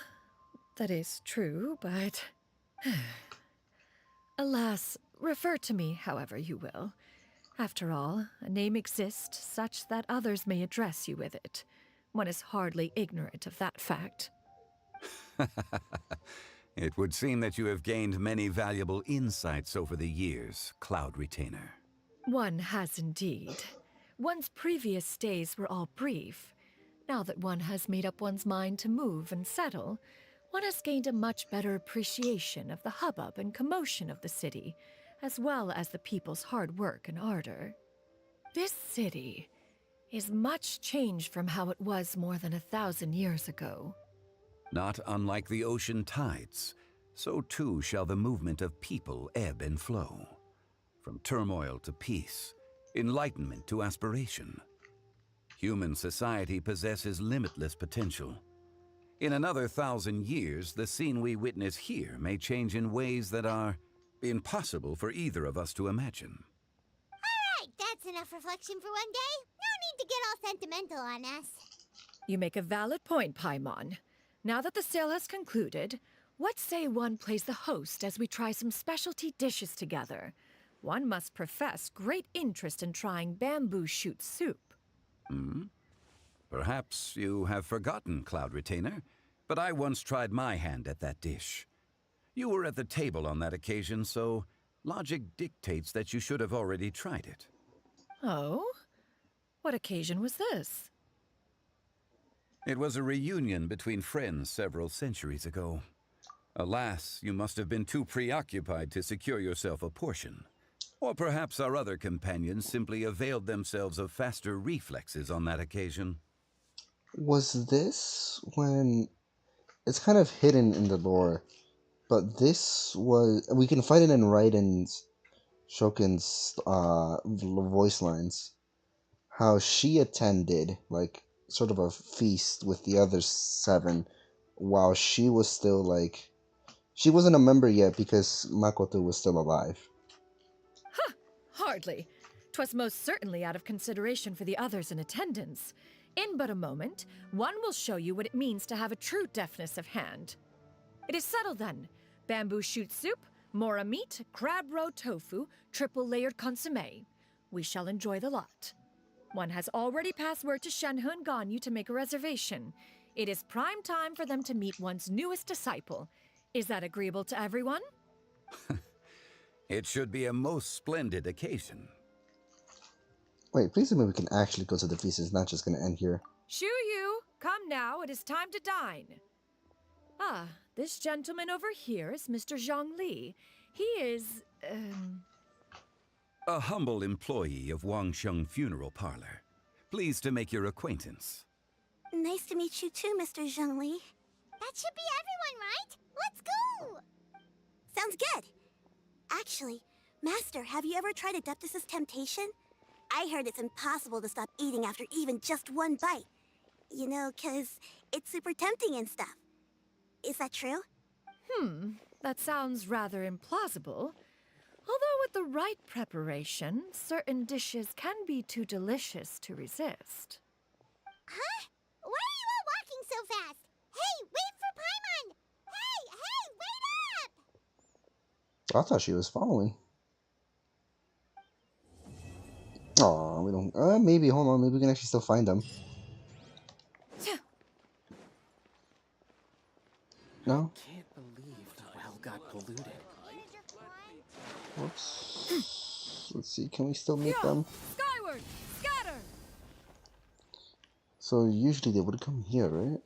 that is true, but... Alas, refer to me however you will. After all, a name exists such that others may address you with it. One is hardly ignorant of that fact. It would seem that you have gained many valuable insights over the years, Cloud Retainer. One has indeed. One's previous stays were all brief. Now that one has made up one's mind to move and settle, one has gained a much better appreciation of the hubbub and commotion of the city, as well as the people's hard work and ardor. This city is much changed from how it was more than 1,000 years ago. Not unlike the ocean tides, so too shall the movement of people ebb and flow. From turmoil to peace, enlightenment to aspiration. Human society possesses limitless potential. In another 1,000 years, the scene we witness here may change in ways that are impossible for either of us to imagine. Alright, that's enough reflection for one day. No need to get all sentimental on us. You make a valid point, Paimon. Now that the sale has concluded, what say one plays the host as we try some specialty dishes together? One must profess great interest in trying bamboo shoot soup. Perhaps you have forgotten, Cloud Retainer, but I once tried my hand at that dish. You were at the table on that occasion, so logic dictates that you should have already tried it. Oh? What occasion was this? It was a reunion between friends several centuries ago. Alas, you must have been too preoccupied to secure yourself a portion. Or perhaps our other companions simply availed themselves of faster reflexes on that occasion. Was this when... It's kind of hidden in the lore, but this was... We can find it in Raiden's, Shokun's voice lines. How she attended, like, sort of a feast with the other 7, while she was still, like... She wasn't a member yet because Makoto was still alive. Huh! Hardly. 'Twas most certainly out of consideration for the others in attendance. In but a moment, one will show you what it means to have a true deftness of hand. It is settled then. Bamboo shoot soup, Mora meat, crab roe tofu, triple layered consomme. We shall enjoy the lot. One has already passed word to Xianyun and Ganyu to make a reservation. It is prime time for them to meet one's newest disciple. Is that agreeable to everyone? It should be a most splendid occasion. Wait, please tell me we can actually go to the feast. It's not just gonna end here. Yu, come now, it is time to dine. Ah, this gentleman over here is Mr. Zhang Li. He is, A humble employee of Wangsheng Funeral Parlor. Pleased to make your acquaintance. Nice to meet you too, Mr. Zhengli. That should be everyone, right? Let's go! Sounds good. Actually, Master, have you ever tried Adeptus' temptation? I heard it's impossible to stop eating after even just one bite. You know, 'cause it's super tempting and stuff. Is that true? That sounds rather implausible. Although with the right preparation, certain dishes can be too delicious to resist. Huh? Why are you all walking so fast? Hey, wait for Paimon! Hey, wait up! I thought she was following. Aw, we don't. Maybe. Hold on. Maybe we can actually still find them. No? Can't believe the well got polluted. Whoops. Let's see. Can we still meet them? Skyward! Scatter! So usually they would come here, right?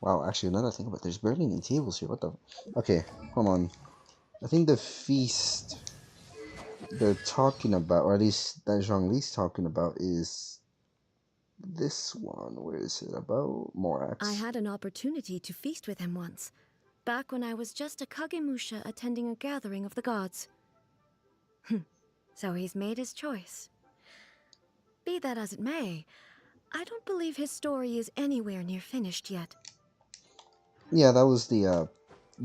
Wow, actually, now that I think about it, there's barely any tables here. What the? Okay, hold on. I think the feast they're talking about, or at least that Zhongli's talking about, is this one. Where is it? About Morax. I had an opportunity to feast with him once, back when I was just a Kagemusha attending a gathering of the gods. So he's made his choice. Be that as it may, I don't believe his story is anywhere near finished yet. Yeah, that was the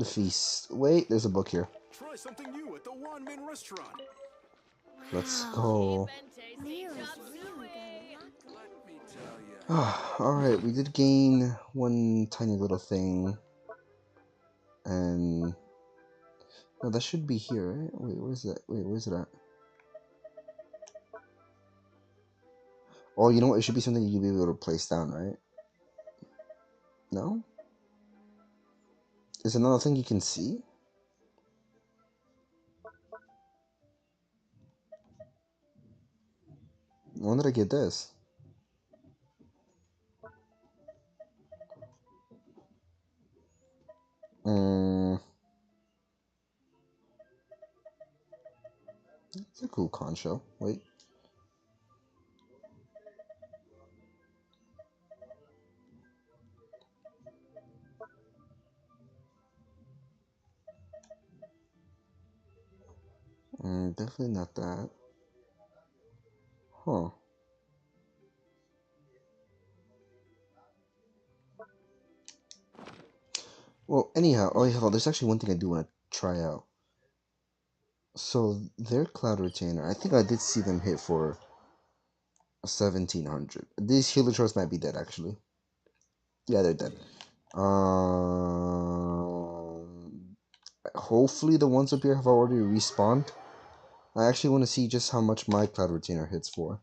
feast. Wait, there's a book here. Try something new at the Wanmin restaurant. Let's go. Alright, we did gain one tiny little thing. And... no, that should be here, right? Wait, where's that? Wait, where's it at? Oh, you know what? It should be something you'll be able to place down, right? No? Is another thing you can see? When did I get this? It's a cool concho. Wait. Definitely not that. Huh. Well, anyhow, oh yeah, there's actually one thing I do want to try out. So their cloud retainer, I think I did see them hit for 1700. These Heliotrops might be dead actually. Yeah, they're dead. Hopefully the ones up here have already respawned. I actually want to see just how much my cloud retainer hits for.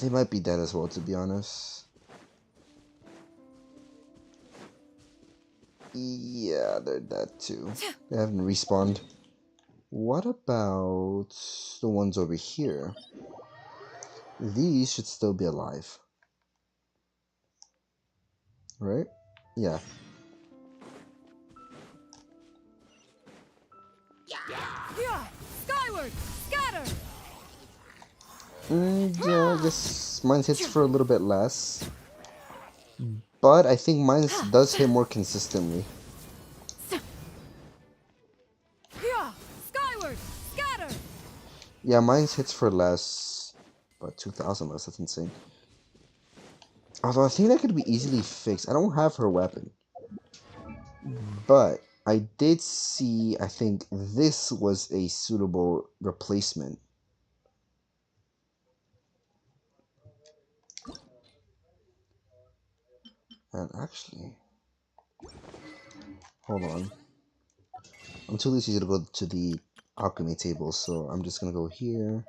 They might be dead as well, to be honest. Yeah, they're dead too. They haven't respawned. What about the ones over here? These should still be alive. Right? Yeah. Yeah! Skyward! Scatter! Yeah, I guess mine hits for a little bit less. But I think mine does hit more consistently. Yeah! Skyward! Scatter! Yeah, mine hits for less. But 2,000 less, that's insane. Although I think that could be easily fixed. I don't have her weapon. But I did see, I think this was a suitable replacement. And actually, hold on. I'm too lazy to go to the alchemy table, so I'm just gonna go here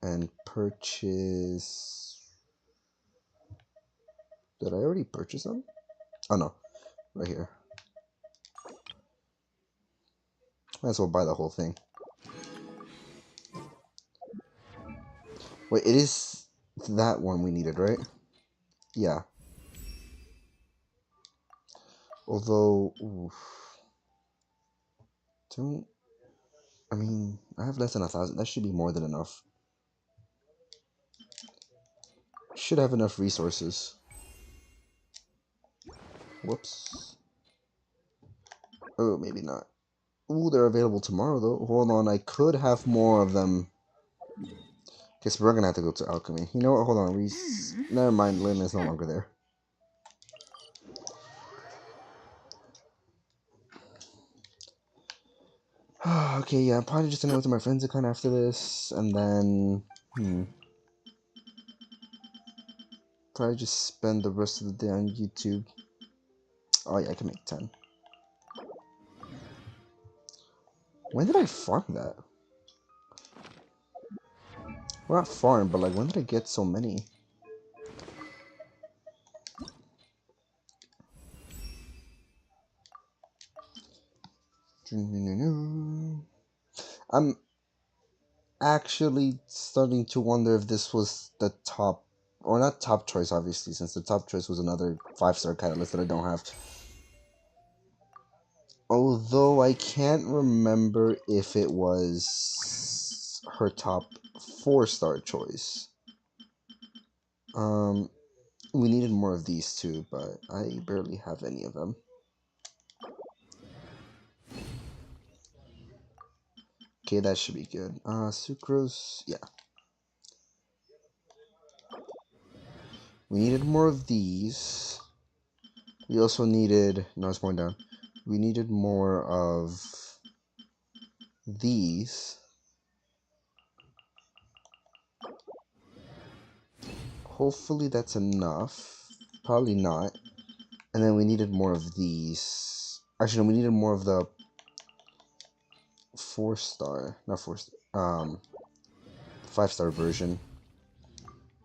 and purchase. Did I already purchase them? Oh no, right here. Might as well buy the whole thing. Wait, it is that one we needed, right? Yeah. Although, oof, don't. I mean, I have less than 1,000. That should be more than enough. Should have enough resources. Whoops. Oh, maybe not. Ooh, they're available tomorrow, though. Hold on, I could have more of them. Guess we're gonna have to go to alchemy. You know what? Hold on. Never mind. Lynn is no longer there. Okay, yeah, I'm probably just gonna go to my friend's account after this, and then probably just spend the rest of the day on YouTube. Oh yeah, I can make 10. When did I farm that? Well, not farm, but like, when did I get so many? I'm actually starting to wonder if this was the top, or not top choice, obviously, since the top choice was another 5-star catalyst that I don't have. Although I can't remember if it was her top 4-star choice. We needed more of these too, but I barely have any of them. Okay, that should be good. Sucrose, yeah. We needed more of these. We also needed, no, it's going down. We needed more of these. Hopefully that's enough. Probably not. And then we needed more of these. Actually, no, we needed more of the 4-star, not 4-star, 5-star version.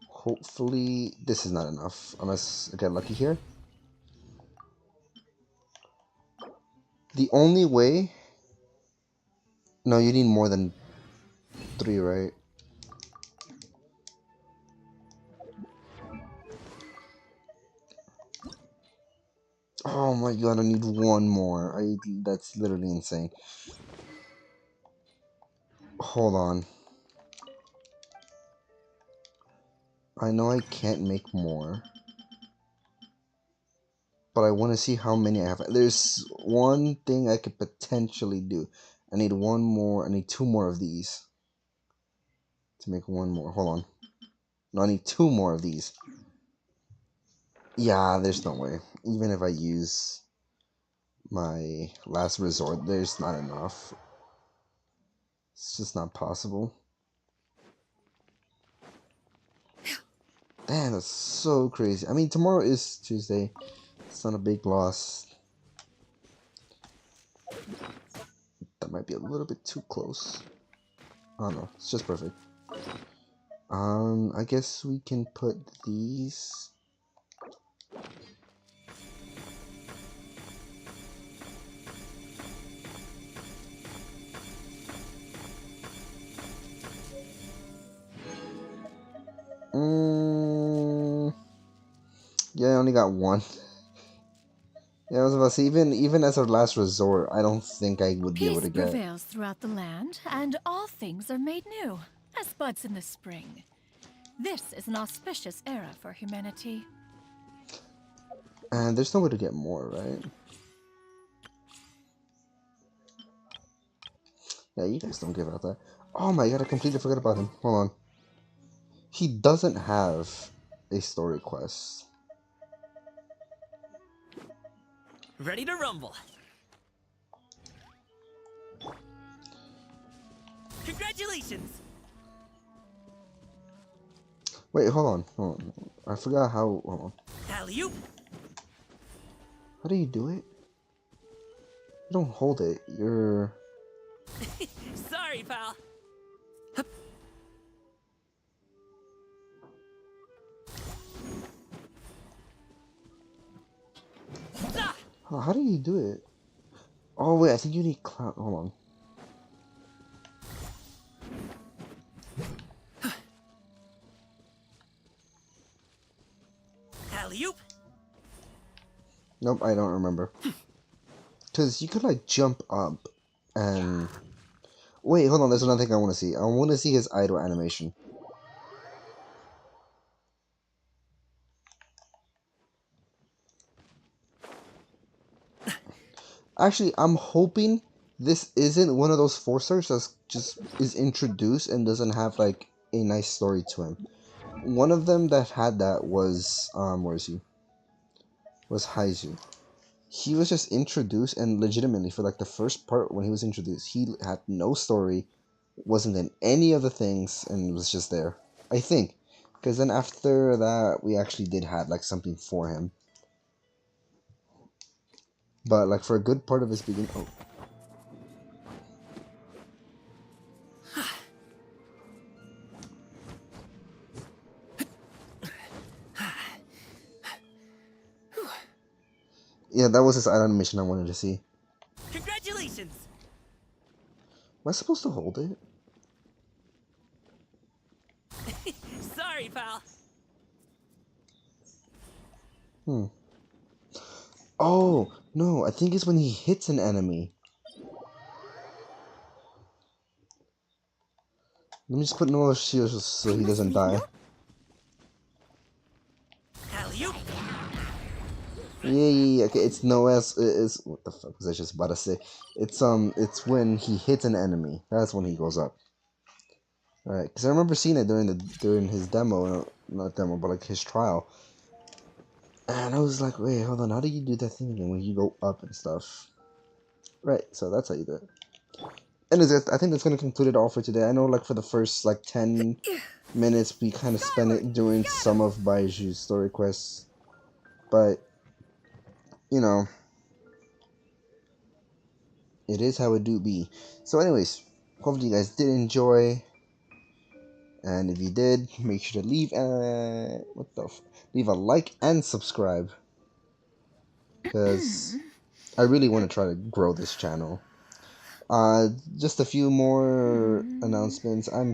Hopefully this is not enough, unless I get lucky here. The only way... No, you need more than 3, right? Oh my god, I need one more. That's literally insane. Hold on. I know I can't make more, but I want to see how many I have. There's one thing I could potentially do. I need one more. I need 2 more of these to make one more. Hold on. No, I need 2 more of these. Yeah, there's no way. Even if I use my last resort, there's not enough. It's just not possible. Damn, that's so crazy. I mean, tomorrow is Tuesday. It's not a big loss. That might be a little bit too close. Oh no, it's just perfect. I guess we can put these. Yeah, I only got one. Yeah, I was about to say, even as our last resort, I don't think I would be able Peace to get. prevails throughout the land, and all things are made new, as buds in the spring. This is an auspicious era for humanity. And there's no way to get more, right? Yeah, you guys don't give out that. Oh my god, I completely forgot about him. Hold on. He doesn't have a story quest. Ready to rumble. Congratulations! Wait, hold on. I forgot how. Hold on. Alley-oop! How do you do it? You don't hold it. You're... Sorry, pal. How do you do it? Oh wait, I think you need Cloud. Hold on. Alley-oop. Nope, I don't remember. Cause you could like jump up and wait, hold on. There's another thing I want to see. I want to see his idle animation. Actually, I'm hoping this isn't one of those 4-stars that's just is introduced and doesn't have like a nice story to him. One of them that had that was where is he? Was Haizu. He was just introduced and legitimately for like the first part when he was introduced, he had no story, wasn't in any of the things, and was just there. I think, because then after that we actually did have like something for him. But like for a good part of his beginning, oh. Yeah, that was his animation I wanted to see. Congratulations. Am I supposed to hold it? Sorry, pal. Oh, no, I think it's when he hits an enemy. Let me just put no shields so he doesn't die. Alley-oop. Yeah. Okay, it's no S. It's what the fuck was I just about to say? It's when he hits an enemy. That's when he goes up. All right, because I remember seeing it during his demo, not demo, but like his trial. And I was like, wait, hold on, how do you do that thing again when you go up and stuff? Right, so that's how you do it. And I think that's gonna conclude it all for today. I know, like for the first like 10 minutes, we kind of spent it doing some of Baiju's story quests, but you know, it is how it do be. So, anyways, hopefully you guys did enjoy, and if you did, make sure to leave leave a like and subscribe, because I really want to try to grow this channel. Just a few more announcements. I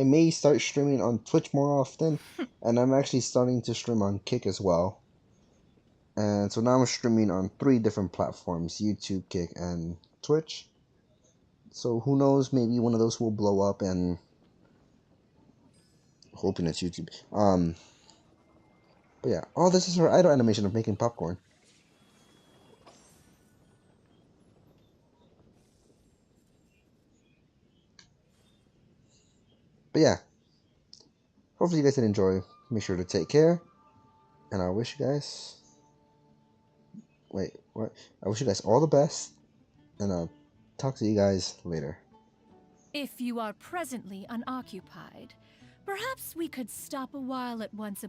may start streaming on Twitch more often, and I'm actually starting to stream on Kick as well. And so now I'm streaming on 3 different platforms: YouTube, Kick, and Twitch. So who knows, maybe one of those will blow up, and hoping it's YouTube. But yeah, oh, this is her idle animation of making popcorn. But yeah, hopefully you guys did enjoy. Make sure to take care, and I wish you guys... Wait, what? I wish you guys all the best, and I'll talk to you guys later. If you are presently unoccupied, perhaps we could stop a while at once